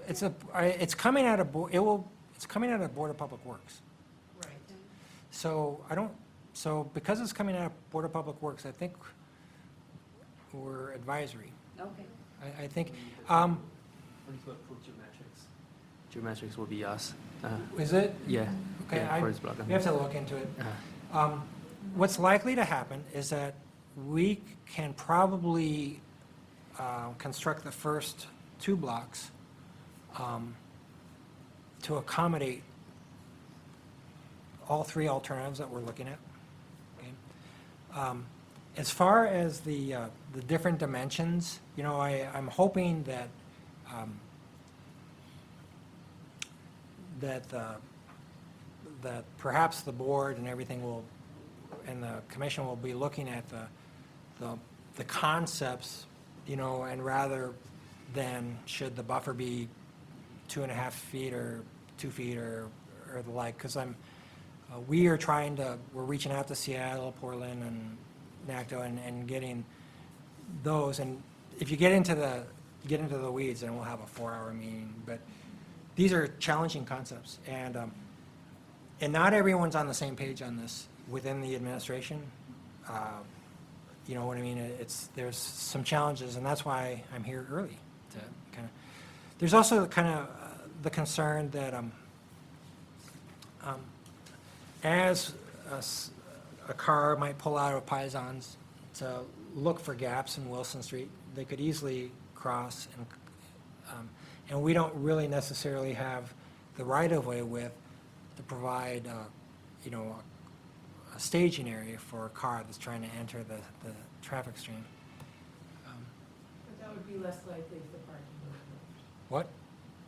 it's coming out of, it's coming out of Board of Public Works. Right. So because it's coming out of Board of Public Works, I think we're advisory. Okay. I think, Geometrics will be us. is it? Yeah. Okay, yeah, first block. we have to look into it. What's likely to happen is that we can probably construct the first 2 blocks to accommodate all 3 alternatives that we're looking at. Okay? As far as the different dimensions, I'm hoping that that perhaps the board and everything and the commission will be looking at the concepts, and rather than should the buffer be 2.5 feet or 2 feet or the like, because we're reaching out to Seattle, Portland, and NACTO and getting those, and if you get into the weeds, then we'll have a 4-hour meeting, but these are challenging concepts, and not everyone's on the same page on this within the administration. You know what I mean? There's some challenges, and that's why I'm here early to kind of. There's also kind of the concern that as a car might pull out of Pisons to look for gaps in Wilson Street, they could easily cross, and we don't really necessarily have the right-of-way width to provide, a staging area for a car that's trying to enter the traffic stream. But that would be less likely if the parking were removed. What?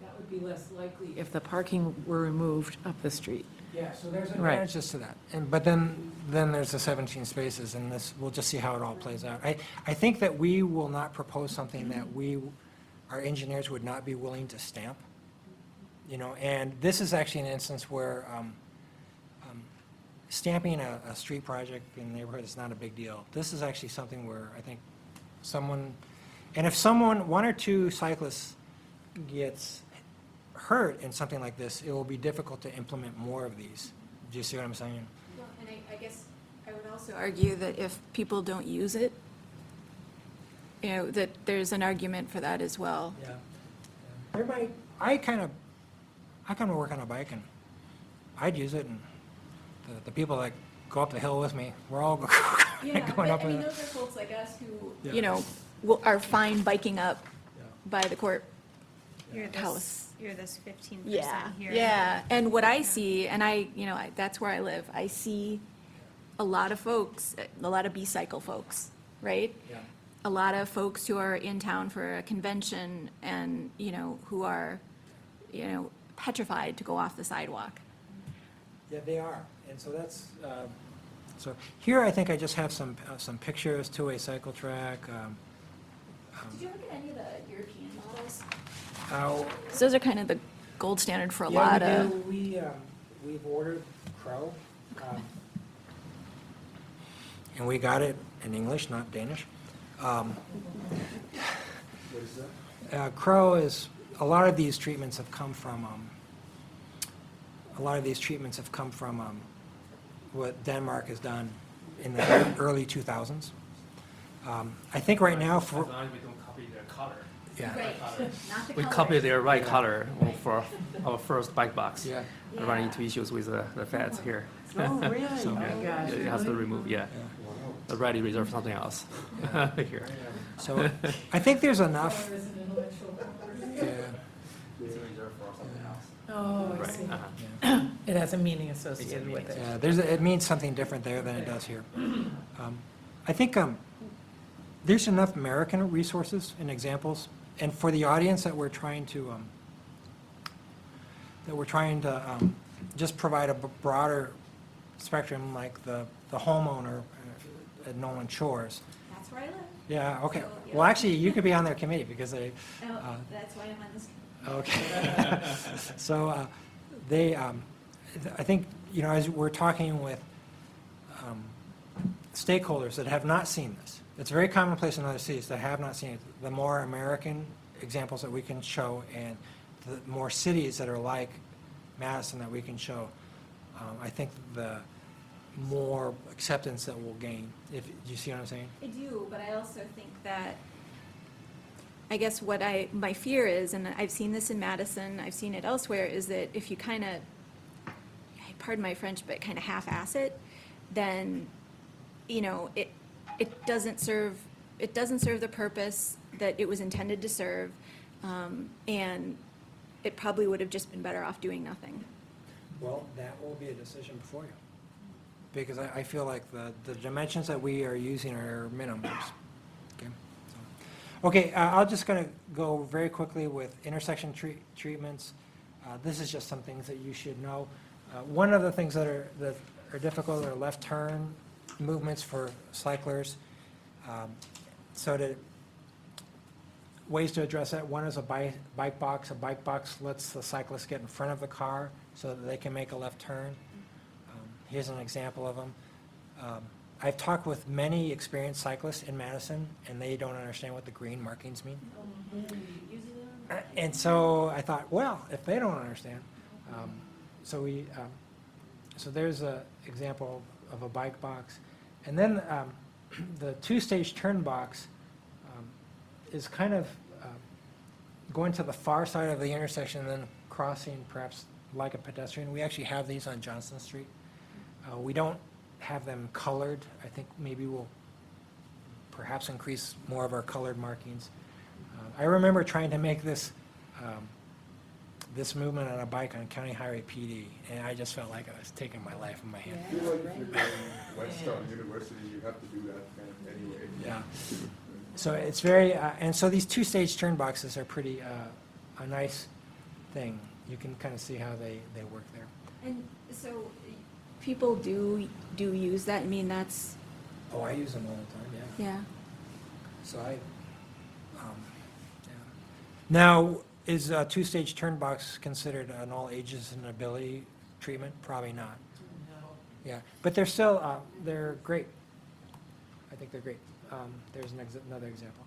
That would be less likely if the parking were removed up the street. Yeah, so there's Right. advantages to that. But then there's the 17 spaces, and we'll just see how it all plays out. I think that we will not propose something that our engineers would not be willing to stamp, and this is actually an instance where stamping a street project in the neighborhood is not a big deal. This is actually something where I think if 1 or 2 cyclists gets hurt in something like this, it will be difficult to implement more of these. Do you see what I'm saying? Well, and I guess I would also argue that if people don't use it, that there's an argument for that as well. Yeah. I kind of work on a bike, and I'd use it, and the people that go up the hill with me, we're all going up. those are folks like us who, Yeah. are fine biking up by the court You're house. You're this 15% Yeah, here. yeah. And what I see, and that's where I live, I see a lot of folks, a lot of B-cycle folks, right? Yeah. A lot of folks who are in town for a convention and, who are, petrified to go off the sidewalk. Yeah, they are, and so that's, so here I think I just have some pictures, 2-way cycle track. Did you look at any of the European models? How. So those are kind of the gold standard for a lot of. We've ordered Crow, and we got it in English, not Danish. What is that? Crow is, a lot of these treatments have come from what Denmark has done in the early 2000s. I think right now As long as we don't copy their color. Yeah. Right. Not the We color. copy their right color for our first bike box. Yeah. I ran into issues with the feds here. Oh, really? So, Oh, my gosh, It has to really? remove, yeah. Already reserved something else here. So I think there's enough, yeah. Oh, I Right, see. uh-huh. It has a meaning associated with it. Yeah, it means something different there than it does here. I think there's enough American resources and examples, and for the audience that we're trying to just provide a broader spectrum, like the homeowner at Nolan Shores. That's where I live. Yeah, okay. So, yeah. Well, actually, you could be on their committee because they, Oh, that's why I'm on this. okay. So I think, as we're talking with stakeholders that have not seen this, it's very commonplace in other cities that have not seen it. The more American examples that we can show and the more cities that are like Madison that we can show, I think the more acceptance that we'll gain. Do you see what I'm saying? I do, but I also think that, I guess my fear is, and I've seen this in Madison, I've seen it elsewhere, is that if you kind of, pardon my French, but kind of half-ass it, then, it doesn't serve the purpose that it was intended to serve, and it probably would have just been better off doing nothing. Well, that will be a decision before you. Because I feel like the dimensions that we are using are minimums. Okay, okay, I'm just going to go very quickly with intersection treatments. This is just some things that you should know. One of the things that are difficult are left turn movements for cyclers. Ways to address that, one is a bike box. A bike box lets the cyclist get in front of the car so that they can make a left turn. Here's an example of them. I've talked with many experienced cyclists in Madison, and they don't understand what the green markings mean. And so I thought, well, if they don't understand, so there's an example of a bike box. And then the two-stage turn box is kind of going to the far side of the intersection and then crossing perhaps like a pedestrian. We actually have these on Johnson Street. We don't have them colored. I think maybe we'll perhaps increase more of our colored markings. I remember trying to make this movement on a bike on County Highway PD, and I just felt like I was taking my life in my hand. I feel like if you're going Westtown University, you have to do that anyway. Yeah. So it's very, and so these two-stage turn boxes are pretty, a nice thing. You can kind of see how they work there. And so people do use that? I mean, that's, Oh, I use them all the time, yeah. yeah. So yeah. Now, is a two-stage turn box considered an all ages and ability treatment? Probably not. Yeah, but they're still, they're great. I think they're great. There's another example.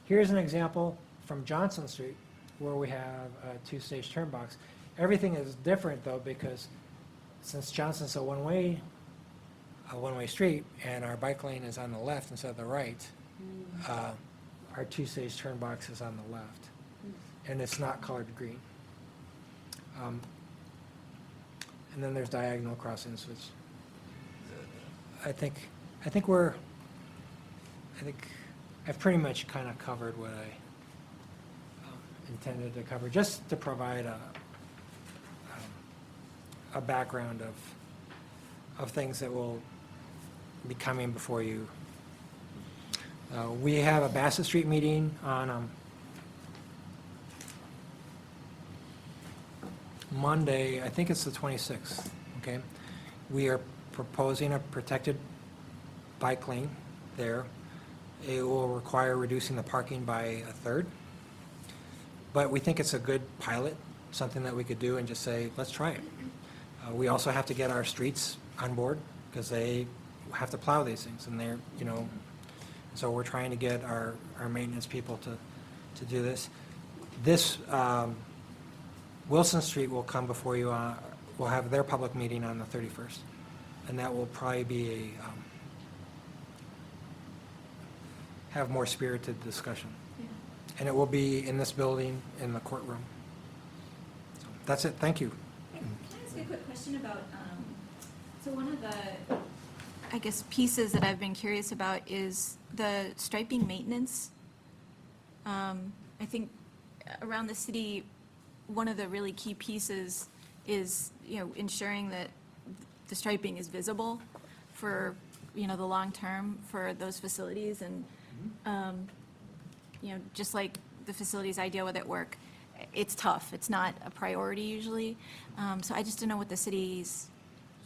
Here's an example from Johnson Street where we have a two-stage turn box. Everything is different though, because since Johnson's a one-way street and our bike lane is on the left instead of the right, our two-stage turn box is on the left, and it's not colored green. And then there's diagonal crossings, which I think I've pretty much kind of covered what I intended to cover, just to provide a background of things that will be coming before you. We have a Bassett Street meeting on Monday, I think it's the 26th, okay? We are proposing a protected bike lane there. It will require reducing the parking by a third. But we think it's a good pilot, something that we could do and just say, let's try it. We also have to get our streets on board because they have to plow these things, and they're, so we're trying to get our maintenance people to do this. This, Wilson Street will come before you, we'll have their public meeting on the 31st, and that will probably be have more spirited discussion. And it will be in this building, in the courtroom. That's it, thank you. Can I ask a quick question about, so one of the, I guess, pieces that I've been curious about is the striping maintenance. I think around the city, one of the really key pieces is, ensuring that the striping is visible for, the long term for those facilities. And, just like the facilities I deal with at work, it's tough. It's not a priority usually. So I just don't know what the city's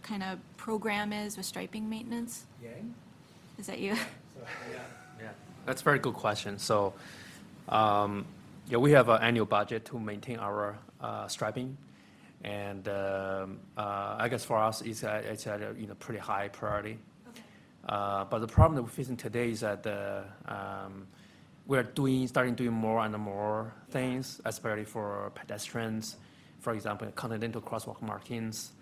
kind of program is with striping maintenance. Is that you? Yeah, that's a very good question. So, yeah, we have an annual budget to maintain our striping, and I guess for us, it's at a pretty high priority. But the problem that we're facing today is that we're starting doing more and more things, especially for pedestrians. For example, continental crosswalk markings,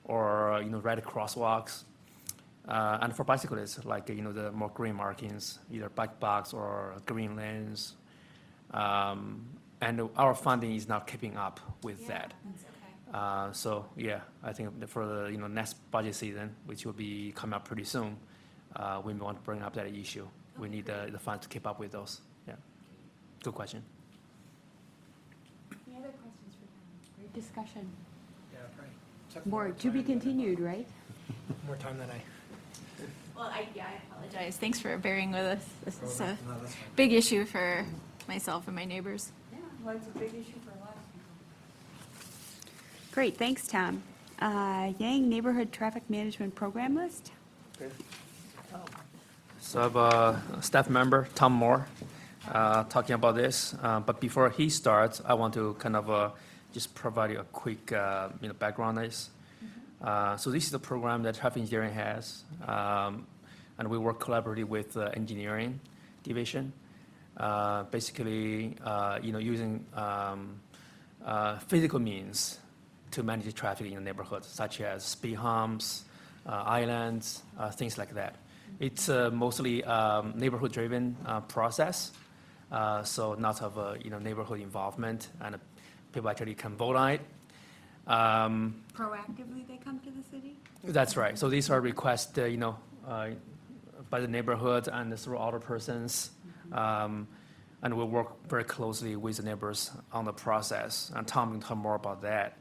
or red crosswalks. And for bicyclists, like the more green markings, either bike box or green lanes. And our funding is not keeping up with that. That's okay. So yeah, I think for the next budget season, which will be coming up pretty soon, we want to bring up that issue. We need the funds to keep up with those. Yeah, good question. Any other questions for Tom? Great discussion. Yeah, right. More to be continued, right? More time than I. Well, I apologize. Thanks for bearing with us. This is a No, that's fine. big issue for myself and my neighbors. Yeah, well, it's a big issue for a lot of people. Great, thanks, Tom. Yang Neighborhood Traffic Management Program List? So I have a staff member, Tom Moore, talking about this. But before he starts, I want to kind of just provide you a quick background on this. So this is the program that traffic engineering has, and we work collaboratively with the engineering division. Basically, using physical means to manage traffic in the neighborhood, such as speed humps, islands, things like that. It's mostly neighborhood-driven process, so not of neighborhood involvement, and people actually can vote on it. Proactively, they come to the city? That's right. So these are requests, by the neighborhood and through other persons. And we work very closely with the neighbors on the process. And Tom can talk more about that.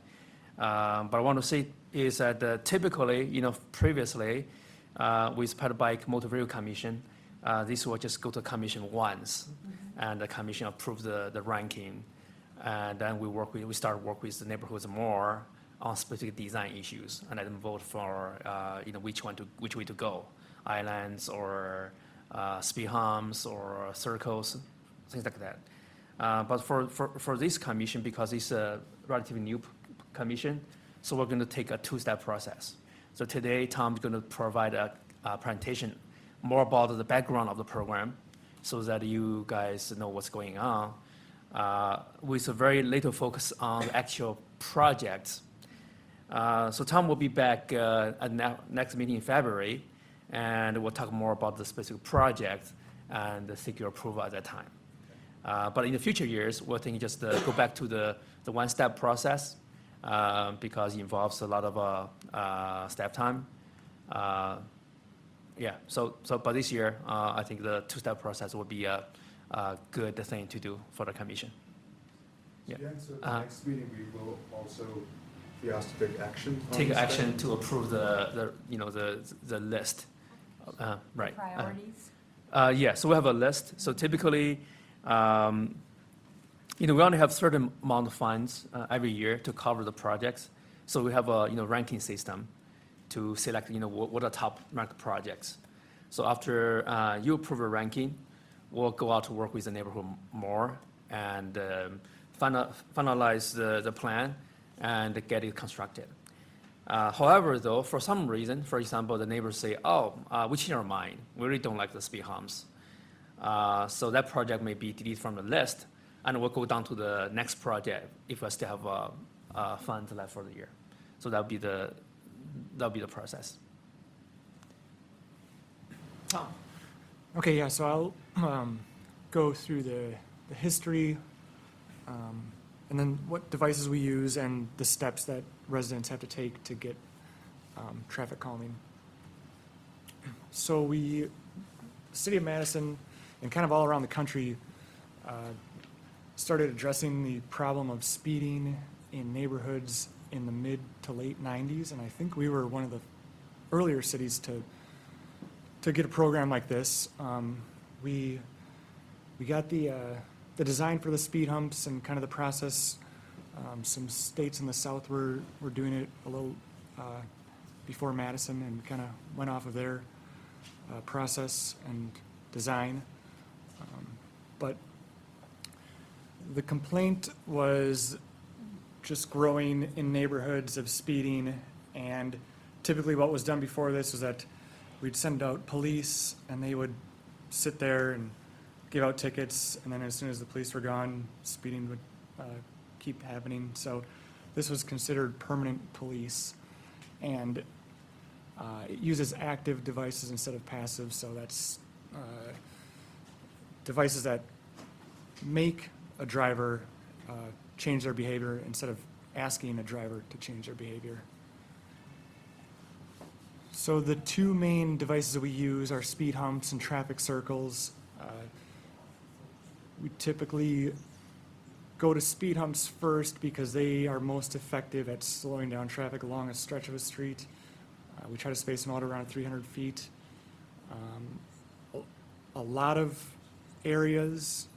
But I want to say is that typically, previously, with Pedal Bike Motor Vehicle Commission, this will just go to commission once, and the commission approve the ranking. And then we start work with the neighborhoods more on specific design issues, and let them vote for which way to go, islands or speed humps or circles, things like that. But for this commission, because it's a relatively new commission, so we're going to take a two-step process. So today, Tom's going to provide a presentation more about the background of the program, so that you guys know what's going on, with a very little focus on the actual projects. So Tom will be back at next meeting in February, and we'll talk more about the specific project and seek your approval at that time. But in the future years, we're thinking just go back to the one-step process, because it involves a lot of staff time. Yeah, so but this year, I think the two-step process will be a good thing to do for the commission. Yeah. So the next meeting, we will also be asked to take action? Take action to approve the list. Right. Priorities? Yeah, so we have a list. So typically, we only have certain amount of funds every year to cover the projects. So we have a ranking system to select what are top ranked projects. So after you approve a ranking, we'll go out to work with the neighborhood more and finalize the plan and get it constructed. However, though, for some reason, for example, the neighbors say, "Oh, we changed our mind. We really don't like the speed humps." So that project may be deleted from the list, and we'll go down to the next project if we still have funds left for the year. So that'll be the process. Tom. Okay, yeah, so I'll go through the history, and then what devices we use and the steps that residents have to take to get traffic calming. So we, City of Madison, and kind of all around the country, started addressing the problem of speeding in neighborhoods in the mid to late 90s, and I think we were one of the earlier cities to get a program like this. We got the design for the speed humps and kind of the process. Some states in the south were doing it a little before Madison and kind of went off of their process and design. But the complaint was just growing in neighborhoods of speeding, and typically what was done before this was that we'd send out police and they would sit there and give out tickets, and then as soon as the police were gone, speeding would keep happening. So this was considered permanent police, and it uses active devices instead of passive, so that's devices that make a driver change their behavior instead of asking a driver to change their behavior. So the two main devices that we use are speed humps and traffic circles. We typically go to speed humps first because they are most effective at slowing down traffic along a stretch of a street. We try to space them out around 300 feet. A lot of areas,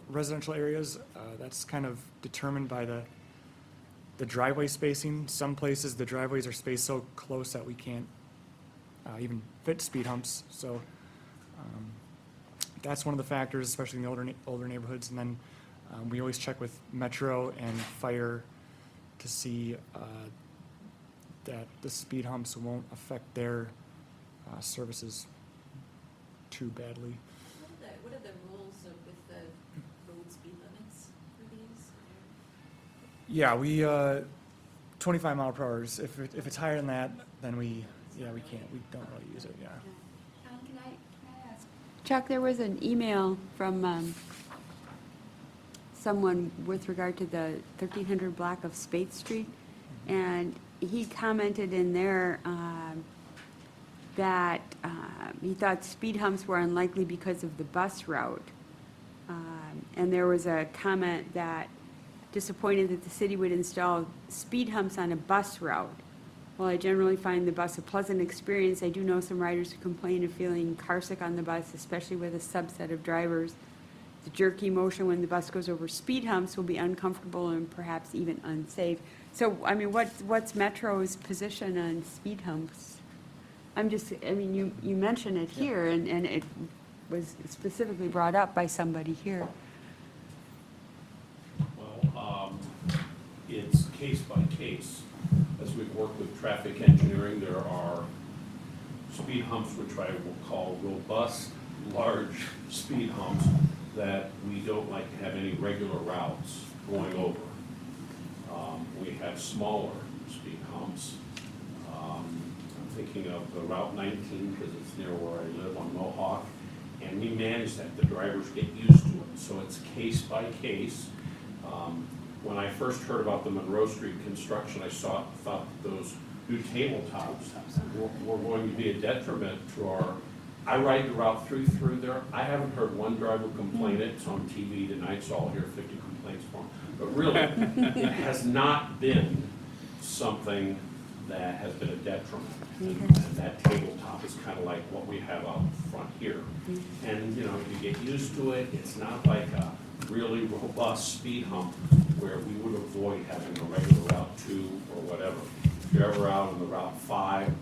residential areas, that's kind of determined by the driveway spacing. Some places, the driveways are spaced so close that we can't even fit speed humps. So that's one of the factors, especially in the older neighborhoods. And then we always check with Metro and Fire to see that the speed humps won't affect their services too badly. What are the rules with the road speed limits for these? Yeah, we 25 mile per hour. If it's higher than that, then we can't. We don't really use it. Yeah. Can I ask? Chuck, there was an email from someone with regard to the 1300 block of Spade Street, and he commented in there that he thought speed humps were unlikely because of the bus route. And there was a comment that disappointed that the city would install speed humps on a bus route. While I generally find the bus a pleasant experience, I do know some riders who complain of feeling carsick on the bus, especially with a subset of drivers. The jerky motion when the bus goes over speed humps will be uncomfortable and perhaps even unsafe. So, I mean, what's Metro's position on speed humps? You mentioned it here, and it was specifically brought up by somebody here. Well, it's case by case. As we work with traffic engineering, there are speed humps, which I will call robust, large speed humps that we don't like to have any regular routes going over. We have smaller speed humps. I'm thinking of the Route 19 because it's near where I live on Mohawk, and we manage that. The drivers get used to it, so it's case by case. When I first heard about the Monroe Street construction, I thought those new tabletops were going to be a detriment to our. I ride the route through there. I haven't heard one driver complain. It's on TV tonight, so I'll hear 50 complaints from them. But really, it has not been something that has been a detriment. And that tabletop is kind of like what we have out front here. And, you get used to it. It's not like a really robust speed hump where we would avoid having a regular Route 2 or whatever. If you're ever out on the Route 5,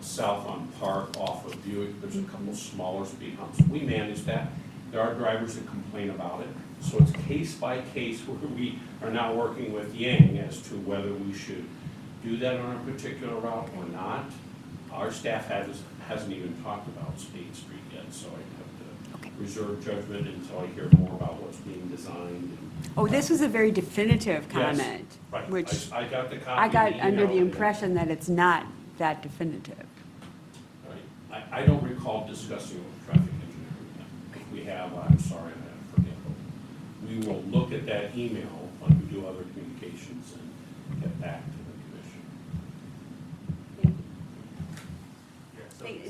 south on Park off of Buick, there's a couple smaller speed humps. We manage that. There are drivers that complain about it. So it's case by case where we are now working with Yang as to whether we should do that on a particular route or not. Our staff hasn't even talked about Spade Street yet, so I have to reserve judgment until I hear more about what's being designed. Oh, this was a very definitive Yes, comment. right. Which I got the copy. I got of the under the email. impression that it's not that definitive. Right. I don't recall discussing it with traffic engineering. If we have, I'm sorry, I forget. We will look at that email like we do other clarifications and get back to the commission.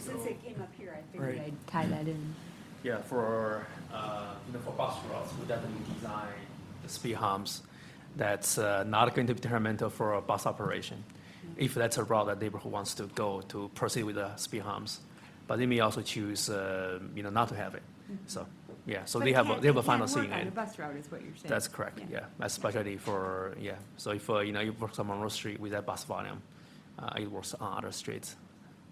Since it came up here, I figured Right. I'd tie that in. Yeah, for, for bus routes, we definitely design the speed humps that's not going to be detrimental for a bus operation. If that's a route that neighborhood wants to go to proceed with the speed humps. But they may also choose, not to have it. So, yeah, so But they it have can't- a it final can't work say. on in a it. bus route is what you're saying. That's correct, yeah, especially for, so if, you work on Monroe Street with that bus volume, it works on other streets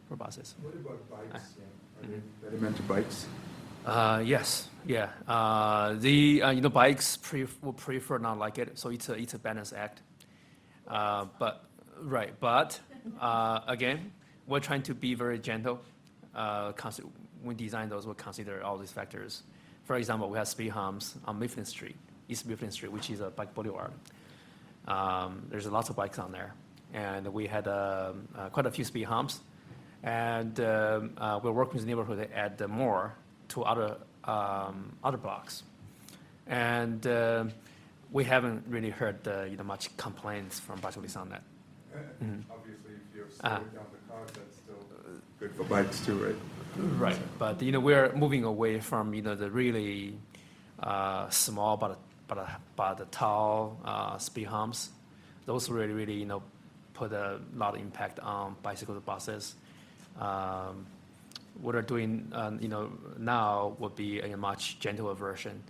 for buses. What about bikes? Are they better meant to bikes? Yes, yeah. Bikes will prefer not like it, so it's a balance act. But again, we're trying to be very gentle. When design those, we'll consider all these factors. For example, we have speed humps on Mifflin Street, East Mifflin Street, which is a bike boulevard. There's lots of bikes on there, and we had quite a few speed humps. And we're working with the neighborhood to add more to other blocks. And we haven't really heard much complaints from bicyclists on that. Obviously, if you're slowing down the car, that's still good for bikes too, right? Right, but we're moving away from the really small but tall speed humps. Those really put a lot of impact on bicycle buses. What we're doing now would be a much gentler version.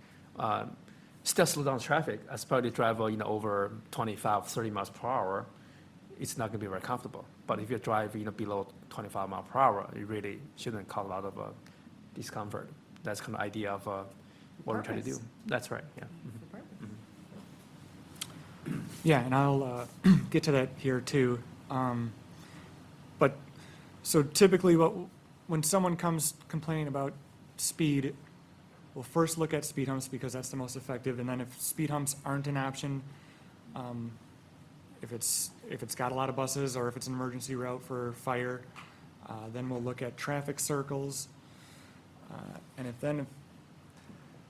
Still slow down traffic. As probably drive over 25, 30 miles per hour, it's not going to be very comfortable. But if you drive below 25 miles per hour, it really shouldn't cause a lot of discomfort. That's kind of idea of what we're trying to do. Purpose. That's right, yeah. Yeah, and I'll get to that here too. But, so typically when someone comes complaining about speed, we'll first look at speed humps because that's the most effective, and then if speed humps aren't an option, if it's got a lot of buses or if it's an emergency route for fire, then we'll look at traffic circles. And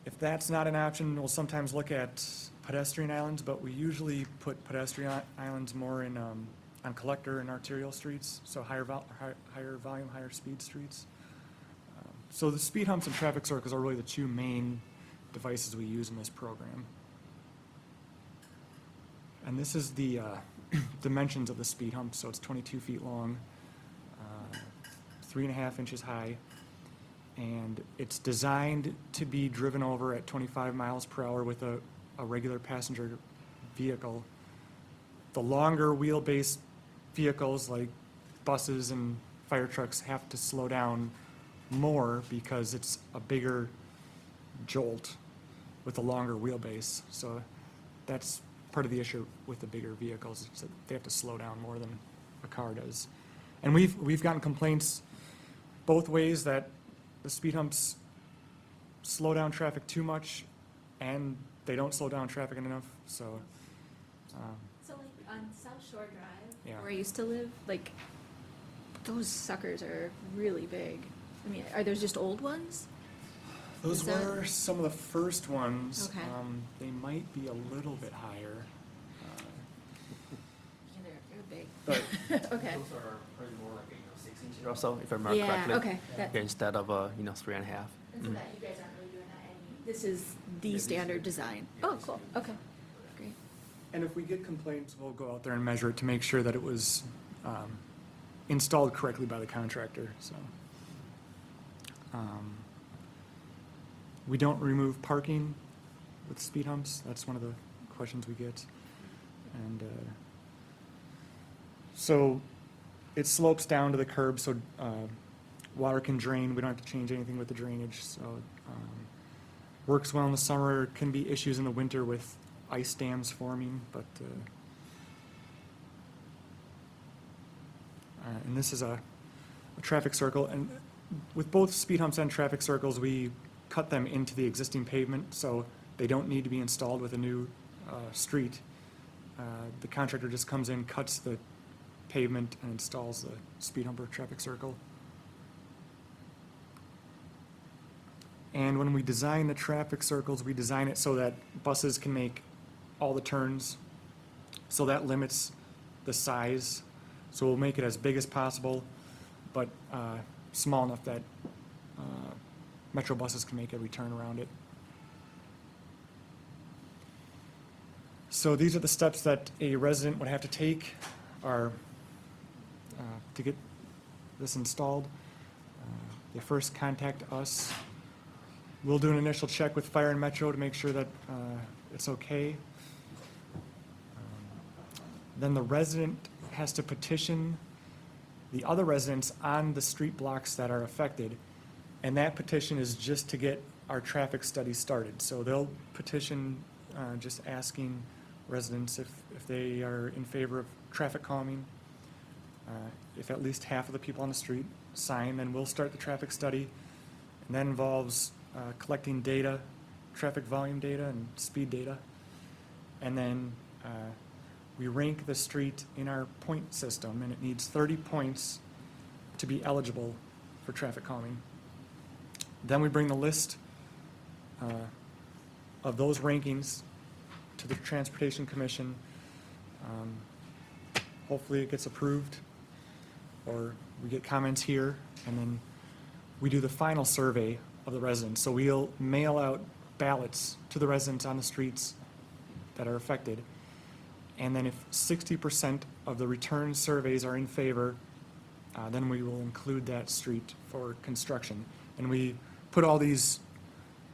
if that's not an option, we'll sometimes look at pedestrian islands, but we usually put pedestrian islands more in, on collector and arterial streets, so higher volume, higher speed streets. So the speed humps and traffic circles are really the two main devices we use in this program. And this is the dimensions of the speed hump, so it's 22 feet long, 3.5 inches high, and it's designed to be driven over at 25 miles per hour with a regular passenger vehicle. The longer wheelbase vehicles like buses and fire trucks have to slow down more because it's a bigger jolt with a longer wheelbase. So that's part of the issue with the bigger vehicles, is that they have to slow down more than a car does. And we've gotten complaints both ways, that the speed humps slow down traffic too much and they don't slow down traffic enough, so. So like on South Shore Drive, Yeah. where I used to live, like, those suckers are really big. I mean, are those just old ones? Those Is that- were some of the first ones. Okay. They might be a little bit higher. Yeah, they're big. But Okay. Those are probably more like 6 inches or so, if I remember Yeah, correctly. okay, that- Yeah, instead of 3.5. And so that you guys aren't really doing that any, this is the standard design? Oh, cool, okay, great. And if we get complaints, we'll go out there and measure it to make sure that it was installed correctly by the contractor, so. We don't remove parking with speed humps. That's one of the questions we get. And so it slopes down to the curb, so water can drain. We don't have to change anything with the drainage, so works well in the summer. Can be issues in the winter with ice dams forming, but and this is a traffic circle, and with both speed humps and traffic circles, we cut them into the existing pavement, so they don't need to be installed with a new street. The contractor just comes in, cuts the pavement, and installs the speed hump or traffic circle. And when we design the traffic circles, we design it so that buses can make all the turns So that limits the size. So we'll make it as big as possible, but small enough that Metro buses can make every turn around it. So these are the steps that a resident would have to take to get this installed. They first contact us. We'll do an initial check with Fire and Metro to make sure that it's okay. Then the resident has to petition the other residents on the street blocks that are affected. And that petition is just to get our traffic study started. So they'll petition just asking residents if they are in favor of traffic calming. If at least half of the people on the street sign, then we'll start the traffic study. And that involves collecting data, traffic volume data and speed data. And then we rank the street in our point system, and it needs 30 points to be eligible for traffic calming. Then we bring the list of those rankings to the Transportation Commission. Hopefully it gets approved, or we get comments here, and then we do the final survey of the residents. So we'll mail out ballots to the residents on the streets that are affected. And then if 60% of the return surveys are in favor, then we will include that street for construction. And we put all these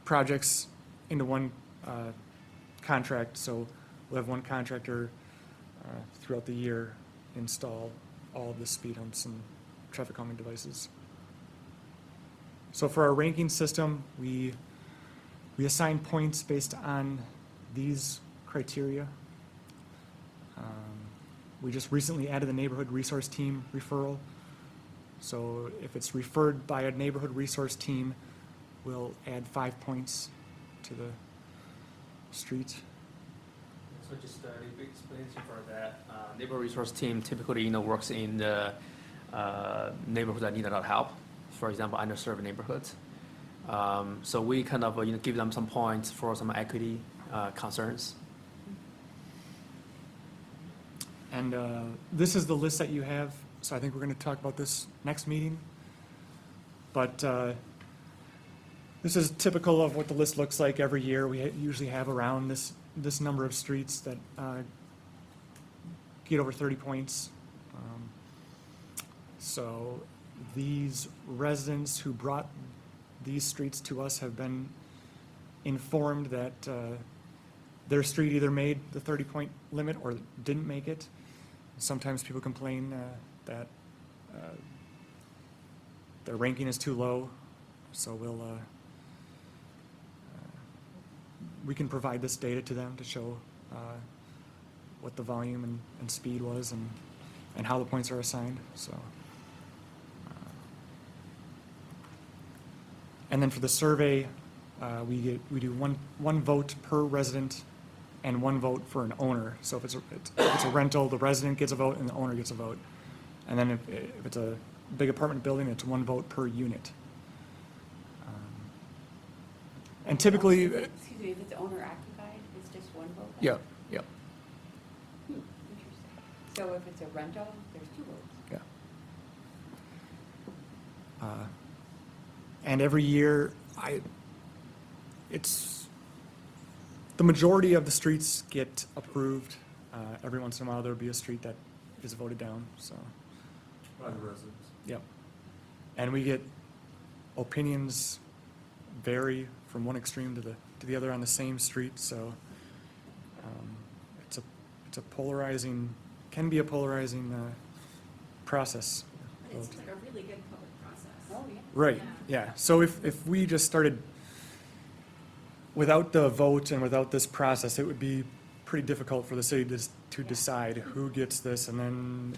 projects into one contract, so we'll have one contractor throughout the year install all of the speed humps and traffic calming devices. So for our ranking system, we assign points based on these criteria. We just recently added the neighborhood resource team referral. So if it's referred by a neighborhood resource team, we'll add 5 points to the street. So just a little bit explanation for that. Neighborhood resource team typically, works in the neighborhoods that need a lot of help. For example, underserved neighborhoods. So we kind of, give them some points for some equity concerns. And this is the list that you have, so I think we're going to talk about this next meeting. But this is typical of what the list looks like every year. We usually have around this number of streets that get over 30 points. So these residents who brought these streets to us have been informed that their street either made the 30-point limit or didn't make it. Sometimes people complain that their ranking is too low, so we can provide this data to them to show what the volume and speed was and how the points are assigned. So, and then for the survey, we do one vote per resident and one vote for an owner. So if it's a rental, the resident gets a vote and the owner gets a vote. And then if it's a big apartment building, it's one vote per unit. And typically, Excuse me, if it's owner occupied, it's just one vote? yeah. Interesting. So if it's a rental, there's two votes? Yeah. And every year, the majority of the streets get approved. Every once in a while, there'll be a street that is voted down, so. By the residents. Yep. And we get opinions vary from one extreme to the other on the same street, so it's a polarizing, can be a polarizing process. But it's like a really good public process. Oh, yeah. Right, yeah. So if we just started without the vote and without this process, it would be pretty difficult for the city to decide who gets this and then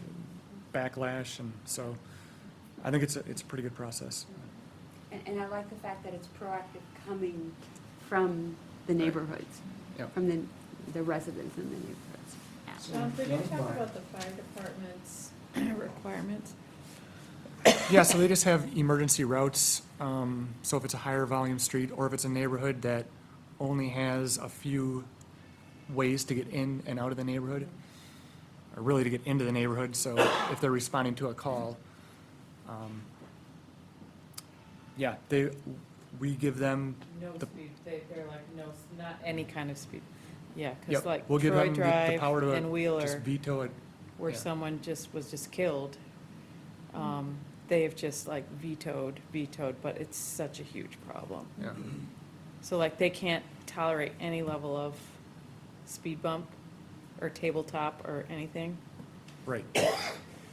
backlash, and so I think it's a pretty good process. And I like the fact that it's proactive coming from the neighborhoods, Yep. from the residents in the neighborhoods. John, could you talk about the fire department's requirements? Yeah, so they just have emergency routes. So if it's a higher volume street, or if it's a neighborhood that only has a few ways to get in and out of the neighborhood, really to get into the neighborhood, so if they're responding to a call, yeah, we give them No the, speed, they're like, no, not any kind of speed. Yeah, yep, because like we'll give Troy them the Drive power to and just Wheeler, veto it. where yeah. someone was just killed, they have just like vetoed, but it's such a huge problem. Yeah. So like, they can't tolerate any level of speed bump or tabletop or anything? Right.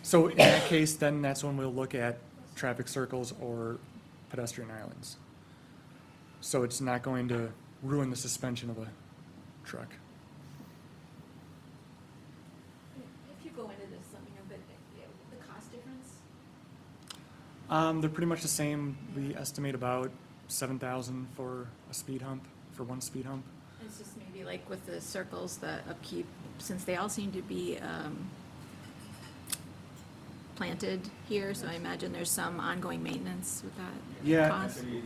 So in that case, then that's when we'll look at traffic circles or pedestrian islands. So it's not going to ruin the suspension of a truck. If you go into this, let me know, but the cost difference? They're pretty much the same. We estimate about 7,000 for a speed hump, for one speed hump. It's just maybe like with the circles, the upkeep, since they all seem to be planted here, so I imagine there's some ongoing maintenance with that Yeah. cost. Actually,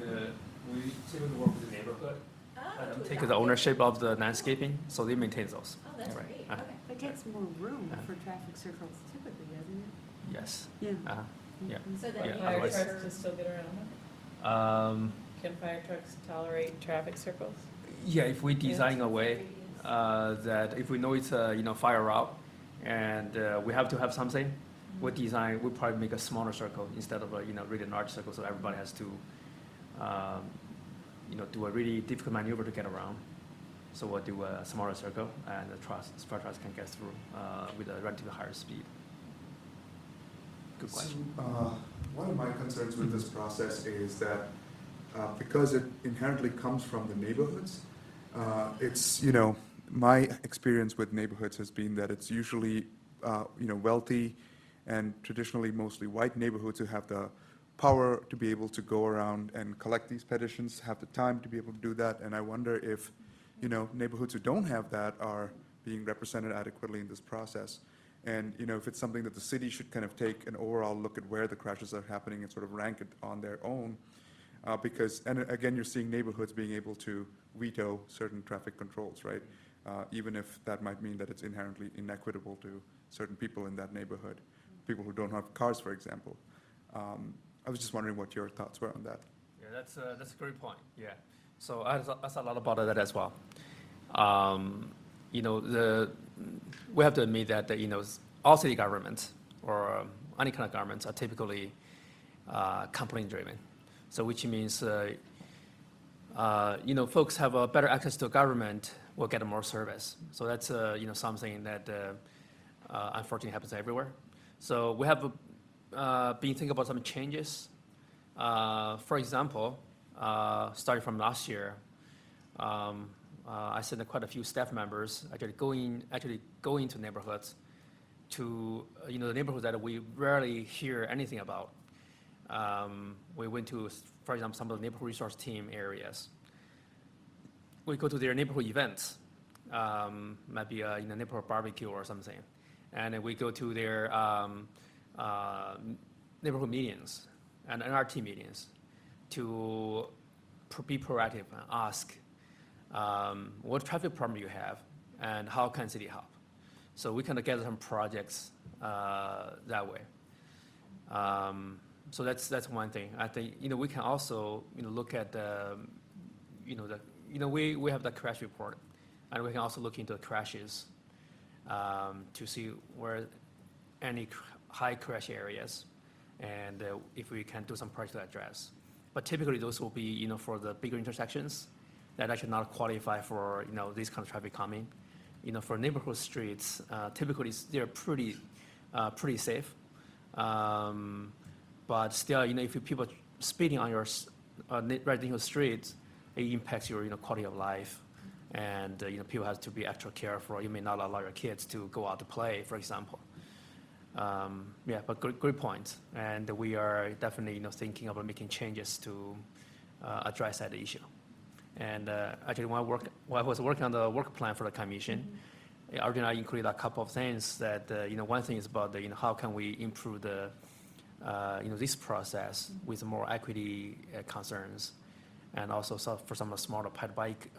we typically work with the neighborhood, To take adopt the it. ownership of the landscaping, so they maintain those. Oh, that's Right. great, Uh-huh. okay. It takes more room for traffic circles typically, doesn't Yes. it? Yeah. Yeah. So Yeah, then Can fire otherwise- trucks just still get around them? Can fire trucks tolerate traffic circles? Yeah, if we design a way that if we know it's a fire route and we have to have something, we probably make a smaller circle instead of a really large circle, so everybody has to do a really difficult maneuver to get around. So we'll do a smaller circle and the fire trucks can get through with a relatively higher speed. Good question. One of my concerns with this process is that because it inherently comes from the neighborhoods, it's, my experience with neighborhoods has been that it's usually, wealthy and traditionally mostly white neighborhoods who have the power to be able to go around and collect these petitions, have the time to be able to do that. And I wonder if, neighborhoods who don't have that are being represented adequately in this process. And, if it's something that the city should kind of take an overall look at where the crashes are happening and sort of rank it on their own. Because, and again, you're seeing neighborhoods being able to veto certain traffic controls, right? Even if that might mean that it's inherently inequitable to certain people in that neighborhood, people who don't have cars, for example. I was just wondering what your thoughts were on that. Yeah, that's a great point. Yeah. So I thought a lot about that as well. We have to admit that all city governments or any kind of governments are typically complaint driven. So which means folks have a better access to government will get more service. So that's something that unfortunately happens everywhere. So we have been thinking about some changes. For example, starting from last year, I sent quite a few staff members actually going to neighborhoods to the neighborhoods that we rarely hear anything about. We went to, for example, some of the neighborhood resource team areas. We go to their neighborhood events, might be a neighborhood barbecue or something, and then we go to their neighborhood meetings and NRT meetings to be proactive and ask what traffic problem you have and how can city help. So we kind of gather some projects that way. So that's one thing. I think we can also look at we have the crash report, and we can also look into the crashes to see where any high crash areas, and if we can do some projects to address. But typically those will be for the bigger intersections that actually not qualify for this kind of traffic coming. For neighborhood streets, typically they're pretty safe. But still, if people speeding on your residential streets, it impacts your quality of life, and people have to be extra careful. You may not allow your kids to go out to play, for example. But good point, and we are definitely thinking about making changes to address that issue. And actually, when I was working on the work plan for the commission, originally I included a couple of things that one thing is about how can we improve the this process with more equity concerns, and also for some of the smaller ped bike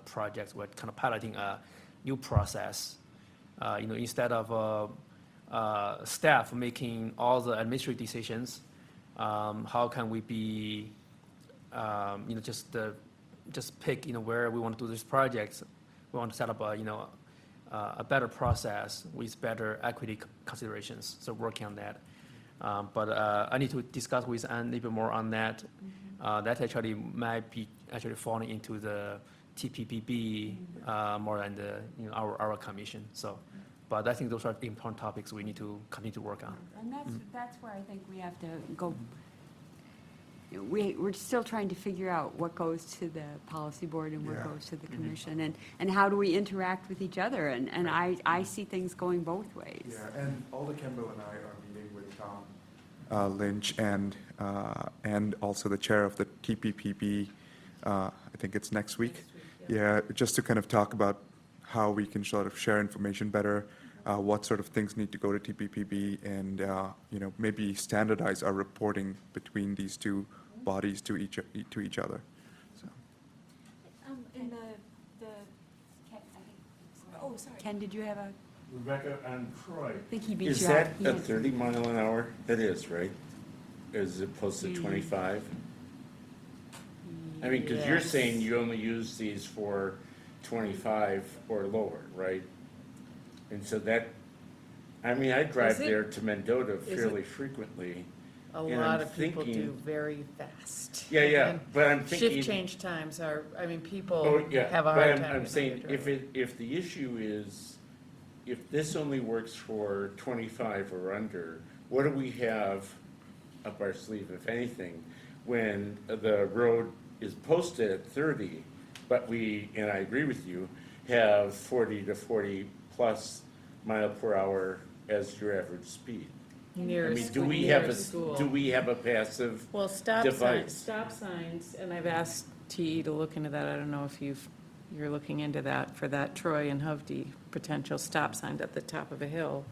projects, we're kind of piloting a new process. Instead of staff making all the administrative decisions. How can we be, just pick, where we want to do these projects. We want to set up a better process with better equity considerations, so working on that. But I need to discuss with Ann a little bit more on that. That actually might be actually falling into the TPPB more than our commission. So, but I think those are the important topics we need to continue to work on. And that's where I think we have to go. We're still trying to figure out what goes to the policy board and what goes to the commission, and how do we interact with each other, and I see things going both ways. Yeah, and Alder Campbell and I are meeting with Tom Lynch and also the chair of the TPPB, I think it's next week. Yeah, just to kind of talk about how we can sort of share information better, what sort of things need to go to TPPB, and, maybe standardize our reporting between these two bodies to each other. So. And oh, sorry. Ken, did you have a? Rebecca, on Troy. I think he beat Is you that out. He a had- 30 mile an hour? That is, right? As opposed to 25? I mean, because you're Yes. saying you only use these for 25 or lower, right? And so that, I mean, I drive Is it- there to Mendota is it- fairly frequently. A and lot I'm of people do thinking- very fast. Yeah, And but I'm thinking. Shift change times are, I mean, people Oh, yeah, have a but hard time. I'm getting saying, their driveway. if the issue is, if this only works for 25 or under, what do we have up our sleeve, if anything, when the road is posted at 30, but we, and I agree with you, have 40 to 40 plus mile per hour as your average speed? I Near mean, do school- we near have school. do we have a passive Well, stop device? signs, and I've asked TE to look into that. I don't know if you're looking into that for that Troy and Hovde potential stop signs at the top of a hill.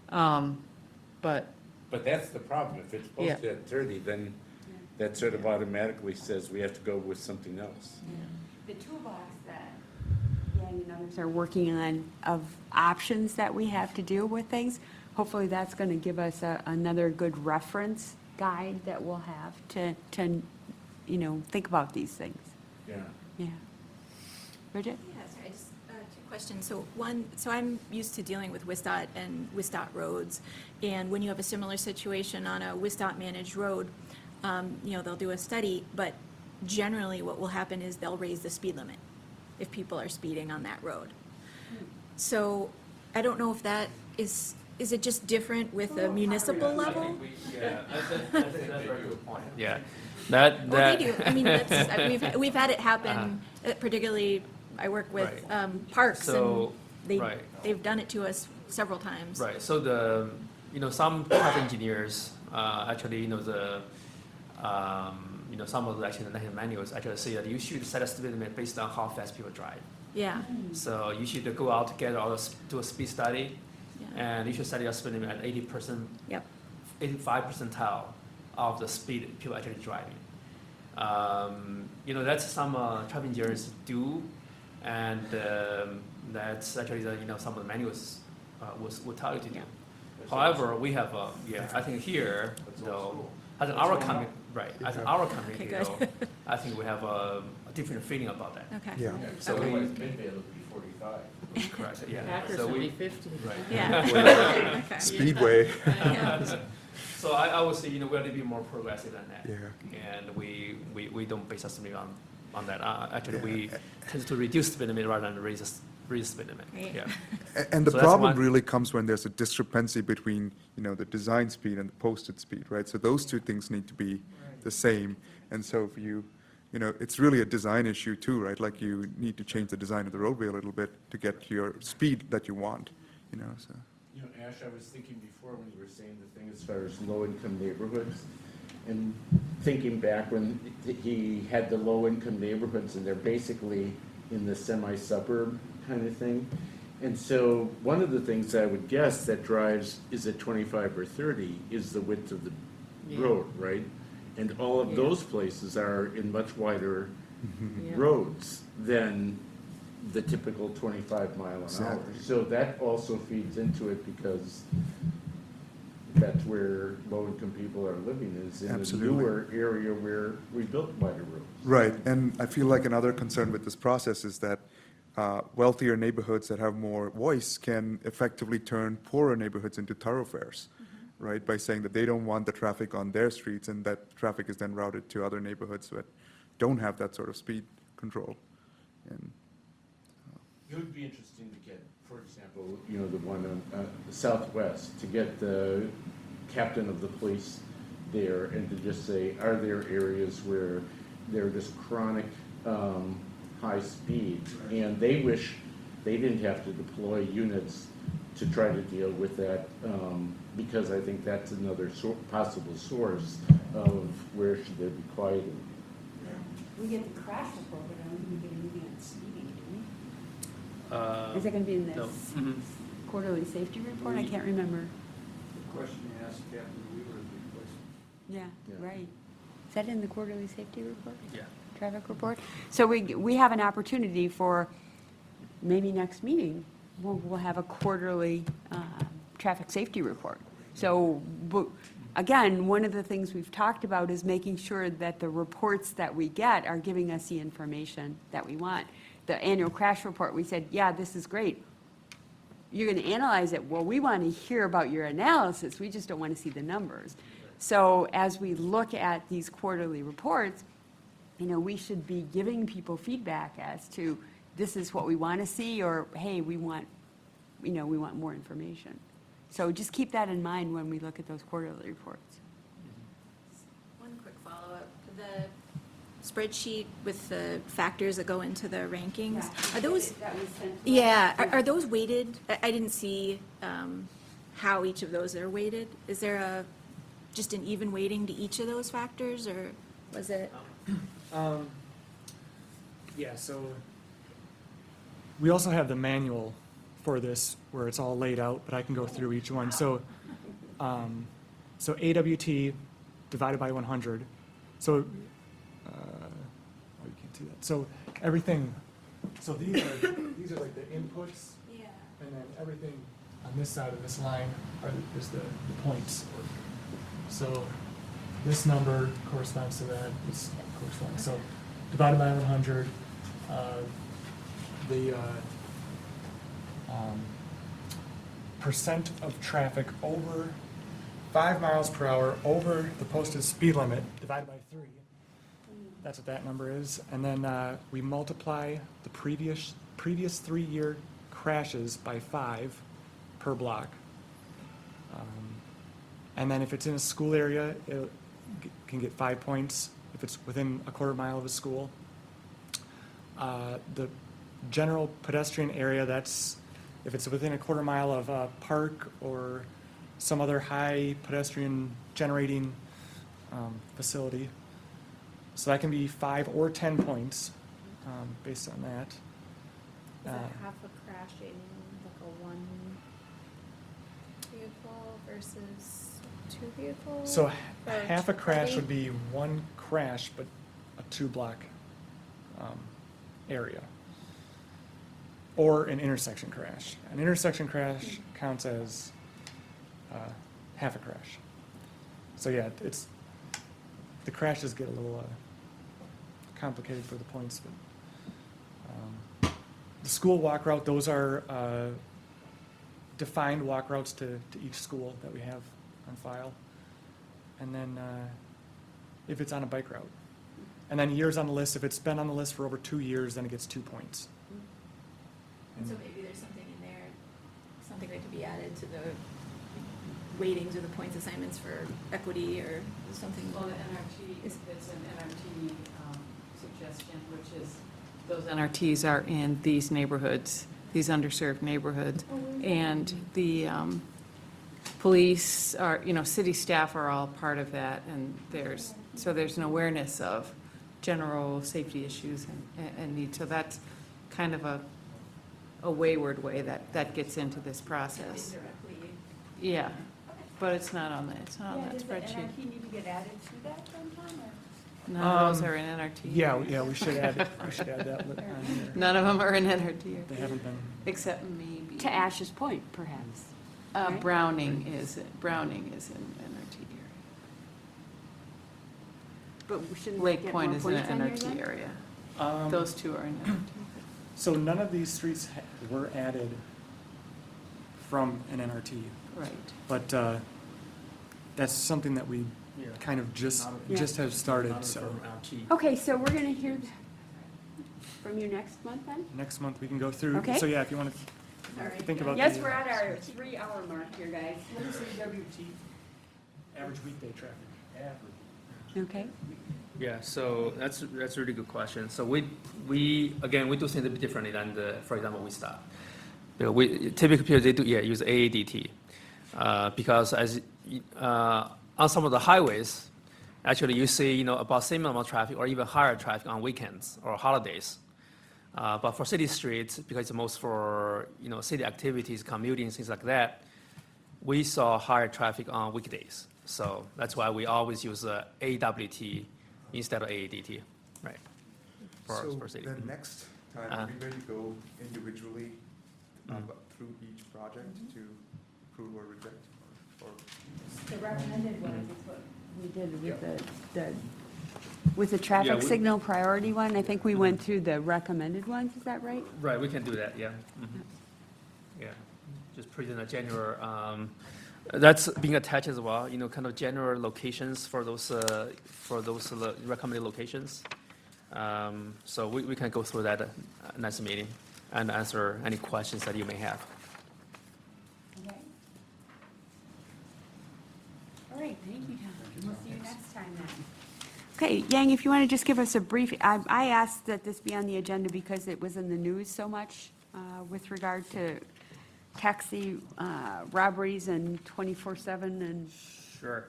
But But that's the problem, if it's Yeah. posted at 30, then that sort of automatically says we have to go with something else. The toolbox that Yang and others are working on of options that we have to deal with things, hopefully that's going to give us another good reference guide that we'll have to think about these things. Yeah. Yeah. Bridget? Yeah, sorry, just two questions. So one, so I'm used to dealing with WISDOT and WISDOT roads, and when you have a similar situation on a WISDOT managed road, they'll do a study, but generally what will happen is they'll raise the speed limit if people are speeding on that road. So I don't know if that is it just different with a municipal level? Yeah, that's a very good point. Yeah, that. Well, they do. I mean, we've had it happen, particularly, I work with Right. parks, So, and right. they've done it to us several times. Right, so some traffic engineers, actually, some of the actually the national manuals actually say that you should set a speed limit based on how fast people drive. Yeah. So you should go out together or do a speed study, Yeah. and you should set your speed limit at 80%, Yep. 85 percentile of the speed people actually driving. That's some traffic engineers do, and that's actually some of the manuals will tell you to do. However, we have, I think here, though, as an our community, right, as an our community, good. though, I think we have a different feeling about that. Okay. Yeah. So Okay. we, Midvale would be 45. correct, yeah. Packers So will we- be 50. Right. Yeah. Okay. Speedway. So I would say, we're a little bit more progressive than that. Yeah. And we don't base our speed limit on that. Actually, we tend to reduce speed limit rather than raise the speed limit. Great. Yeah. And the So that's problem one- really comes when there's a discrepancy between, the design speed and the posted speed, right? So those two things need to be the same. And so if it's really a design issue too, right? Like you need to change the design of the roadway a little bit to get your speed that you want, so. Ash, I was thinking before when you were saying the thing as far as low-income neighborhoods, and thinking back when he had the low-income neighborhoods, and they're basically in the semi-suburb kind of thing. And so one of the things I would guess that drives, is it 25 or 30, is the width of the road, right? And all of those places are in much wider Yeah. roads than the typical 25 mile an hour. Exactly. So that also feeds into it because that's where low-income people are living, is in a Absolutely. newer area where we built wider roads. Right, and I feel like another concern with this process is that wealthier neighborhoods that have more voice can effectively turn poorer neighborhoods into thoroughfares, right? By saying that they don't want the traffic on their streets, and that traffic is then routed to other neighborhoods that don't have that sort of speed control. And It would be interesting to get, for example, the one on the southwest, to get the captain of the police there and to just say, are there areas where they're just chronic high speed? And they wish they didn't have to deploy units to try to deal with that, because I think that's another possible source of where should they be quieted. We get the crash report, but I don't think we get anything on speeding, do we? Is it going to be in no. this Mhm. quarterly safety report? I can't remember. The question you asked Captain Wheeler is the question. Yeah, right. Is that in the quarterly safety report? Yeah. Traffic report? So we have an opportunity for, maybe next meeting, we'll have a quarterly traffic safety report. So, again, one of the things we've talked about is making sure that the reports that we get are giving us the information that we want. The annual crash report, we said, yeah, this is great. You're going to analyze it. Well, we want to hear about your analysis. We just don't want to see the numbers. So as we look at these quarterly reports, we should be giving people feedback as to, this is what we want to see, or, hey, we want more information. So just keep that in mind when we look at those quarterly reports. One quick follow-up. The spreadsheet with the factors that go into the rankings, are those, are those weighted? I didn't see how each of those are weighted. Is there just an even weighting to each of those factors, or was it? Yeah, so we also have the manual for this where it's all laid out, but I can go through each one. So AWT divided by 100. So, you can't see that. So everything, so these are like the inputs. Yeah. And then everything on this side of this line is the points. So this number corresponds to that. This corresponds. So divided by 100, the percent of traffic over 5 miles per hour over the posted speed limit divided by 3. That's what that number is. And then we multiply the previous 3-year crashes by 5 per block. And then if it's in a school area, it can get 5 points if it's within a quarter mile of a school. The general pedestrian area, that's if it's within a quarter mile of a park or some other high pedestrian generating facility. So that can be 5 or 10 points based on that. Is that half a crash in like a 1 vehicle versus 2 vehicles? So Or half a crash 20? would be 1 crash, but a 2-block area. Or an intersection crash. An intersection crash counts as half a crash. So yeah, the crashes get a little complicated for the points. But the school walk route, those are defined walk routes to each school that we have on file. And then if it's on a bike route. And then years on the list, if it's been on the list for over 2 years, then it gets 2 points. And so maybe there's something in there, something that could be added to the weightings or the points assignments for equity or something. Well, the NRT, it's an NRT suggestion, which is, those NRTs are in these neighborhoods, these underserved neighborhoods. And the police are, city staff are all part of that, and there's an awareness of general safety issues and needs. So that's kind of a wayward way that gets into this process. Yeah, but it's not on that spreadsheet. Does the NRT need to get added to that sometime, or? None of those are in NRT. Yeah, we should add that on here. None of them are in NRT. They haven't been. Except maybe. To Ash's point, perhaps. right? Browning is in NRT area. But shouldn't we Lake get Point more is in points on here an then? NRT area. Those two are in NRT. So none of these streets were added from an NRT. Right. But that's something that we kind of just have started, so. Okay, so we're going to hear from you next month then? Next month, we can go through. Okay. So yeah, if you want to think about. Yes, the, we're at our 3-hour mark here, guys. What is AWT? Average weekday traffic. Average. Okay. Yeah, so that's a really good question. So we again, we do things a bit differently than for example, we stop. We typically people, they do use AADT because as on some of the highways, actually you see about same amount of traffic or even higher traffic on weekends or holidays. But for city streets, because it's most for city activities, commuting, things like that, we saw higher traffic on weekdays. So that's why we always use AWT instead of AADT, right? For city. Then next time, are we going to go individually through each project to approve or reject? Or The recommended one is what we did with the traffic signal priority one. I think we went through the recommended ones, is that right? Right, we can do that, yeah. Yeah, just present a general, that's being attached as well, kind of general locations for those recommended locations. So we can go through that next meeting and answer any questions that you may have. Okay. All right, thank you, Tom. We'll see you next time then. Okay, Yang, if you want to just give us a brief, I asked that this be on the agenda because it was in the news so much with regard to taxi robberies and 24/7 and. Sure.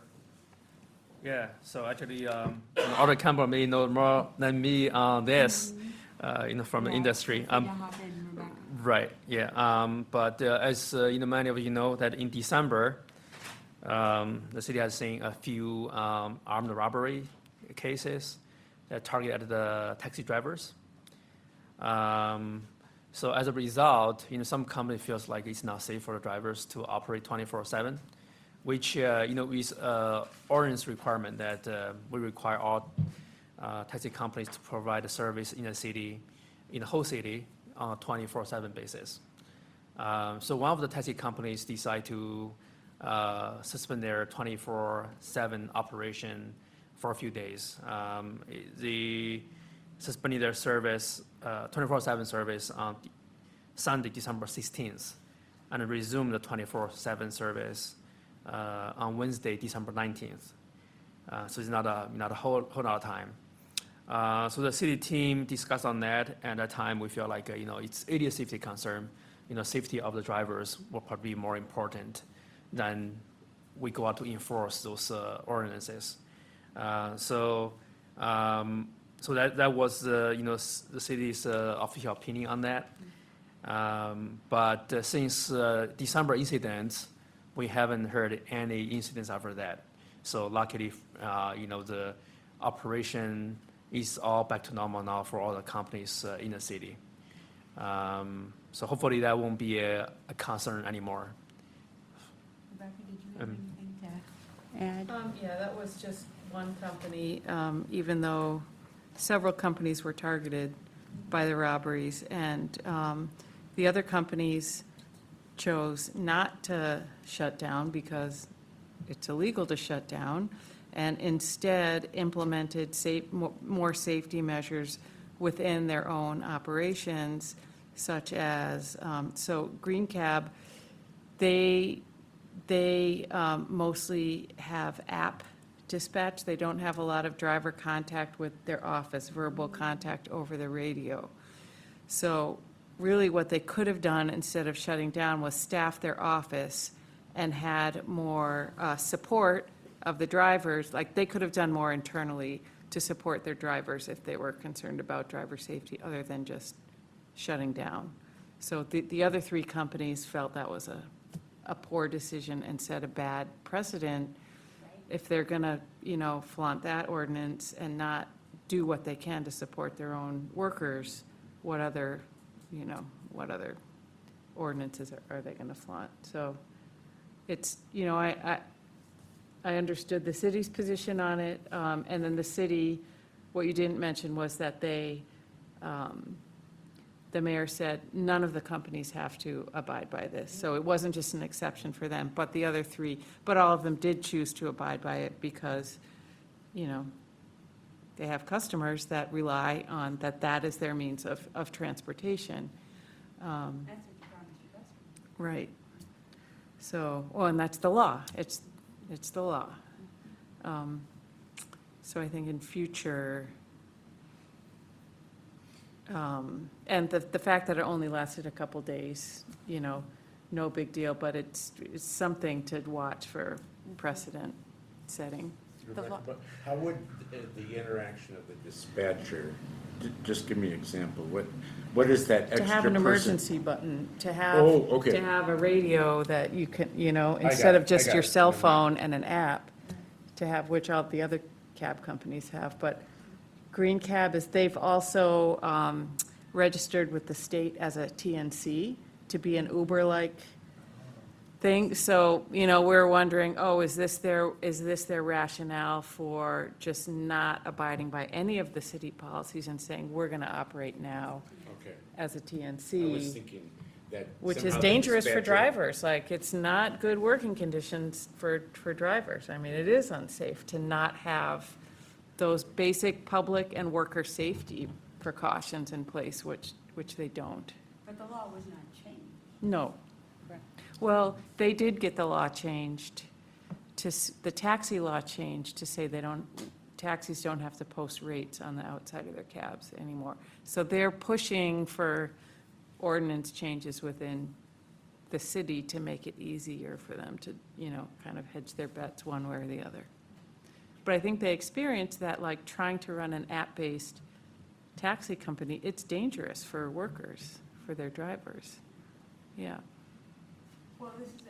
Yeah, so actually, other company may know more than me on this, from the industry. Right, yeah. But as many of you know, that in December, the city has seen a few armed robbery cases that targeted the taxi drivers. So as a result, some company feels like it's not safe for the drivers to operate 24/7, which is ordinance requirement that we require all taxi companies to provide a service in the city, in the whole city, on a 24/7 basis. So one of the taxi companies decide to suspend their 24/7 operation for a few days. They suspended their service, 24/7 service on Sunday, December 16th, and resumed the 24/7 service on Wednesday, December 19th. So it's not a whole lot of time. So the city team discussed on that, and at that time we feel like it's a safety concern. Safety of the drivers will probably be more important than we go out to enforce those ordinances. So that was the city's official opinion on that. But since December incidents, we haven't heard any incidents after that. So luckily, the operation is all back to normal now for all the companies in the city. So hopefully that won't be a concern anymore. Rebecca, did you have anything to add? Yeah, that was just one company, even though several companies were targeted by the robberies, and the other companies chose not to shut down because it's illegal to shut down, and instead implemented more safety measures within their own operations, such as, so Green Cab, they mostly have app dispatch. They don't have a lot of driver contact with their office, verbal contact over the radio. So really what they could have done instead of shutting down was staff their office and had more support of the drivers. Like they could have done more internally to support their drivers if they were concerned about driver safety other than just shutting down. So the other three companies felt that was a poor decision and set a bad precedent. If they're going to, flaunt that ordinance and not do what they can to support their own workers, what other ordinances are they going to flaunt? So it's, you know, I understood the city's position on it, and then the city, what you didn't mention was that they, the mayor said, none of the companies have to abide by this. So it wasn't just an exception for them, but the other three, but all of them did choose to abide by it because, you know, they have customers that rely on, that is their means of transportation. Right. So, well, and that's the law. It's the law. So I think in future, and the fact that it only lasted a couple days, you know, no big deal, but it's something to watch for precedent setting. Rebecca, but how would the interaction of the dispatcher, just give me an example, what is that extra To have an person? emergency button, to have, Oh, okay. to have a radio that you can, you know, got instead of it, I just got your it. cell Never mind. phone and an app, to have, which all the other cab companies have. But Green Cab they've also registered with the state as a TNC to be an Uber-like thing. So, you know, we're wondering, is this their rationale for just not abiding by any of the city policies and saying, we're going to operate now Okay. as a I was TNC? thinking that. Which is somehow the dangerous for dispatcher- drivers, like, it's not good working conditions for drivers. I mean, it is unsafe to not have those basic public and worker safety precautions in place, which they don't. But the law was not changed. No. Well, they did get the law changed, the taxi law changed to say taxis don't have to post rates on the outside of their cabs anymore. So they're pushing for ordinance changes within the city to make it easier for them to, you know, kind of hedge their bets one way or the other. But I think they experienced that, like, trying to run an app-based taxi company, it's dangerous for workers, for their drivers. Yeah. Well, this is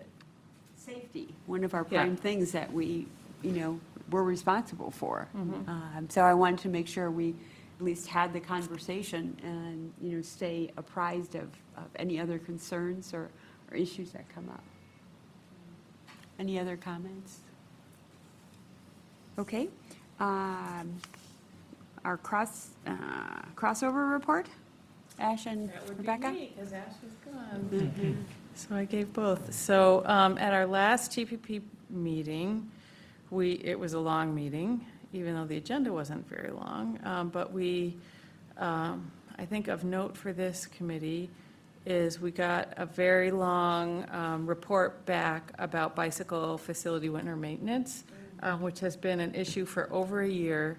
safety, one of our Yeah. prime things that we, you know, we're responsible for. Mhm. So I wanted to make sure we at least had the conversation and, you know, stay apprised of any other concerns or issues that come up. Any other comments? Okay. Our crossover report, Ash and Rebecca? Because Ash was gone. So I gave both. So at our last TPP meeting, it was a long meeting, even though the agenda wasn't very long. But I think of note for this committee is we got a very long report back about bicycle facility winter maintenance, which has been an issue for over a year.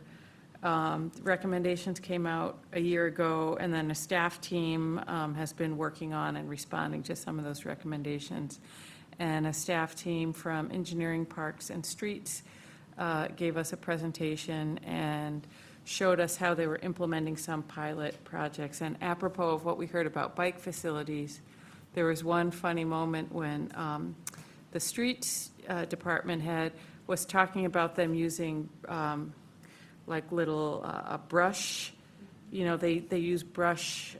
Recommendations came out a year ago, and then a staff team has been working on and responding to some of those recommendations. And a staff team from Engineering, Parks, and Streets gave us a presentation and showed us how they were implementing some pilot projects. And apropos of what we heard about bike facilities, there was one funny moment when the streets department head was talking about them using like little a brush, you know, they use brush,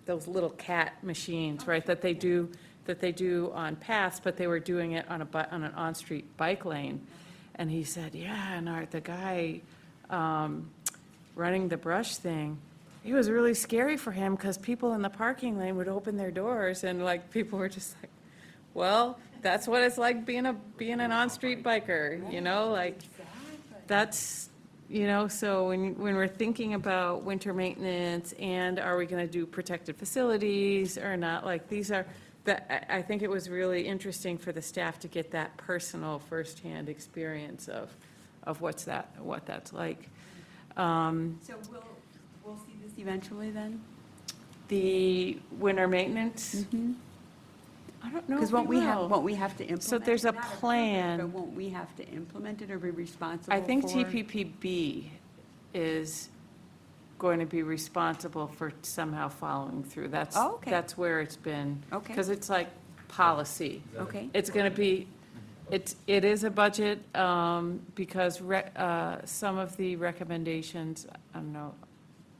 those little cat machines, right, that they do on paths, but they were doing it on an on-street bike lane. And he said, yeah, and the guy running the brush thing, it was really scary for him because people in the parking lane would open their doors and, like, people were just like, well, that's what it's like being an on-street biker, you know, like, that's, you know, so when we're thinking about winter maintenance and are we going to do protected facilities or not, like, I think it was really interesting for the staff to get that personal firsthand experience of what that's like. So we'll see this eventually then? The winter maintenance? I don't know Because if we will. won't we have to implement? So there's a not approve it, plan. But won't we have to implement it or be responsible I think for- TPPB is going to be responsible for somehow following through. That's, Oh, okay. that's where it's been. Okay. Because it's like policy. Okay. It's going to be, it is a budget because some of the recommendations, I don't know,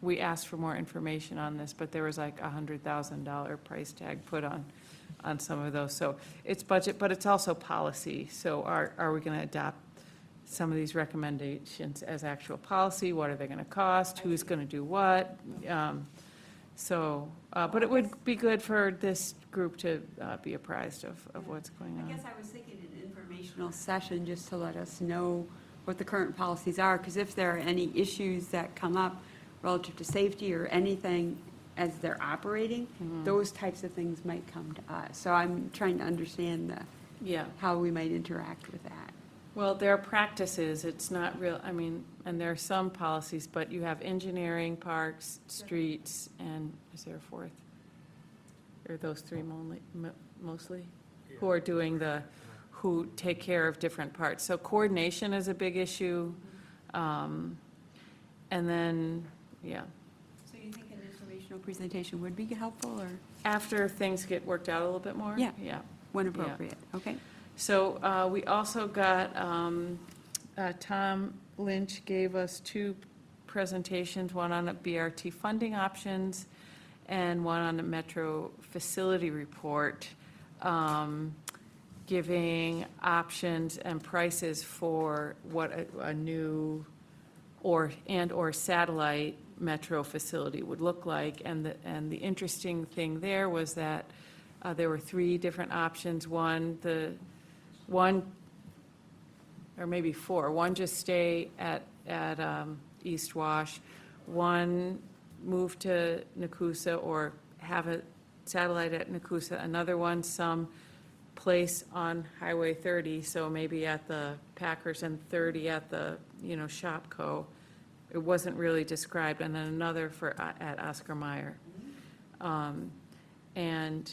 we asked for more information on this, but there was like $100,000 price tag put on on some of those. So it's budget, but it's also policy. So are we going to adopt some of these recommendations as actual policy? What are they going to cost? Who's going to do what? But it would be good for this group to be apprised of what's going on. I guess I was thinking an informational session just to let us know what the current policies are, because if there are any issues that come up relative to safety or anything as they're operating, those types of things might come to us. So I'm trying to understand how we might interact with that. Well, there are practices, it's not real, I mean, and there are some policies, but you have engineering, parks, streets, and is there a fourth? Are those three mostly? Who are doing who take care of different parts. So coordination is a big issue. And then, So you think an informational presentation would be helpful, or? after things get worked out a little bit more? Yeah. Yeah. When appropriate, okay. So we also got, Tom Lynch gave us 2 presentations, one on the BRT funding options and one on the Metro facility report, giving options and prices for what a new or satellite Metro facility would look like. And the interesting thing there was that there were 3 different options. One, or maybe 4. One, just stay at East Wash. One, move to Nakusa or have a satellite at Nakusa. Another one, some place on Highway 30, so maybe at the Packers, and 30 at the, Shopco. It wasn't really described. And then another at Oscar Mayer. And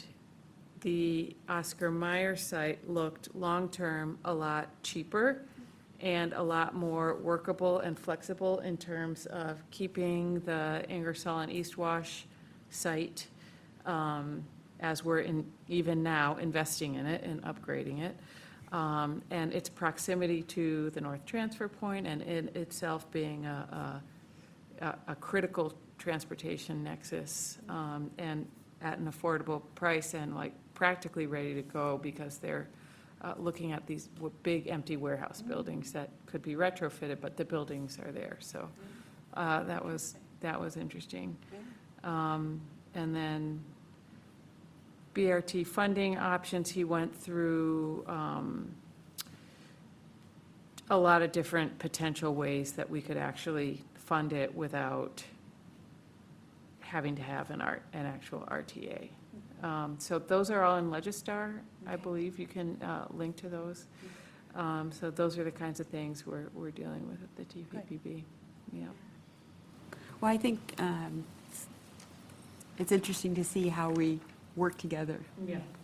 the Oscar Mayer site looked long-term a lot cheaper and a lot more workable and flexible in terms of keeping the Ingersoll and East Wash site, as we're even now investing in it and upgrading it. And its proximity to the North Transfer Point and in itself being a critical transportation nexus, and at an affordable price and practically ready to go, because they're looking at these big empty warehouse buildings that could be retrofitted, but the buildings are there. So that was interesting. And then BRT funding options, he went through a lot of different potential ways that we could actually fund it without having to have an actual RTA. So those are all in Legistar, I believe. You can link to those. So those are the kinds of things we're dealing with at the TPPB. Yeah. Well, I think it's interesting to see how we work together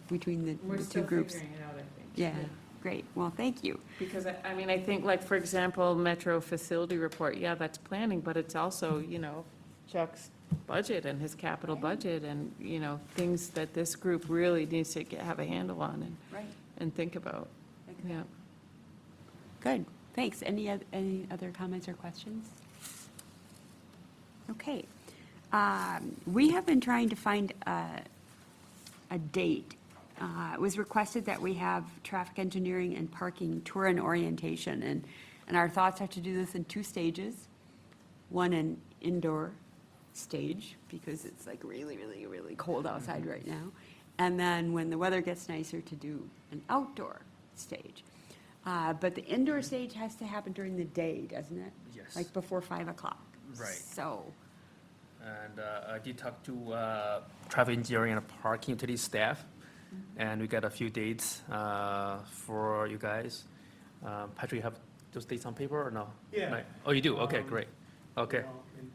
between the 2 groups. We're still figuring it out, I think. Yeah, great. Well, thank you. Because, I think, for example, Metro facility report, that's planning, but it's also, Chuck's budget and his capital budget and, things that this group really needs to have a handle on and think about. Yeah. Good, thanks. Any other comments or questions? Okay. We have been trying to find a date. It was requested that we have traffic engineering and parking tour and orientation, and our thoughts are to do this in 2 stages. One, an indoor stage, because it's really, really, really cold outside right now. And then when the weather gets nicer, to do an outdoor stage. But the indoor stage has to happen during the day, doesn't it? Yes. Like before 5 o'clock. Right. So, And I did talk to traffic engineering and parking utility staff, and we got a few dates for you guys. Patrick, you have those dates on paper or no? Yeah. Right. Oh, you do? Okay, great. Okay.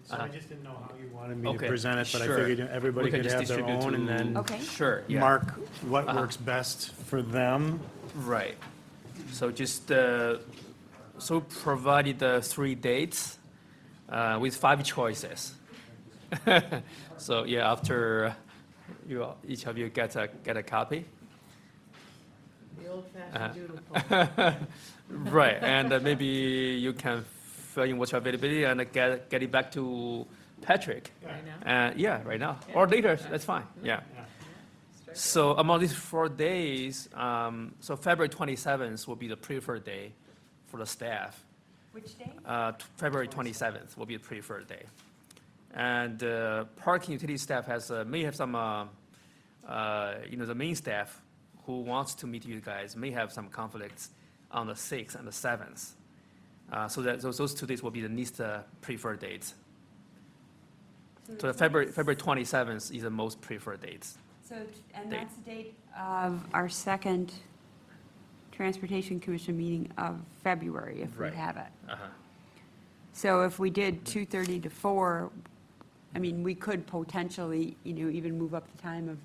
So I just didn't know how you wanted me to Okay, present it, but I sure. figured everybody We can could just have their distribute own and to- then okay. Sure, yeah. mark what Uh-huh. works best for them. Right. So just, so provided the 3 dates with 5 choices. So yeah, after each of you get a copy. The old-fashioned doodle poll. Right, and maybe you can fill in what's your availability and get it back to Patrick. Right now? Yeah, right now, or later, that's fine, yeah. So among these 4 days, so February 27th will be the preferred day for the staff. Which day? February 27th will be the preferred day. And parking utility staff may have some, the main staff who wants to meet you guys may have some conflicts on the 6th and the 7th. So that those 2 days will be the least preferred dates. So the February 27th is the most preferred dates. So, and that's the date of our second Transportation Commission meeting of February, if we Right. have it. Uh-huh. So if we did 2:30 to 4, I mean, we could potentially, even move up the time of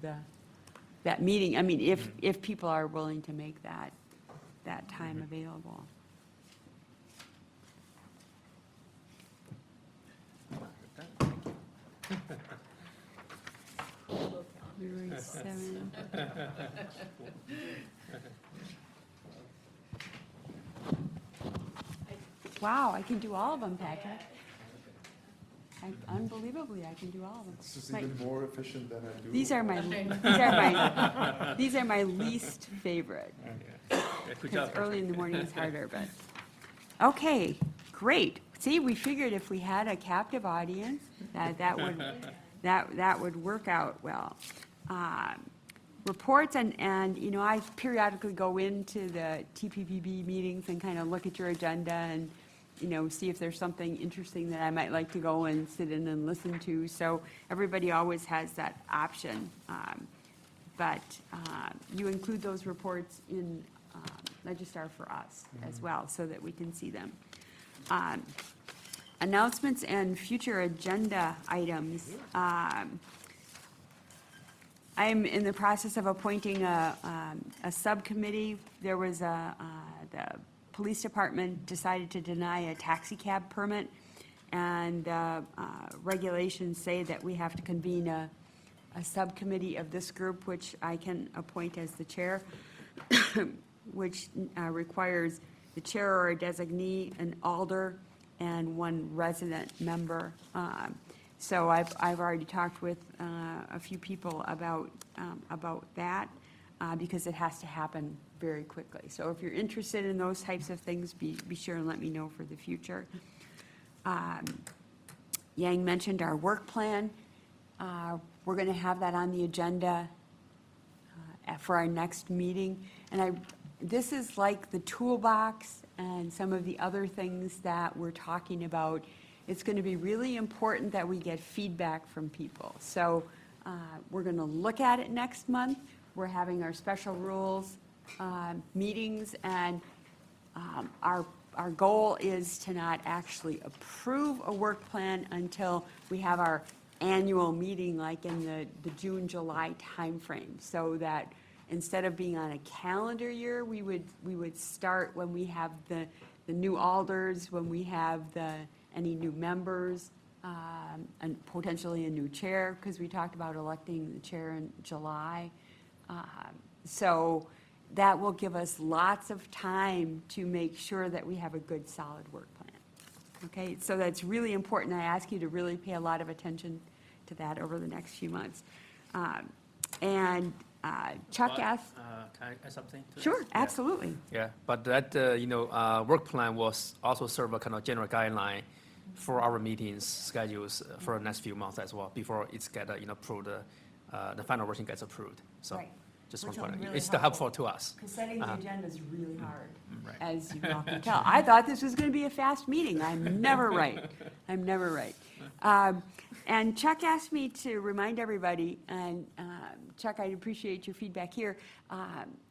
that meeting. I mean, if people are willing to make that time available. February 7th. Wow, I can do all of them, Patrick. Unbelievably, I can do all of them. It's just even more efficient than I do. These are my least favorite. Good Because job. early in the morning is harder, but, okay, great. See, we figured if we had a captive audience, that would work out well. Reports and, I periodically go into the TPPB meetings and kind of look at your agenda and, see if there's something interesting that I might like to go and sit in and listen to. So everybody always has that option. But you include those reports in Legistar for us as well, so that we can see them. Announcements and future agenda items. I'm in the process of appointing a subcommittee. There was the police department decided to deny a taxi cab permit, and regulations say that we have to convene a subcommittee of this group, which I can appoint as the chair, which requires the chair or a designee, an alder, and one resident member. So I've already talked with a few people about that, because it has to happen very quickly. So if you're interested in those types of things, be sure and let me know for the future. Yang mentioned our work plan. We're going to have that on the agenda for our next meeting. And this is like the toolbox and some of the other things that we're talking about. It's going to be really important that we get feedback from people. So we're going to look at it next month. We're having our special rules meetings, and our goal is to not actually approve a work plan until we have our annual meeting, like in the June, July timeframe, so that instead of being on a calendar year, we would start when we have the new alders, when we have any new members, and potentially a new chair, because we talked about electing the chair in July. So that will give us lots of time to make sure that we have a good, solid work plan. Okay, so that's really important. I ask you to really pay a lot of attention to that over the next few months. And Chuck asked. Can I add something to Sure, this? absolutely. Yeah, but that, work plan was also serve a kind of general guideline for our meetings schedules for the next few months as well, before it's get, approved, the final version gets approved. So Right. just Which one will point. be really It's still helpful helpful. to us. Because setting the agenda is really hard, Right. as you all can tell. I thought this was going to be a fast meeting. I'm never right. I'm never right. And Chuck asked me to remind everybody, and Chuck, I'd appreciate your feedback here.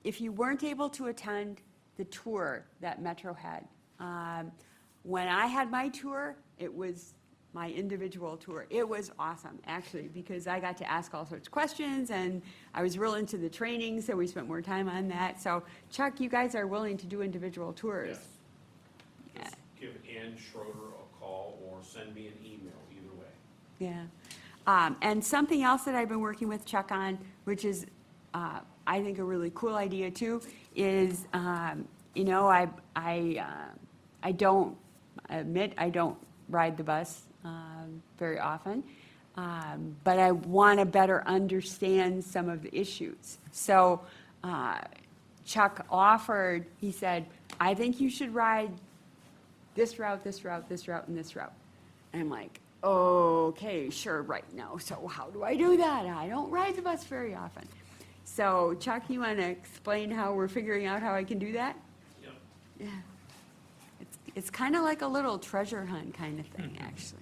If you weren't able to attend the tour that Metro had, when I had my tour, it was my individual tour. It was awesome, actually, because I got to ask all sorts of questions, and I was real into the training, so we spent more time on that. So, Chuck, you guys are willing to do individual tours? Yes. Just give Ann Schroeder a call or send me an email, either way. Yeah. And something else that I've been working with Chuck on, which is, I think, a really cool idea too, is, I don't ride the bus very often. but I want to better understand some of the issues. So Chuck offered, he said, I think you should ride this route, this route, this route, and this route. And I'm like, okay, sure, right now. So how do I do that? I don't ride the bus very often. So Chuck, you want to explain how we're figuring out how I can do that? Yep. Yeah. It's kind of like a little treasure hunt kind of thing, actually.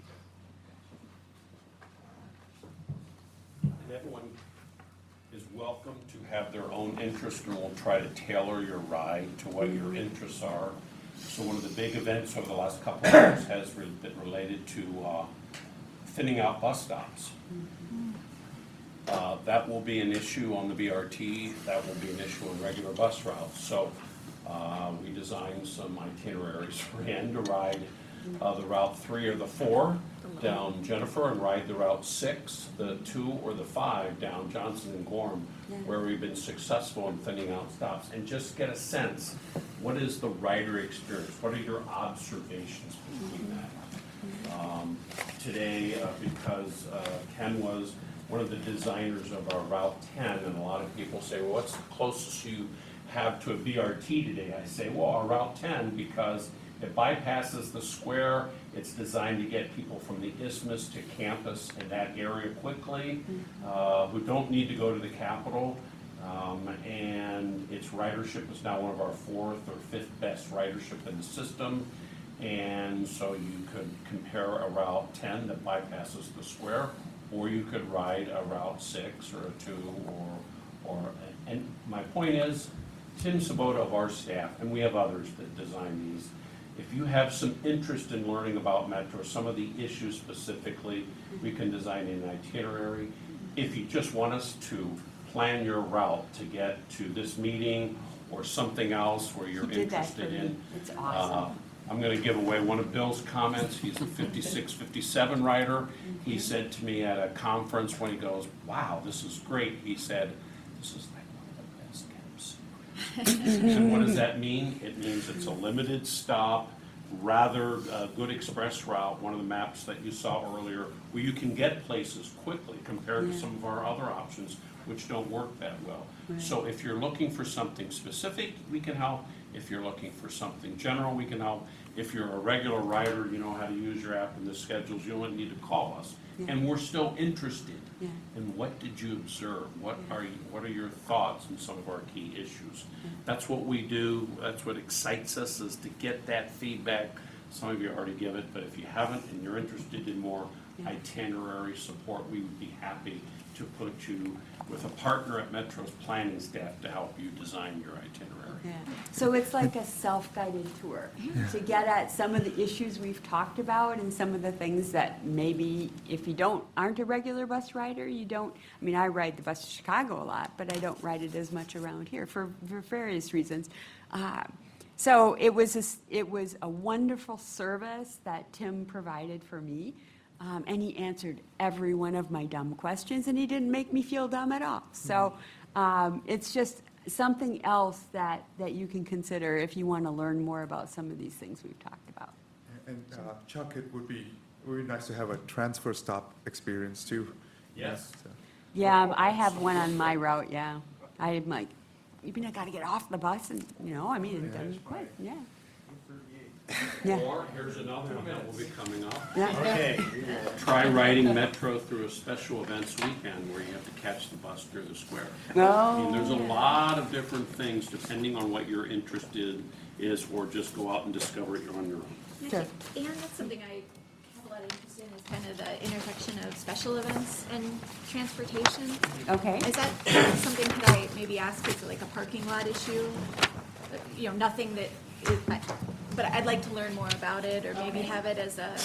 And everyone is welcome to have their own interest, and we'll try to tailor your ride to what your interests are. So one of the big events over the last couple of years has been related to thinning out bus stops. That will be an issue on the BRT, that will be an issue on regular bus routes. So we designed some itineraries for Ann to ride the Route 3 or the 4 down Jennifer, and ride the Route 6, the 2 or the 5 down Johnson and Gorham, where we've been successful in thinning out stops, and just get a sense, what is the rider experience? What are your observations between that? Today, because Ken was one of the designers of our Route 10, and a lot of people say, well, what's the closest you have to a BRT today? I say, well, our Route 10, because it bypasses the square. It's designed to get people from the Isthmus to campus in that area quickly, who don't need to go to the Capitol. And its ridership is now one of our 4th or 5th best ridership in the system. And so you could compare a Route 10 that bypasses the square, or you could ride a Route 6 or a 2, and my point is, Tim Sabota of our staff, and we have others that design these, if you have some interest in learning about Metro, some of the issues specifically, we can design an itinerary. If you just want us to plan your route to get to this meeting or something else where you're He did that interested for me. in. It's awesome. I'm going to give away one of Bill's comments. He's a 56, 57 rider. He said to me at a conference when he goes, wow, this is great. He said, this is like one of the best kept secrets. And what does that mean? It means it's a limited stop, rather good express route, one of the maps that you saw earlier, where you can get places quickly compared to some of our other options, which don't work that well. So if you're looking for something specific, we can help. If you're looking for something general, we can help. If you're a regular rider, you know how to use your app and the schedules, you don't need to call us. And we're still interested in what did you observe? What are your thoughts on some of our key issues? That's what we do. That's what excites us, is to get that feedback. Some of you already give it, but if you haven't and you're interested in more itinerary support, we would be happy to put you with a partner at Metro's planning staff to help you design your itinerary. Yeah. So it's like a self-guided tour to get at some of the issues we've talked about and some of the things that maybe if you aren't a regular bus rider, you don't, I mean, I ride the bus to Chicago a lot, but I don't ride it as much around here for various reasons. So it was a wonderful service that Tim provided for me. And he answered every one of my dumb questions, and he didn't make me feel dumb at all. So it's just something else that you can consider if you want to learn more about some of these things we've talked about. And Chuck, it would be nice to have a transfer stop experience too. Yes. Yeah, I have one on my route, yeah. I'm like, you mean I got to get off the bus and, I mean, it doesn't quite, yeah. Yeah. Or here's another one that will be coming up. Yeah. Okay. Try riding Metro through a special events weekend where you have to catch the bus through the square. I mean, there's a lot of different things depending on what your interest is, or just go out and discover it on your own. Sure. And that's something I have a lot of interest in, is kind of the intersection of special events and transportation. Okay. Is that something, could I maybe ask, is it like a parking lot issue? Nothing that is, but I'd like to learn more about it, or maybe have it as a,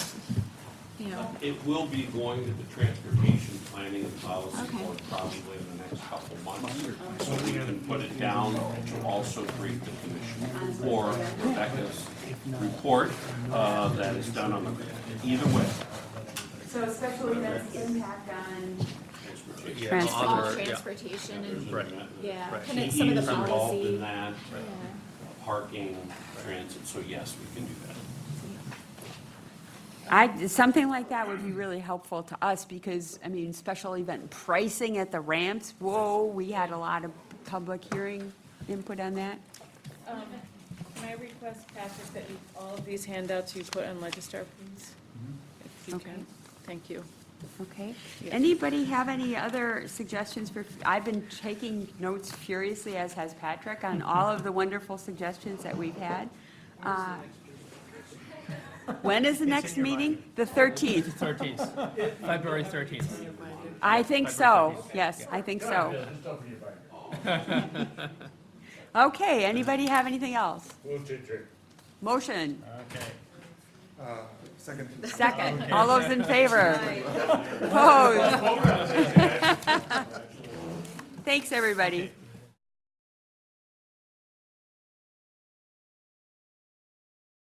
It will be going to the transportation planning and policy Okay. board probably in the next couple months. So we can put it down to also brief the commission or Rebecca's report that is done on the, either way. So special events impact on transportation and, Right. yeah, Right. kind of some of the PE is involved policy. in that, parking, transit, so yes, we can do that. Something like that would be really helpful to us because, I mean, special event pricing at the ramps, whoa, we had a lot of public hearing input on that. Can I request, Patrick, that all of these handouts you put on Legistar, please? If you Okay. can. Thank you. Okay. Anybody have any other suggestions for, I've been taking notes furiously, as has Patrick, on all of the wonderful suggestions that we've had. When is the next meeting? The 13th. 13th, February 13th. I think so. Yes, I think so. Okay, anybody have anything else? Motion. Uh, Second. Second. All those in favor? Opposed? Thanks, everybody.